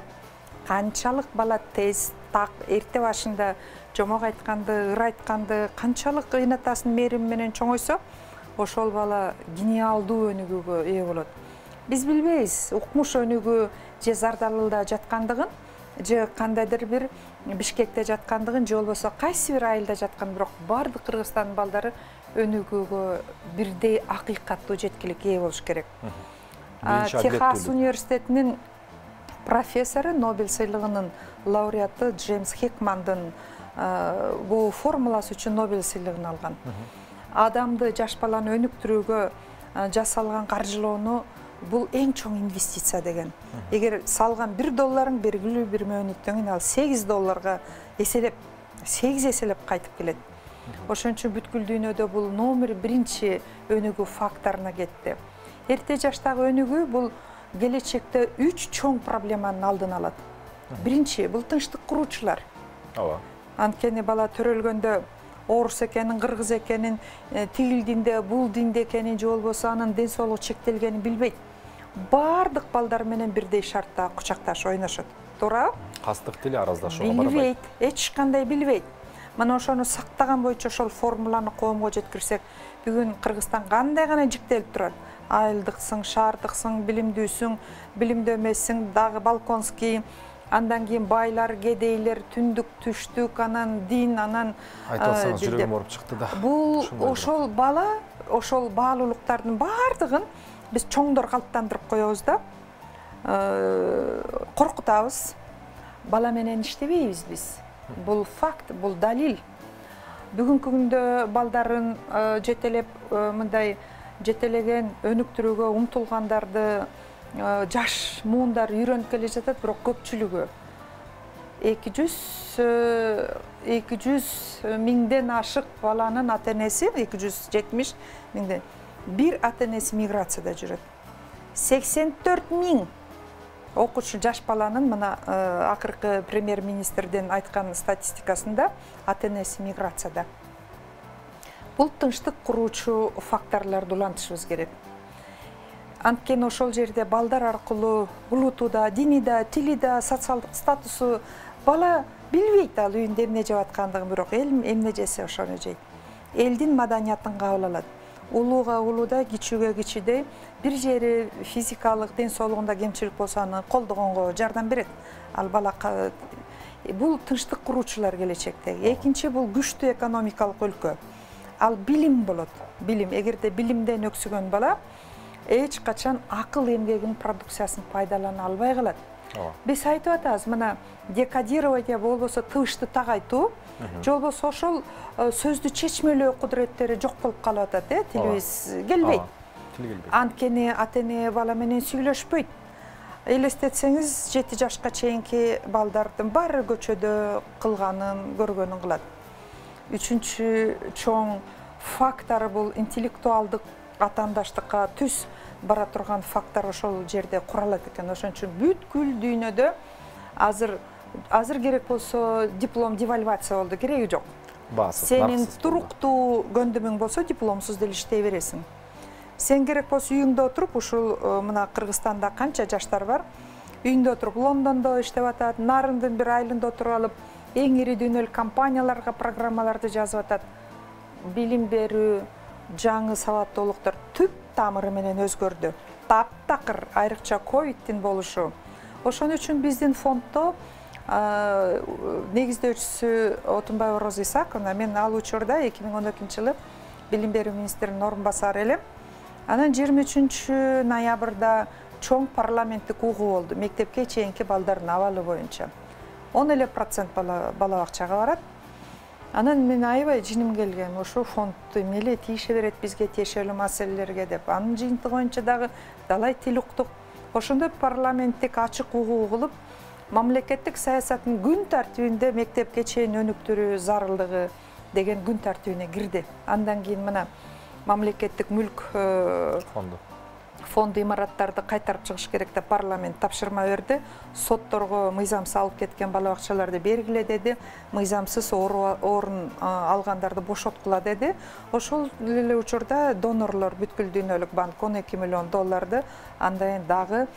канчалык бала тез, так, эрте башында жомок айтканды, ыр айтканды, канчалык кыйнатасын мээрим менен чоңойсо, ошол бала гениалдуу өнүгүүгө ээ болот. Биз билбейбиз, укмуш өнүгүү же Зардалылда жаткандыгын, же кандайдыр бир Бишкекте жаткандыгын, же болбосо кайсы бир айылда жаткан, бирок бардык Кыргызстандын балдары өнүгүүгө бирдей акыйкаттуу жеткилик ээ болуш керек. Техас университетинин профессору, Нобель сыйлыгынын лауреаты Джеймс Хикмандын бул формуласы үчүн Нобель сыйлыгын алган. Адамды, жаш баланы өнүктүрүүгө жасалган каржылоону бул эң чоң инвестиция деген. Эгер салган $1 белгилүү бир мөөнөттөн кийин ал $8 эселеп, 8 эселеп кайтып келет. Ошон үчүн бүткүл дүйнөдө бул номер 1 өнүгүү факторуна кетти. Эрте жаштагы өнүгүү бул келечекте 3 чоң проблеманын алдын алат. Биринчи бул тынчтык куруучулар. Анткени бала төрөлгөндө орус экенин, кыргыз экенин, тигил динде, бул динде экенин, же болбосо анын ден соолугу чектелгенин билбейт. Бардык балдар менен бирдей шартта кучакташып ойношот. Туура? Кастык тили араздашууга барбайт. Билбейт, эч кандай билбейт. Мына ошону сактаган боюнча ошол формуланы коомго жеткирсек, бүгүн Кыргызстан кандай гана жиктелип турат. Айылдыксың, шаардыксың, билимдүүсүң, билимдүү эмессиң, дагы балконский, андан кийин байлар, кедейлер, түндүк, түштүк, анан дин, анан айтасаңыз жүрөгүм ооруп чыкты да. Бул ошол бала, ошол баалуулуктардын бардыгын биз чоңдор калыптандырып коебуз да. Коркутабыз. Бала менен иштебейбиз биз. Бул факт, бул далил. Бүгүнкү күндө балдарын жетелеп, мындай жетелеген өнүктүрүүгө умтулгандарды жаш муундар үйрөнүп келе жатат, бирок көпчүлүгү 200 миңден ашык баланын ата-энеси, 270 миңден бир ата-энеси миграцияда жүрөт. 84 миң окуучу жаш баланын мына акыркы премьер-министрдин айткан статистикасында ата-энеси миграцияда. Бул тынчтык куруучу факторлорду улантышыбыз керек. Анткени ошол жерде балдар аркылуу улуту да, дини да, тили да, социалдык статусу бала билбейт ал үйүндө эмне жеп аткандыгын, бирок эл эмне жесе ошону жейт. Элдин маданиятын кабыл алат. Улууга улуудай, кичүүгө кичүүдөй, бир жери физикалык ден соолугунда кемчилик болсо аны колдогонго жардам берет. Ал бала бул тынчтык куруучулар келечектеги. Экинчи бул күчтүү экономикалык өлкө. Ал билим болот. Билим, эгерде билимден өксүгөн бала эч качан акыл эмгегинин продукциясын пайдалана албай калат. Биз айтып атабыз, мына декодирование болбосо тыбышты тагайтуу, же болбосо ошол сөздү чечмелөө кудуреттери жок болуп калып атат, тилибиз келбейт. Анткени ата-эне бала менен сүйлөшпөйт. Элестетсеңиз, 7 жашка чейинки балдардын баары көчөдө кылганын, көргөнүн кылат. Үчүнчү чоң фактор бул интеллектуалдык атаандаштыкка түз бара турган фактор ошол жерде куралат экен. Ошон үчүн бүткүл дүйнөдө азыр керек болсо диплом девальвация болду, кереги жок. Сенин туруктуу көндүмүң болсо дипломсуз деле иштей бересиң. Сен керек болсо үйүңдө отуруп, ушул мына Кыргызстанда канча жаштар бар, үйүндө отуруп Лондондо иштеп атат, Нарындын бир айылында отуруп алып, эң ири дүйнөлүк компанияларга программаларды жазып атат. Билим берүү, жаңы сабаттуулуктар түп тамыры менен өзгөрдү. Таптакыр, айрыкча ковидтин болушу. Ошон үчүн биздин фонддо негиздөөчүсү Отунбай Ороз Исаковна, мен ал учурда 2012-жылы билим берүү министринин орун басары элем. Анан 23 ноябрда чоң парламенттик угуу болду мектепке чейинки балдардын абалы боюнча. 10% бала бакчага барат. Анан мен аябай жиним келген, ошо фонд эмнеле тийише берет бизге тиешелүү маселелерге деп. Анын жыйынтыгы боюнча дагы далай тил уктук. Ошондо парламенттик ачык угуу кылып, мамлекеттик саясаттын күн тартибинде мектепке чейин өнүктүрүү зарылдыгы деген күн тартибине кирди. Андан кийин мына мамлекеттик мүлк фонду имараттарды кайтарып чыгыш керек деп парламент тапшырма берди. Сотторго мыйзамсыз алып кеткен бала бакчаларды бергиле деди. Мыйзамсыз орун алгандарды бошоткула деди. Ошол эле учурда донорлор бүткүл дүйнөлүк банк $12 миллион андайын дагы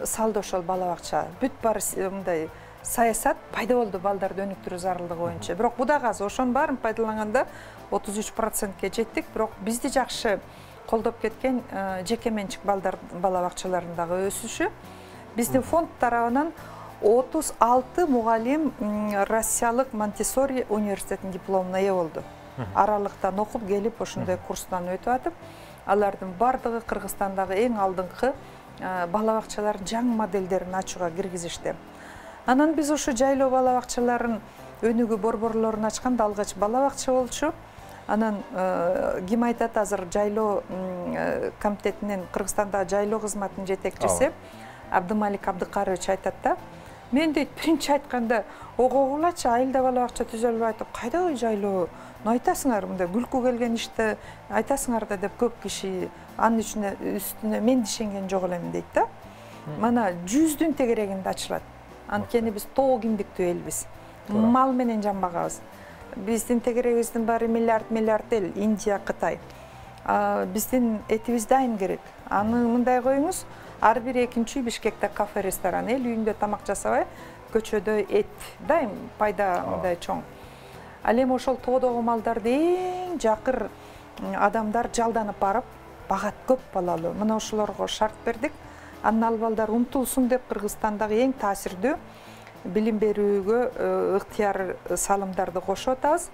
салды ошол бала бакча. Бүт баары мындай саясат пайда болду балдарды өнүктүрүү зарылдыгы боюнча. Бирок бу да аз, ошонун баарын пайдаланганда 33%ке жеттик. Бирок бизди жакшы колдоп кеткен жеке менчик бала бакчаларындагы өсүшү. Биздин фонд тарабынан 36 мугалим Россиялык Монтессори университетинин дипломуна ээ болду. Аралыктан окуп келип, ошондой курстан өтүп атып, алардын бардыгы Кыргызстандагы эң алдыңкы бала бакчалардын жаңы моделдерин ачууга киргизишти. Анан биз ошо жайлоо бала бакчаларын өнүгүү борборлорун ачканда алгач бала бакча болчу. Анан ким айтат, азыр жайлоо комитетинин Кыргызстанда жайлоо кызматынын жетекчиси Абдымалик Абдыкарович айтат да, мен дейт биринчи айтканда огогулачы айылда бала бакча түзө албай атып, кайда жайлоо, айтасыңар, мындай күлкү келген ишти айтасыңар да деп көп киши анын үстүнө мен дишенген жок элем дейт да. Мана 100-дүн тегерегинде ачылат. Анткени биз тоо кимдиктүү элбиз. Мал менен жамбагабыз. Биздин тегерегибиздин баары миллиард эл, Индия, Кытай. Биздин этибиз дайым керек. Аны мындай коюңуз, ар бир экинчи Бишкекте кафе, ресторан, эл үйүндө тамак жасабай, көчөдө эт дайым пайда мындай чоң. Ал эми ошол тоодогу малдарды эң жакыр адамдар жалданып барып, багат көп балалуу. Мына ошолорго шарт бердик. Анын ал балдар умтулсун деп Кыргызстандагы эң таасирдүү билим берүүгө ыктыяр салымдарды кошуп атабыз.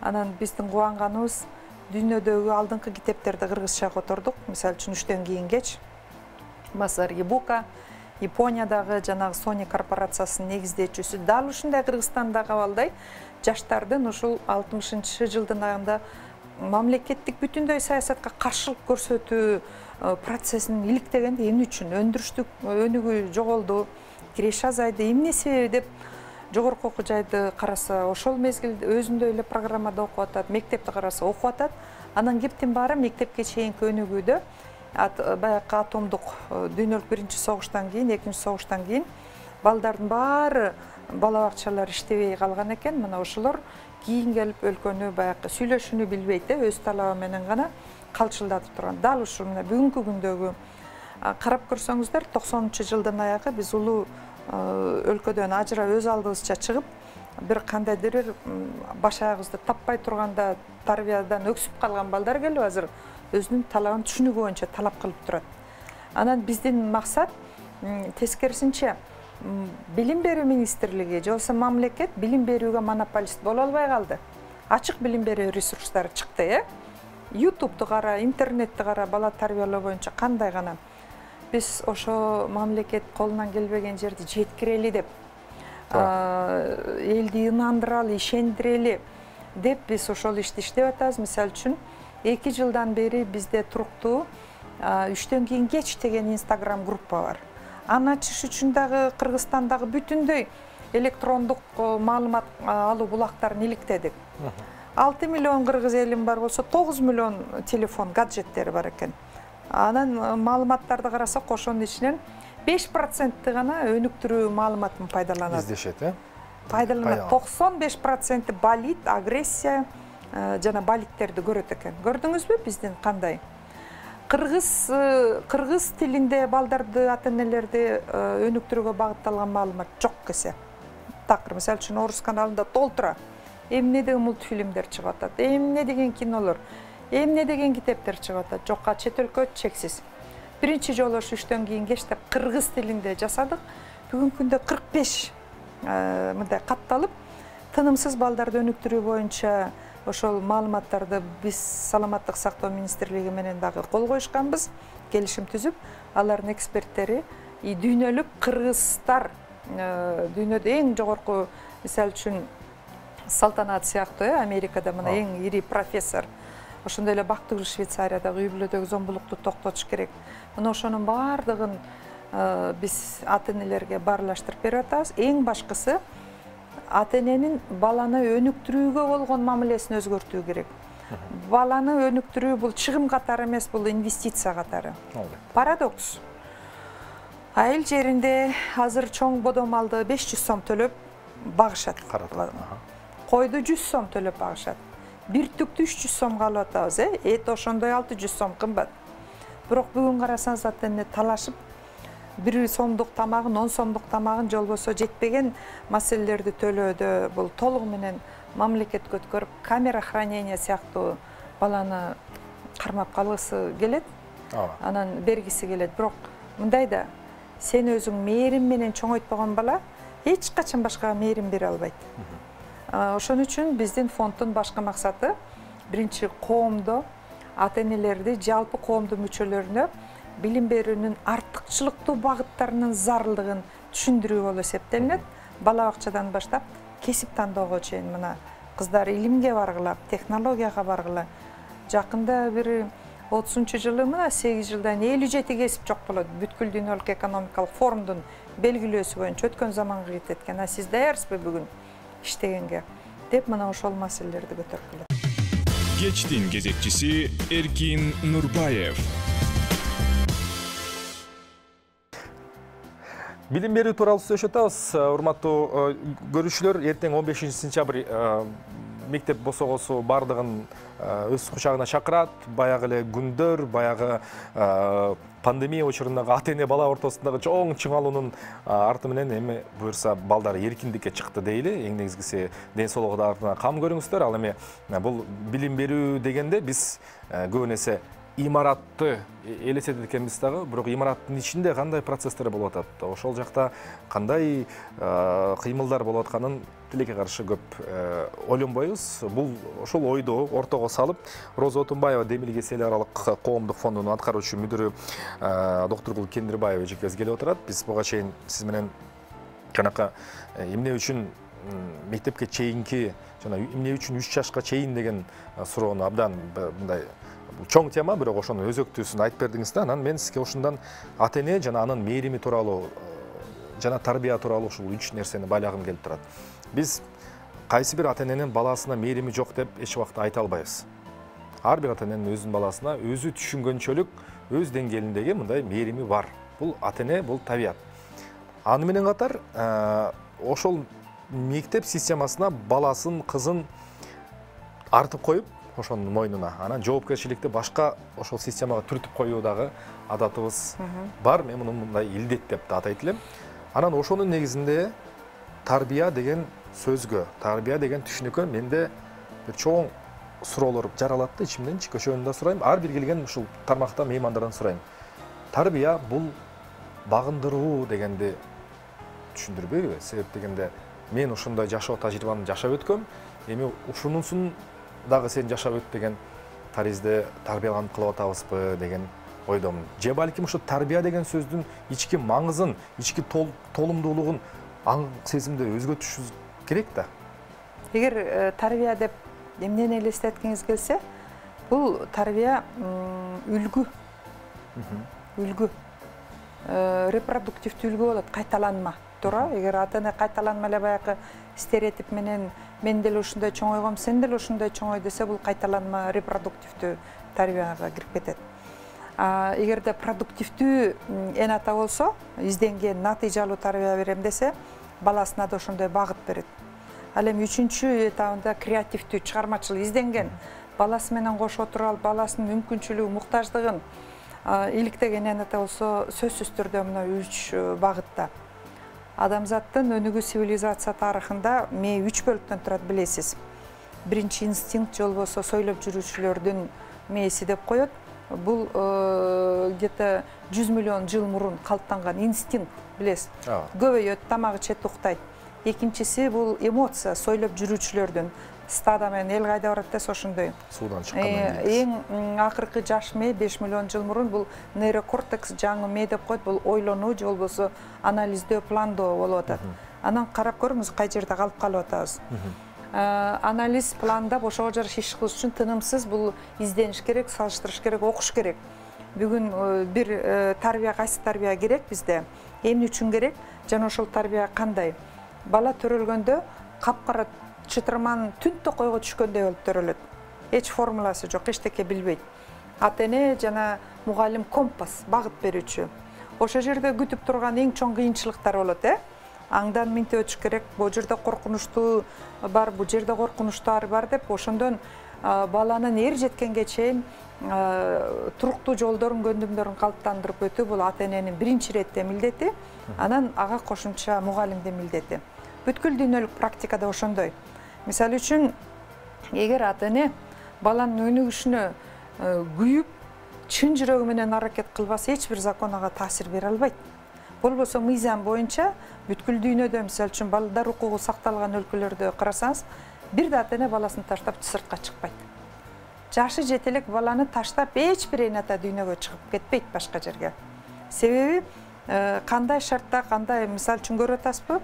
Анан биздин кубанганыбыз, дүйнөдөгү алдыңкы китептерди кыргызча котордук. Мисалы үчүн 3-төн кийинкеч Масар Ибука, Япониядагы жанагы Sony корпорациясынын негиздөөчүсү дал ушундай Кыргызстандагы абалдай жаштардын ушул 60-жылдын айында мамлекеттик бүтүндөй саясатка каршылык көрсөтүү процессин иликтегенде эмне үчүн өндүрүштүк өнүгүү жоголду, киреш азайды, эмне себеби деп жогорку окуу жайды караса ошол мезгилде өзүндөй эле программада окуп атат, мектепти караса окуп атат. Анан кептин баары мектепке чейинки өнүгүүдө баягы атомдук дүйнөлүк биринчи согуштан кийин, экинчи согуштан кийин балдардын баары бала бакчалар иштебей калган экен. Мына ошолор кийин келип өлкөнү баягы сүйлөшүүнү билбейт, өз талабы менен гана калчылдатып турган. Дал ушул мына бүгүнкү күндөгү карап көрсөңүздөр 90-жылдын аягы биз улуу өлкөдөн ажырап өз алдыбызча чыгып, бир кандайдыр бир баш аягыбызды таппай турганда тарбиядан өксүп калган балдар келип азыр өзүнүн талабын түшүнүгү боюнча талап кылып турат. Анан биздин максат тескерисинче билим берүү министрлиги же болбосо мамлекет билим берүүгө монополист боло албай калды. Ачык билим берүү ресурстары чыкты, YouTube'ду кара, интернетти кара, бала тарбиялоо боюнча кандай гана. Биз ошо мамлекет колунан келбеген жерди жеткирели деп, элди ынандыралы, ишендирели деп биз ошол ишти иштеп атабыз. Мисалы үчүн 2 жылдан бери бизде туруктуу 3төн кийин кеч деген Instagram группа бар. Аны ачыш үчүн дагы Кыргызстандагы бүтүндөй электрондук маалымат алуу булактарын иликтедик. 6 миллион кыргыз элим бар болсо 9 миллион телефон, гаджеттери бар экен. Анан маалыматтарды карасак ошонун ичинен 5% гана өнүктүрүү маалыматын пайдаланат. Издешет, Пайдаланат. 95% балит, агрессия жана балиттерди көрөт экен. Көрдүңүзбү биздин кандай? Кыргыз тилинде балдарды, ата-энелерди өнүктүрүүгө багытталган маалымат жок кесе. Такыр, мисалы үчүн орус каналында толтура. Эмне деген мультфильмдер чыгып атат, эмне деген кинолор, эмне деген китептер чыгып атат. Жокка чет өлкө чексиз. Биринчи жолу 3төн кийин кештеп кыргыз тилинде жасадык. Бүгүнкү күндө 45 мындай катталып, тынымсыз балдарды өнүктүрүү боюнча ошол маалыматтарды биз саламаттык сактоо министрлиги менен дагы кол коюшканбыз, келишим түзүп, алардын эксперттери дүйнөлүк кыргыздар, дүйнөдө эң жогорку, мисалы үчүн Салтанат сыяктуу, Америкада мына эң ири профессор, ошондой эле Бактыгүл Швейцариядагы үй бүлөдөгү зомбулукту токтотуш керек. Мына ошонун баардыгын биз ата-энелерге баарлаштырып берип атабыз. Эң башкысы ата-эненин баланы өнүктүрүүгө болгон мамилесин өзгөртүү керек. Баланы өнүктүрүү бул чыгым катары эмес, бул инвестиция катары. Парадокс. Айыл жеринде азыр чоң бодо малды 500 сом төлөп багышат. Койду 100 сом төлөп багышат. Бир түктү 300 сомго алып атабыз, эт ошондой 600 сом кымбат. Бирок бүгүн карасаңыз ата-эне талашып 1 сомдук тамагын, 10 сомдук тамагын же болбосо жетпеген маселелерди төлөөдө бул толугу менен мамлекет көткөрүп, камера хранения сыяктуу баланы кармап калгысы келет. Анан бергиси келет. Бирок мындай да, сен өзүң мээрим менен чоңойтпогон бала эч качан башкага мээрим бере албайт. Ошон үчүн биздин фонддун башкы максаты биринчи коомдо ата-энелерди, жалпы коомдун мүчөлөрүнө билим берүүнүн артыкчылыктуу багыттарынын зарылдыгын түшүндүрүү болуп эсептелинет. Бала бакчадан баштап кесип тандоого чейин мына кыздар илимге баргыла, технологияга баргыла. Жакында бир 30-жылы мына 8 жылдан 57 кесип жок болот. Бүткүл дүйнөлүк экономикалык форумдун белгилөөсү боюнча өткөн заманга кетет. Сиз даярсызбы бүгүн иштегенге деп мына ошол маселелерди көтөрүп келет. Кечтин кезекчиси Эркин Нурбаев. Билим берүү тууралуу сүйлөшүп атабыз. Урматтуу көрүүчүлөр, эртең 15 сентябрь мектеп босогосу бардыгын өз кучагына чакырат. Баягы эле күндөр, баягы пандемия учурундагы ата-эне бала ортосундагы чоң чыңалуунун арты менен эми буюрса балдар эркиндикке чыкты дейли. Эң негизгиси ден соолугу артына кам көрүңүздөр. Ал эми бул билим берүү дегенде биз көп нерсе имаратты элестетет экенбиз дагы, бирок имараттын ичинде кандай процесстер болуп атат, ошол жакта кандай кыймылдар болуп атканын тилекке каршы көп ойлонбойбуз. Бул ошол ойду ортого салып, Роза Отунбаева Демилгес эл аралык коомдук фондунун аткаруучу мүдүрү доктор Кендирбаева эжекебиз келип отурат. Биз буга чейин сиз менен жанакы эмне үчүн мектепке чейинки жана эмне үчүн 3 жашка чейин деген суроону абдан мындай чоң тема, бирок ошонун өзөктүүсүн айтып бердиңиз да. Анан мен сизге ушундан ата-эне жана анын мээрими тууралуу жана тарбия тууралуу ушул 3 нерсени байлагым келип турат. Биз кайсы бир ата-эненин баласына мээрими жок деп эч убакта айта албайбыз. Ар бир ата-эненин өзүнүн баласына өзү түшүнгөнчөлүк өз деңгээлиндеги мындай мээрими бар. Бул ата-эне, бул табият. Аны менен катар ошол мектеп системасына баласын, кызын артып коюп, ошонун мойнуна, анан жоопкерчиликти башка ошол системага түртүп коюу дагы адатыбыз бар. Мен муну мындай илдет деп да атайт элем. Анан ошонун негизинде тарбия деген сөзгө, тарбия деген түшүнүккө менде бир чоң суроолор жаралат да ичимден. Көчөнүн да сурайм, ар бир келген ушул тармакта меймандардан сурайм. Тарбия бул багындыруу дегенди түшүндүрбөйбү? Себеп дегенде мен ушундай жашоо тажрыйбаны жашап өткөм, эми ушунусун дагы сен жашап өт деген таризде тарбияланып кылып атабызбы деген ойдомун. Же балким ушу тарбия деген сөздүн ички маңызын, ички толумдуулугун аң сезимде өзгөртүшүбүз керек да. Эгер тарбия деп эмнени элестеткиңиз келсе, бул тарбия үлгү. Үлгү. Репродуктивдүү үлгү болот, кайталанма. Туура, эгер ата-эне кайталанма эле баягы стереотип менен мен деле ушундай чоңойгом, сен деле ушундай чоңой десе, бул кайталанма репродуктивдүү тарбияга кирип кетет. Эгерде продуктивдүү эн ата болсо, изденген натыйжалуу тарбия берем десе, баласына да ошондой багыт берет. Ал эми 3-чү этабында креативдүү, чыгармачыл изденген, баласы менен кошо отура алып, баласынын мүмкүнчүлүгү, муктаждыгын иликтеген эн ата болсо, сөзсүз түрдө мына 3 багытта. Адамзаттын өнүгүү цивилизация тарыхында мээ 3 бөлүктөн турат, билесиз. Биринчи инстинкт, же болбосо сойлоп жүрүүчүлөрдүн мээси деп коет. Бул где-то 100 миллион жыл мурун калыптанган инстинкт, билесиз. Көбөйөт, тамагы чет уктайт. Экинчиси бул эмоция, сойлоп жүрүүчүлөрдүн. Стада менен эл кайда барат десе ошондой. Суудан чыккандан кийин. Эң акыркы жаш мээ 5 миллион жыл мурун бул нейрокортекс, жаңы мээ деп коет, бул ойлонуу же болбосо анализдөө, пландоо болуп атат. Анан карап көрүңүз кай жерде калып атабыз. Анализ, пландап ошого жараша иш кылыш үчүн тынымсыз бул издениш керек, салыштырыш керек, окуш керек. Бүгүн бир тарбия, кайсы тарбия керек бизде, эмне үчүн керек, жана ошол тарбия кандай? Бала төрөлгөндө капкара чытырман түнтө койго түшкөндөй болуп төрөлөт. Эч формуласы жок, эчтеке билбейт. Ата-эне жана мугалим компас, багыт берүүчү. Ошол жерде күтүп турган эң чоң кыйынчылыктар болот, аңдан минте өтүш керек, бул жерде коркунучтуу бар, бул жерде коркунучтуу бар деп, ошондон баланын эр жеткенге чейин туруктуу жолдорун, көндүмдөрүн калыптандырып өтүү бул ата-эненин биринчи иретте милдети, анан ага кошумча мугалимдин милдети. Бүткүл дүйнөлүк практикада ошондой. Мисалы үчүн, эгер ата-эне баланын өнүгүшүнө күйүп, чын жүрөгү менен аракет кылбаса, эч бир закон ага таасир бере албайт. Болбосо мыйзам боюнча бүткүл дүйнөдө, мисалы үчүн, балдар укугу сакталган өлкөлөрдө карасаңыз, бир да ата-эне баласын таштап сыртка чыкпайт. Жашы жете элек баланы таштап эч бир эн ата дүйнөгө чыгып кетпейт башка жерге. Себеби кандай шартта, кандай, мисалы үчүн көрүп атасызбы,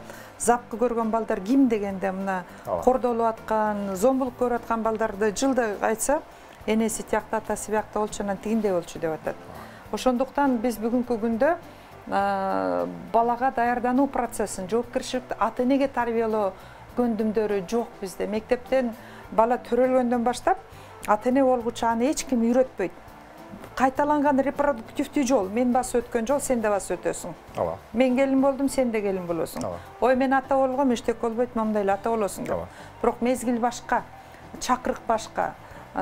запкы көргөн балдар ким дегенде мына кордолуп аткан, зомбулук көрүп аткан балдарды жылда айтса, энеси тиякта, атасы биякта болчу, анан тигиндей болчу деп атат. Ошондуктан биз бүгүнкү күндө балага даярдануу процессин, жоопкерчиликти ата-энеге тарбиялоо көндүмдөрү жок бизде. Мектептен бала төрөлгөндөн баштап ата-эне болгучу аны эч ким үйрөтпөйт. Кайталанган репродуктивдүү жол, мен басып өткөн жол, сен да басып өтөсүң. Мен келин болдум, сен да келин болосуң. Ой, мен ата болгом, эчтеке болбойт, момундай эле ата болосуң деп. Бирок мезгил башка, чакырык башка.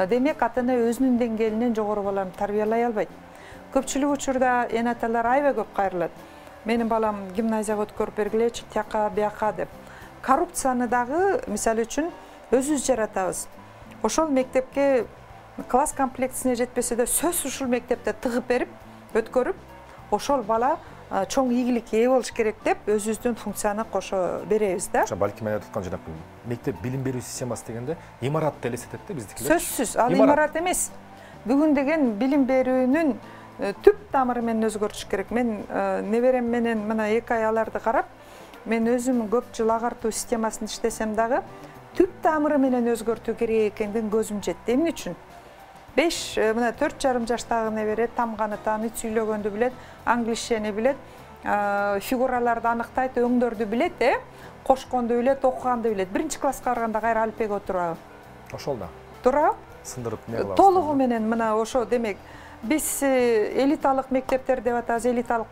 Демек, ата-эне өзүнүн деңгээлинен жогору баланы тарбиялай албайт. Көпчүлүк учурда эн аталар аябай көп кайрылат. Менин балам гимназияга өткөрүп бергилечи, тияка, бияка деп. Коррупцияны дагы, мисалы үчүн, өзүбүз жаратабыз. Ошол мектепке класс комплектисине жетпесе де сөз ушул мектепте тыгып берип, өткөрүп, ошол бала чоң ийгиликке ээ болуш керек деп өзүбүздүн функцияны кошо беребиз да. Балким мен айткан жанакы мектеп билим берүү системасы дегенде имаратты элестетет да биздикилер. Сөзсүз, ал имарат эмес. Бүгүн деген билим берүүнүн түп тамыры менен өзгөртүш керек. Мен неберем менен мына 2 ай аларды карап, мен өзүм көп жыл агартуу системасында иштесем дагы түп тамыры менен өзгөртүү керек экендигин көзүм жетти. Эмне үчүн? 5 мына 4,5 жаштагы небере тамганы тааныйт, сүйлөгөндү билет, англисчени билет, фигураларды аныктайт, өңдөрдү билет, кошконду билет, окуганды билет. Биринчи класска барганда кайра алфбеге отурабы? Ошол да. Турабы? Сындырып не кылабыз? Толугу менен мына ошо демек биз элиталык мектептер деп атабыз, элиталык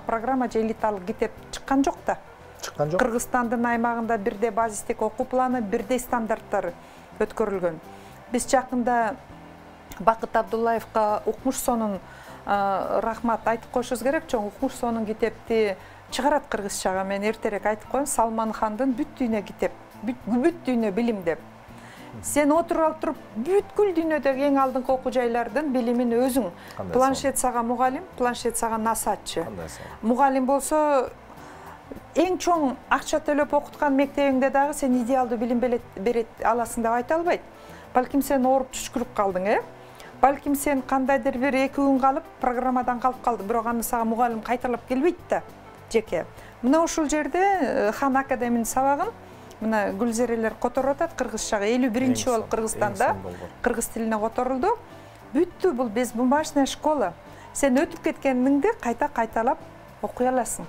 программа же элиталык китеп чыккан жок да. Чыккан жок. Кыргызстандын аймагында бирдей базистик окуу планы, бирдей стандарттар өткөрүлгөн. Биз жакында Бакыт Абдуллаевка Укмуш-Сонун рахмат айтып коюшубуз керек. Чоң Укмуш-Сонун китепти чыгарат кыргызчага. Мен эртерээк айтып коем, Салман хандын бүт дүйнө китеп, бүт дүйнө билим деп. Сен отуруп алып туруп, бүткүл дүйнөдөгү эң алдыңкы окуу жайлардын билимин өзүң. Планшет сага мугалим, планшет сага насаатчы. Мугалим болсо эң чоң акча төлөп окуткан мектебиңде дагы сен идеалдуу билим берет аласың деп айта албайт. Балким сен ооруп түшкүрүп калдың, Балким сен кандайдыр бир 2 күн калып, программадан калып калдың, бирок аны сага мугалим кайталап келбейт да, жеке. Мына ушул жерде Хан Академинин сабагын мына Гүлзерелер которуп атат кыргызчага. 51-нчи болуп Кыргызстанда кыргыз тилине которулду. Бүттү, бул безбумажная школа. Сен өтүп кеткениңди кайта кайталап окуй аласың.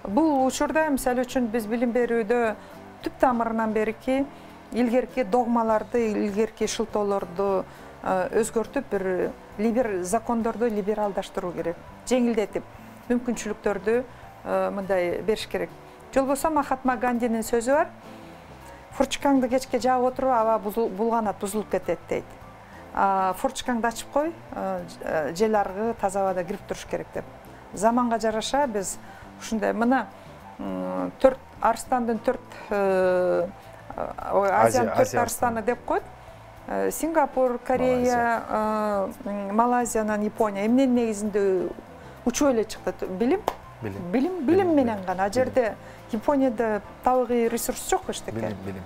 Бул учурда мисалы үчүн биз билим берүүдө түп тамырынан берки илгерки догмаларды, илгерки шылтоолорду өзгөртүп, бир закондорду либералдаштыруу керек. Жеңилдетип, мүмкүнчүлүктөрдү мындай бериш керек. Жол болсо Махатма Гандинин сөзү бар. Фурчкаңды кечке жаап отуруп, аба булганат, бузулуп кетет дейт. Фурчкаңды ачып кой, жел аргы таза абада кирип туруш керек деп. Заманга жараша биз ушундай мына 4 арстандын 4 Азиянын 4 арстаны деп коет. Сингапур, Корея, Малайзиянан Япония эмненин негизинде учуп эле чыкты билим. Билим менен гана. Жерде Японияда табигый ресурс жок эчтеке. Билим.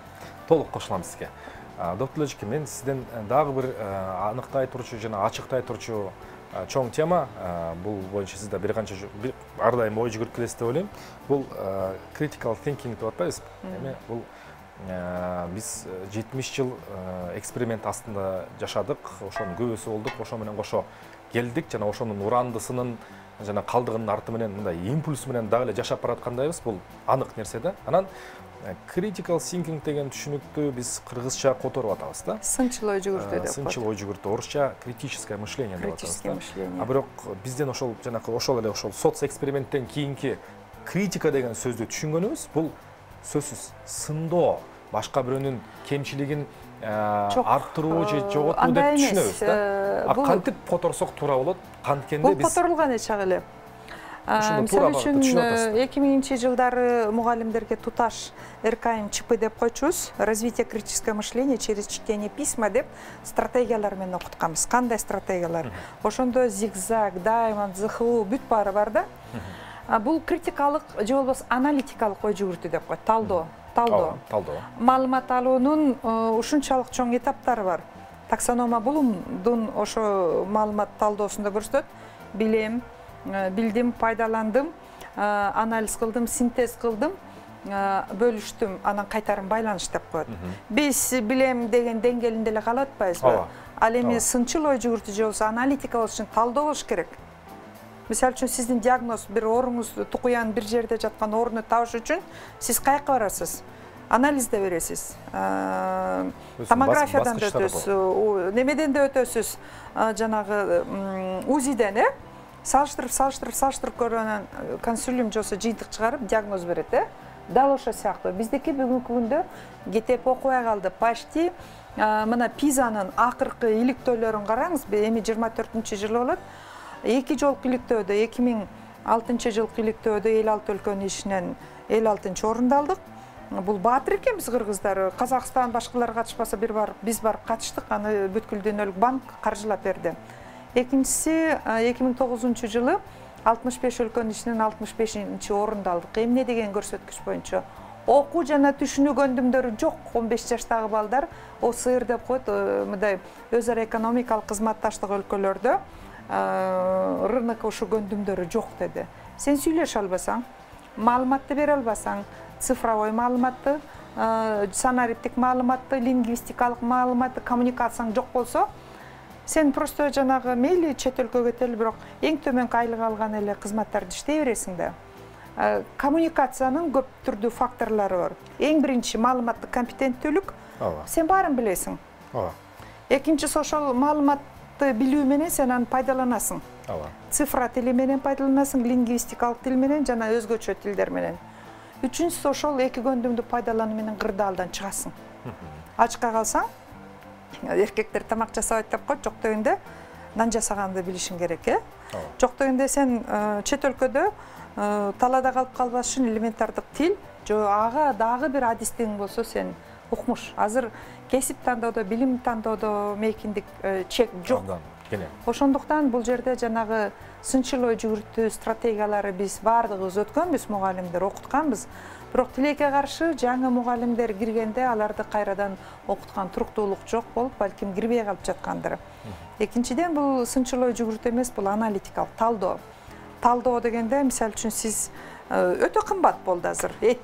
Толук кошулам сизге. Доктор Лежики, мен сизден дагы бир аныктай турчу жана ачыктай турчу чоң тема, бул боюнча сиз да бир канча ар дайым ой жүгүрүп келесиз деп ойлойм. Бул critical thinking деп атпайбызбы? Эми бул биз 70 жыл эксперимент астында жашадык, ошонун көбөсү болдук, ошо менен кошо келдик, жана ошонун урандысынын жана калдыгынын арты менен мындай импульс менен дагы эле жашап бараткандайбыз, бул анык нерсе да. Анан critical thinking деген түшүнүктү биз кыргызча которуп атабыз да. Сынчыл ой жүгүртүү деп коет. Сынчыл ой жүгүртүү, орусча критическое мышление деп атабыз да. А бирок бизден ошол жанакы ошол эле соц эксперименттен кийинки критика деген сөздү түшүнгөнүбүз, бул сөзсүз сындоо, башка бирөөнүн кемчилигин арттыруу же жоготуу деп түшүнөбүз да. Кантип которсок туура болот, канткенде биз бул которулган эчак эле. Мисалы үчүн 2000-чи жылдары мугалимдерге туташ РКМ ЧП деп койчубуз, развитие критического мышления через чтение письма деп стратегиялар менен окутканбыз. Кандай стратегиялар? Ошондо зигзаг, даймонд, ЗХУ бүт баары бар да. Бул критикалык же болбосо аналитикалык ой жүгүртүү деп коет. Талдоо. Маалымат алуунун ушунчалык чоң этаптары бар. Таксономия булумдун ошо маалымат талдоосунда көрсөтөт. Билдим, пайдаландым, анализ кылдым, синтез кылдым, бөлүштүм, анан кайтарым байланыш деп коет. Биз билем деген деңгээлинде эле калып атпайбызбы? Ал эми сынчыл ой жүгүртүү же болсо аналитика болуш үчүн талдоо болуш керек. Мисалы үчүн сиздин диагноз бир ооруңуз, тукуян бир жерде жаткан ооруну табыш үчүн сиз каяка барасыз? Анализде бересиз, томографиядан да өтөсүз, немеден да өтөсүз, жанагы УЗИден, салыштырып көргөндөн консилиум же болсо жыйынтык чыгарып диагноз берет, Дал ошо сыяктуу. Биздики бүгүнкү күндө кетеп окубай калды. Почти мына Пизанын акыркы иликтөөлөрүн караңыз, эми 24-жылы болот. 2 жолку иликтөөдө 2006 жылкы иликтөөдө 56 өлкөнүн ичинен 56-орунду алдык. Бул баатыр экенбиз кыргыздар. Казакстан башкалар катышпаса биз барып катыштык. Аны бүткүл дүйнөлүк банк каржылап берди. Экинчиси 2009-жылы 65 өлкөнүн ичинен 65-орунду алдык. Эмне деген көрсөткүч боюнча окуу жана түшүнүү көндүмдөрү жок. 15 жаштагы балдар ОСР деп коет, мындай өз ара экономикалык кызматташтык өлкөлөрдө рынок ушу көндүмдөрү жок деди. Сен сүйлөшө албасаң, маалыматты бере албасаң, цифровой маалыматты, санариптик маалыматты, лингвистикалык маалыматты, коммуникацияң жок болсо, Сен просто жанагы мейли чет өлкөгө кетели, бирок эң төмөнкү айлык алган эле кызматтарды иштей бересиң да. Коммуникациянын көп түрдүү факторлору бар. Эң биринчи маалыматтык компетенттүүлүк. Сен баарын билесиң. Экинчиси ошол маалыматты билүү менен сен аны пайдаланасың. Цифра тили менен пайдаланасың, лингвистикалык тил менен жана өзгөчө тилдер менен. Үчүнчүсү ошол эки көндүмдү пайдалануу менен кырдаалдан чыгасың. Ачка калсаң, эркектер тамак жасабайт деп коет, жок дегенде нан жасаганды билишиң керек, Жок дегенде сен чет өлкөдө талаада калып калбаш үчүн элементардык тил, ага дагы бир адистигиң болсо сен укмуш. Азыр кесип тандоодо, билим тандоодо мейкиндик чек жок. Ошондуктан бул жерде жанагы сынчыл ой жүгүртүү стратегиялары биз баардыгыбыз өткөнбүз, мугалимдер окутканбыз. Бирок тилекке каршы жаңы мугалимдер киргенде аларды кайрадан окуткан туруктуулук жок болуп, балким кирбей калып жаткандыр. Экинчиден бул сынчыл ой жүгүртүү эмес, бул аналитикалык талдоо. Талдоо дегенде, мисалы үчүн сиз өтө кымбат болду азыр эт,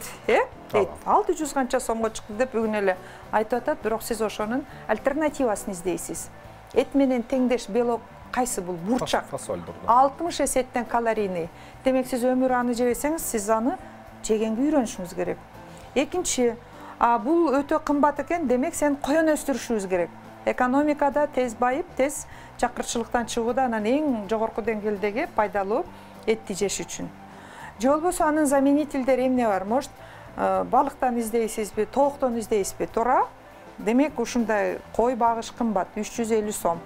Эт 600 канча сомго чыкты деп бүгүн эле айтып атат, бирок сиз ошонун альтернативасын издейсиз. Эт менен теңдеш белок кайсы бул? Бурчак. 60 эсеттен калорийный. Демек сиз өмүрү аны жебесеңиз, сиз аны жегенге үйрөнүшүңүз керек. Экинчи, бул өтө кымбат экен, демек сен коен өстүрүшүңүз керек. Экономикада тез байып, тез чакырчылыктан чыгууда анан эң жогорку деңгээлдеги пайдалуу этти жеш үчүн. Же болбосо анын заменительдери эмне бар? Может, балыктан издейсизби, тооктон издейсизби? Туура. Демек ушундай кой багыш кымбат, 350 сом,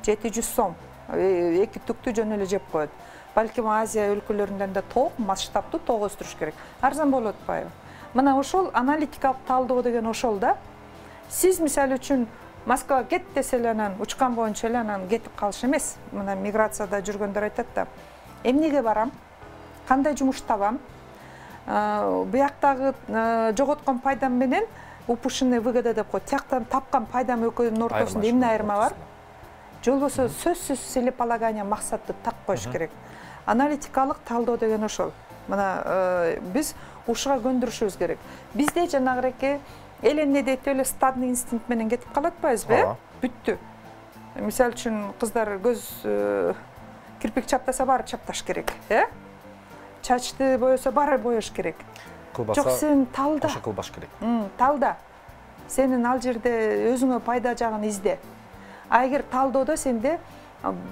700 сом. Эки түктү жөн эле жеп коет. Балким Азия өлкөлөрүндөн да тоок, масштабтуу тоок өстүрүш керек. Арзан болуп атпайбы? Мына ошол аналитикалык талдоо деген ошол да. Сиз мисалы үчүн Москвага кет десе эле анан учкан боюнча эле анан кетип калыш эмес. Мына миграцияда жүргөндөр айтат да. Эмнеге барам? Кандай жумуш табам? Бияктагы жоготкон пайдам менен упущенная выгода деп коет. Тияктан тапкан пайдам экөөнүн ортосунда эмне айырма бар? Же болбосо сөзсүз целеполагание максатты так коюш керек. Аналитикалык талдоо деген ошол. Мына биз ушуга көндүрүшүбүз керек. Бизде жанагыреке эл эмне дейт эле стадный инстинкт менен кетип калат атпайбызбы? Бүттү. Мисалы үчүн кыздар көз кирпик чаптаса баары чапташ керек, Чачты боёсо баары боёш керек. Жок, сен талда. Ошо кылбаш керек. Талда. Сенин ал жерде өзүңө пайда жагын изде. Эгер талдоодо сенде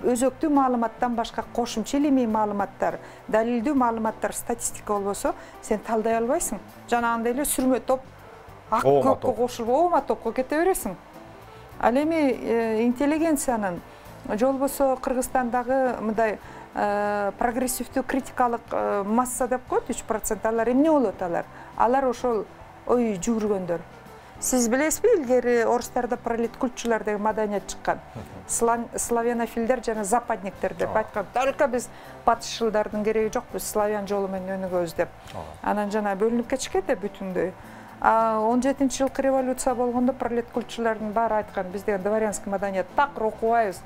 өзөктүү маалыматтан башка кошумча илимий маалыматтар, далилдүү маалыматтар, статистика болбосо, сен талдай албайсың. Жанагындай эле сүрмө топ ак көккө кошулуп оома топко кете бересиң. Ал эми интеллигенциянын же болбосо Кыргызстандагы мындай прогрессивдүү критикалык масса деп коет, 3%. Алар эмне болот алар? Алар ошол ой жүгүргөндөр. Сиз билесизби, илгери орустарда пролеткультчулар деген маданият чыккан. Славянофилдер жана западниктер деп айткан. Только биз батышчылдардын кереги жок, биз славян жолу менен өнүгөбүз деп. Анан жана бөлүнүп кетишкен да бүтүндөй. 17-жылкы революция болгондо пролеткультчулардын баары айткан, биз деген дворянский маданият так окубайбыз.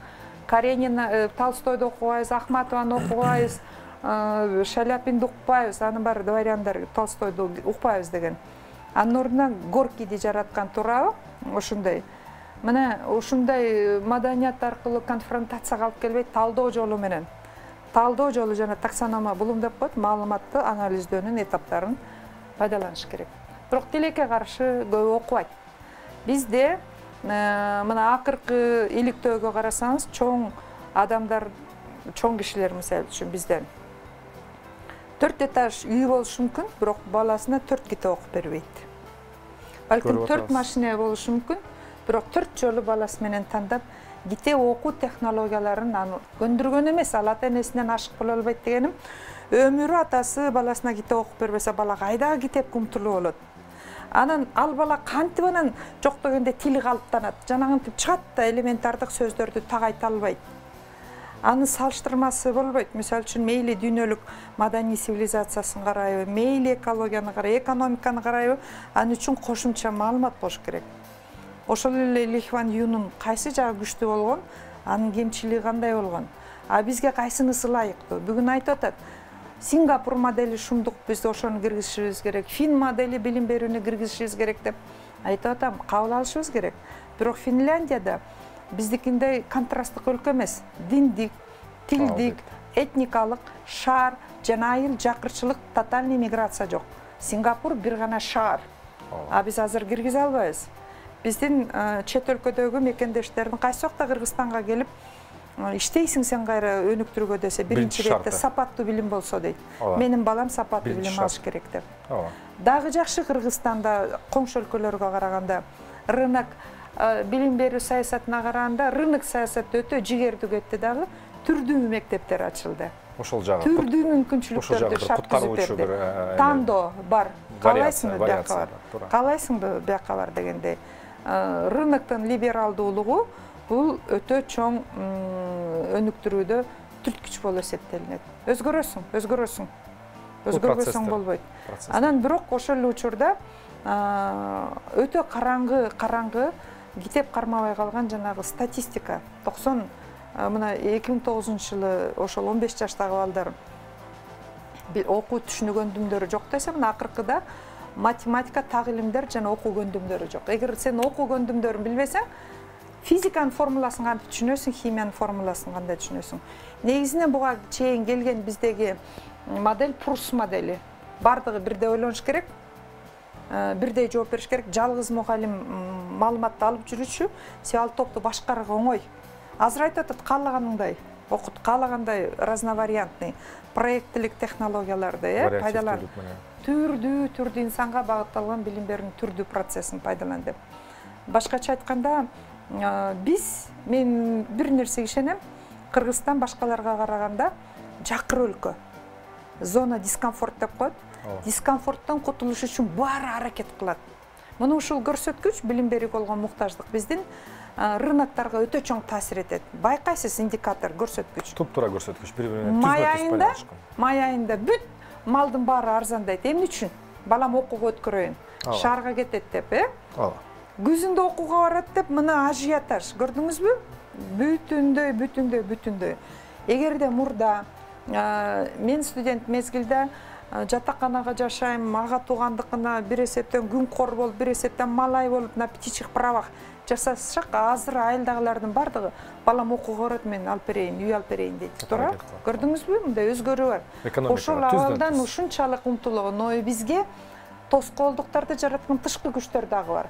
Каренина, Толстойду окубайбыз, Ахматованы окубайбыз, Шаляпинди укпайбыз, анын баары дворяндар Толстойду укпайбыз деген. Анын ордуна Горкийди жараткан, туурабы? Ошондой. Мына ушундай маданият аркылуу конфронтацияга алып келбейт, талдоо жолу менен. Талдоо жолу жана таксономия булум деп коет, маалыматты анализдөөнүн этаптарын пайдаланыш керек. Бирок тилекке каршы көп окубайт. Бизде мына акыркы иликтөөгө карасаңыз, чоң адамдар, чоң кишилер мисалы үчүн бизден 4 этаж үй болушу мүмкүн, бирок баласына 4 китеп окуп бербейт. Балким 4 машина болушу мүмкүн, бирок 4 жолу баласы менен тандап китеп окуу технологияларын аны көндүргөн эмес, ал ата-энесинен ашык боло албайт дегеним. Өмүрү атасы баласына китеп окуп бербесе, бала кайдагы китепке умтулуп болот. Анан ал бала кантип анан жок дегенде тили калыптанат. Жанагынтип чыгат да элементардык сөздөрдү так айта албайт. Аны салыштырмасы болбойт. Мисалы үчүн мейли дүйнөлүк маданий цивилизациясын карайбы, мейли экологияны карайбы, экономиканы карайбы, аны үчүн кошумча маалымат болуш керек. Ошол эле Ли Кван Юнун кайсы жагы күчтүү болгон, анын кемчилиги кандай болгон? Бизге кайсынысы ылайыктуу? Бүгүн айтып атат. Сингапур модели шумдук, биз ошону киргизишибиз керек. Фин модели билим берүүнү киргизишибиз керек деп айтып атам, кабыл алышыбыз керек. Бирок Финляндияда биздикиндей контрасттык өлкө эмес. Диндик, тилдик, этникалык, шаар жана айыл жакырчылык, тотальный миграция жок. Сингапур бир гана шаар. А биз азыр киргизе албайбыз. Биздин чет өлкөдөгү мекендештердин кайсы жакта Кыргызстанга келип иштейсиң сен кайра өнүктүргө десе, биринчи иретте сапаттуу билим болсо дейт. Менин балам сапаттуу билим алыш керек деп. Дагы жакшы Кыргызстанда коңшу өлкөлөргө караганда рынок билим берүү саясатына караганда рынок саясаты өтө жигердүү кетти, дагы түрдүү мектептер ачылды. Ошол жагы. Түрдүү мүмкүнчүлүктөрдү шарттуу берди. Тандоо бар. Каалайсыңбы бияка бар? Каалайсыңбы бияка бар дегендей. Рыноктун либералдуулугу бул өтө чоң өнүктүрүүдө түрткүч болуп эсептелинет. Өзгөрөсүң болбойт. Анан бирок ошол эле учурда өтө караңгы китеп кармабай калган жанагы статистика. 2009-жылы ошол 15 жаштагы балдар окуу түшүнүгөндүмдөрү жок десе, мына акыркыда математика, так илимдер жана окуу көндүмдөрү жок. Эгер сен окуу көндүмдөрүн билбесең, физиканын формуласын кантип түшүнөсүң, химиянын формуласын кандай түшүнөсүң. Негизинен буга чейин келген биздеги модель Прус модели. Бардыгы бирдей ойлонуш керек, бирдей жооп бериш керек. Жалгыз мугалим маалыматты алып жүрүчү, сен ал топту башкарууга оңой. Азыр айтат, каалаганыңдай окут, каалагандай разновариантный проекттилик технологияларды пайдалан. Түрдүү инсанга багытталган билим берүүнүн түрдүү процессин пайдалан деп. Башкача айтканда, мен бир нерсеге ишенем, Кыргызстан башкаларга караганда жакыр өлкө. Зона дискомфорт деп коет. Дискомфорттон кутулуш үчүн баары аракет кылат. Муну ушул көрсөткүч билим берүүгө болгон муктаждык биздин рыноктарга өтө чоң таасир этет. Байкайсыз индикатор, көрсөткүч. Туп-туура көрсөткүч, бири-бирине түзмө-түз. Май айында бүт малдын баары арзандайт. Эмне үчүн? Балам окууга өткөрөйүн, шаарга кетет деп, Күзүндө окууга барат деп, мына ажиотаж, көрдүңүзбү? Бүтүндөй. Эгерде мурда мен студент мезгилде жатаканага жашайм, ага туугандыкына бир эсептен күнкор болуп, бир эсептен малай болуп, на птичьих правах жасасак, азыр айылдагылардын бардыгы балам окууга барат, мен алып берейин, үй алып берейин дейт. Туура? Көрдүңүзбү? Мындай өзгөрүү бар. Ошол абалдан ушунчалык умтулган, но бизге тоскоолдуктарды жараткан тышкы күчтөр дагы бар.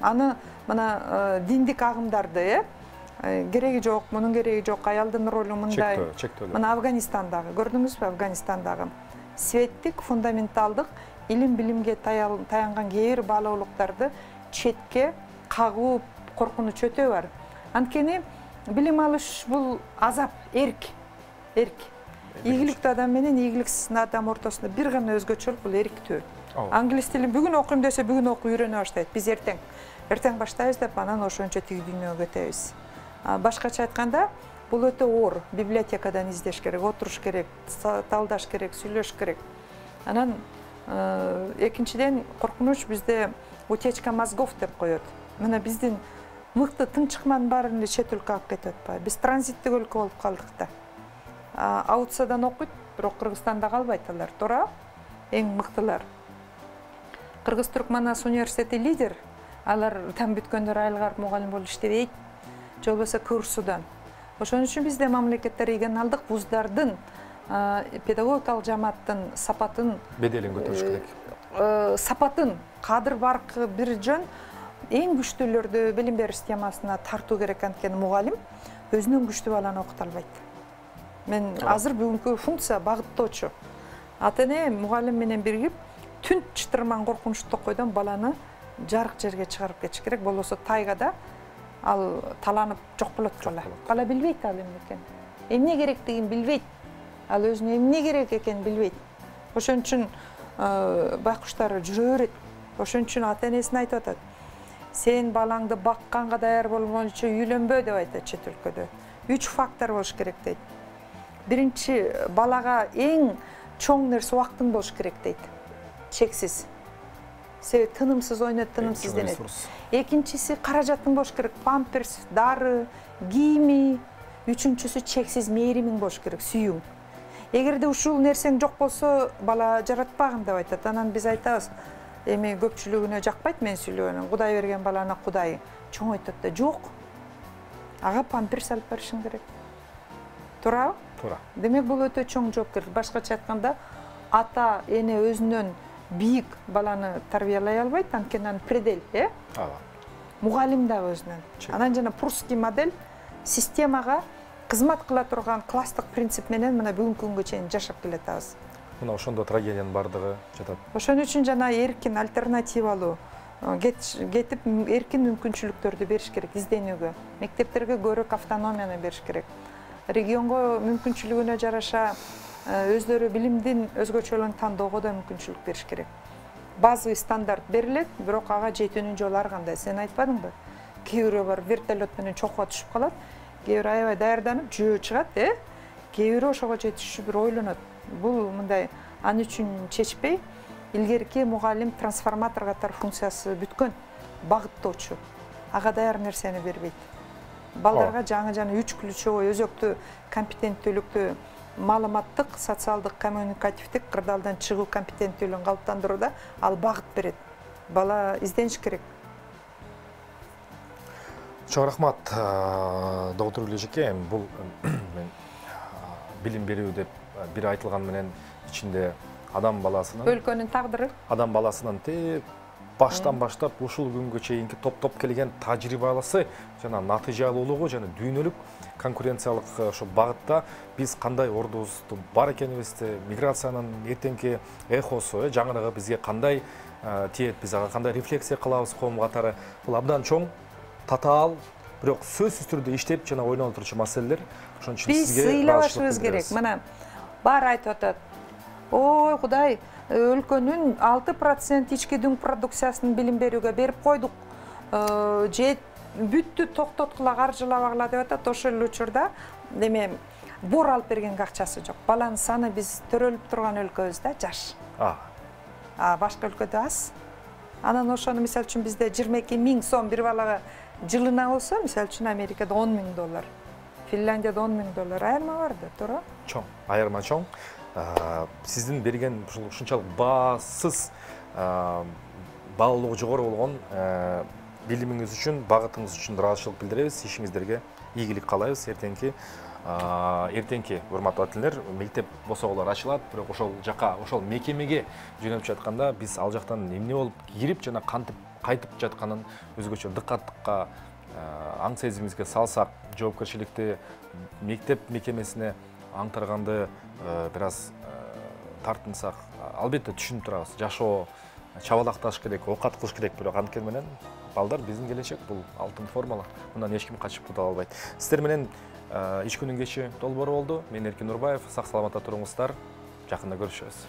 Аны мына диндик агымдарды, кереги жок, мунун кереги жок, аялдын ролу мындай. Мына Афганистандагы, көрдүңүзбү? Афганистандагы светтик, фундаменталдык илим билимге таянган кээ бир баалоолуктарды четке кагуу коркунуч өтө бар. Анткени билим алыш бул азап, эрк. Ийгиликтүү адам менен ийгиликсиз адам ортосунда бир гана өзгөчөлүк бул эрктүү. Англис тилин бүгүн окуйм десе, бүгүн окуу үйрөнө баштайт. Биз эртең баштайбыз деп, анан ошончо тиги дүйнөгө кетебиз. Башкача айтканда, бул өтө оор. Библиотекадан издеш керек, отуруш керек, талдаш керек, сүйлөш керек. Анан экинчиден коркунуч бизде утечка мозгов деп коет. Мына биздин мыкты тынчыкманын баарын чет өлкө алып кетип атпайбы. Биз транзиттик өлкө болуп калдык да. Аутсадан окуйт, бирок Кыргызстанда калбайт алар, туура? Эң мыктылар. Кыргыз-Түркманас университети лидер, алар там бүткөндөр айылга мугалим болуп иштебейт, же болбосо курсудан. Ошон үчүн бизде мамлекеттер ийген алдык, вуздардын педагогикалык жамааттын сапатын, беделин көтөрүш керек. Сапатын, кадыр баркы бир жөн эң күчтүүлөрдү билим берүү системасына тартуу керек, анткени мугалим өзүнөн күчтүү баланы окута албайт. Мен азыр бүгүнкү функция багыттоочу. Ата-эне мугалим менен биригип түн чытырман коркунуч токойдон баланы жарык жерге чыгарып кетиш керек, болбосо тайгада ал таланып жок болот кала. Бала билбейт ал эмне экенин. Эмне керектигин билбейт. Ал өзүнө эмне керек экенин билбейт. Ошон үчүн байкуштар жүрө берет. Ошон үчүн ата-энесине айтып атат. Сен балаңды бакканга даяр болгончо үйлөнбө деп айтат чет өлкөдө. 3 фактор болуш керек дейт. Биринчи, балага эң чоң нерсе убактың болуш керек дейт. Чексиз. Себеби тынымсыз ойнойт, тынымсыз денет. Экинчиси, каражатың болуш керек. Памперс, дары, кийими. Үчүнчүсү, чексиз мээримиң болуш керек, сүйүүң. Эгерде ушул нерсең жок болсо, бала жаратпаган деп айтат. Анан биз айтабыз, эми көпчүлүгүнө жакпайт мен сүйлөгөнүм. Кудай берген баланы Кудай чоңойтот да, жок. ага памперс алып беришиң керек. Туурабы? Туура. Демек бул өтө чоң жоопкерчилик. Башкача айтканда, ата эне өзүнөн бийик баланы тарбиялай албайт, анткени анын предел, Ооба. Мугалим да өзүнөн. Анан жана прусский модель системага кызмат кыла турган класстык принцип менен мына бүгүнкү күнгө чейин жашап келатабыз. Мына ошондо трагедиянын бардыгы жатат. Ошон үчүн жана эркин альтернативалуу кетип эркин мүмкүнчүлүктөрдү бериш керек изденүүгө. Мектептерге көбүрөөк автономияны бериш керек. Регионго мүмкүнчүлүгүнө жараша өздөрү билимдин өзгөчөлүгүн тандоого да мүмкүнчүлүк бериш керек. Базовый стандарт берилет, бирок ага жетүүнүн жолу ар кандай. Сен айтпадыңбы? Кээ бирөө бар вертолет менен чокуга түшүп калат, кээ бирөө аябай даярданып жөө чыгат, кээ бирөө ошого жетишүүчү бир ойлонот. Бул мындай аны үчүн чечпей, илгерки мугалим трансформатор катары функциясы бүткөн, багыттоочу. Ага даяр нерсени бербейт. Балдарга жаңы жана 3 ключевой өзөктүү компетенттүүлүктү маалыматтык, социалдык, коммуникативдик кырдаалдан чыгуу компетенттүүлүгүн калыптандырууда ал багыт берет. Бала издениш керек. Чоң рахмат, доктор Гүлжеке. Бул билим берүү деп бир айтылган менен ичинде адам баласынын өлкөнүн тагдыры, адам баласынын баштан баштап ушул күнгө чейинки топ келген тажрыйбасы жана натыйжалуулугу жана дүйнөлүк конкуренциялык ошо багытта биз кандай ордубузду бар экенибизди, миграциянын эртеңки эхосу, жаңырыгы бизге кандай тиет, биз ага кандай рефлексия кылабыз коом катары, бул абдан чоң, татаал, бирок сөзсүз түрдө иштеп жана ойлонуп турчу маселелер. Ошон үчүн сизге ыйлабашыбыз керек. Мына баары айтып атат. Ой, Кудай, өлкөнүн 6% ички дүң продукциясын билим берүүгө берип койдук. Бүттү токтоткула каржылабагыла деп атат. Ошол учурда деме бор алып бергенге акчасы жок. Баланын саны биз төрөлүп турган өлкөбүздө жаш. Башка өлкөдө аз. Анан ошону мисалы үчүн бизде 22 000 сом бир балага жылына болсо, мисалы үчүн Америкада $10,000, Финляндияда $10,000 айырма бар да, туура? Чоң, айырма чоң. Сиздин берген ушунчалык баасыз, баалуулугу жогору болгон билимиңиз үчүн, багытыңыз үчүн ыраазычылык билдиребиз. Ишиңиздерге ийгилик каалайбыз. Эртеңки урматтуу ателер, мектеп босоголор ачылат, бирок ошол жака, ошол мекемеге жөнөп жатканда биз ал жактан эмне болуп кирип жана кантип кайтып жатканын өзгөчө дыккаттыкка, аң сезимибизге салсак, жоопкерчиликти мектеп мекемесине аңтарганды бир аз тартынсак, албетте түшүнүп турабыз. Жашоо чабалакташ керек, оокат кылыш керек, бирок анткени менен балдар биздин келечек, бул алтын формула. Мындан эч ким качып кута албайт. Сиздер менен иш күнүн кечи долбоору болду. Мен Эркин Нурбаев, сак саламатта туруңуздар. Жакында көрүшөбүз.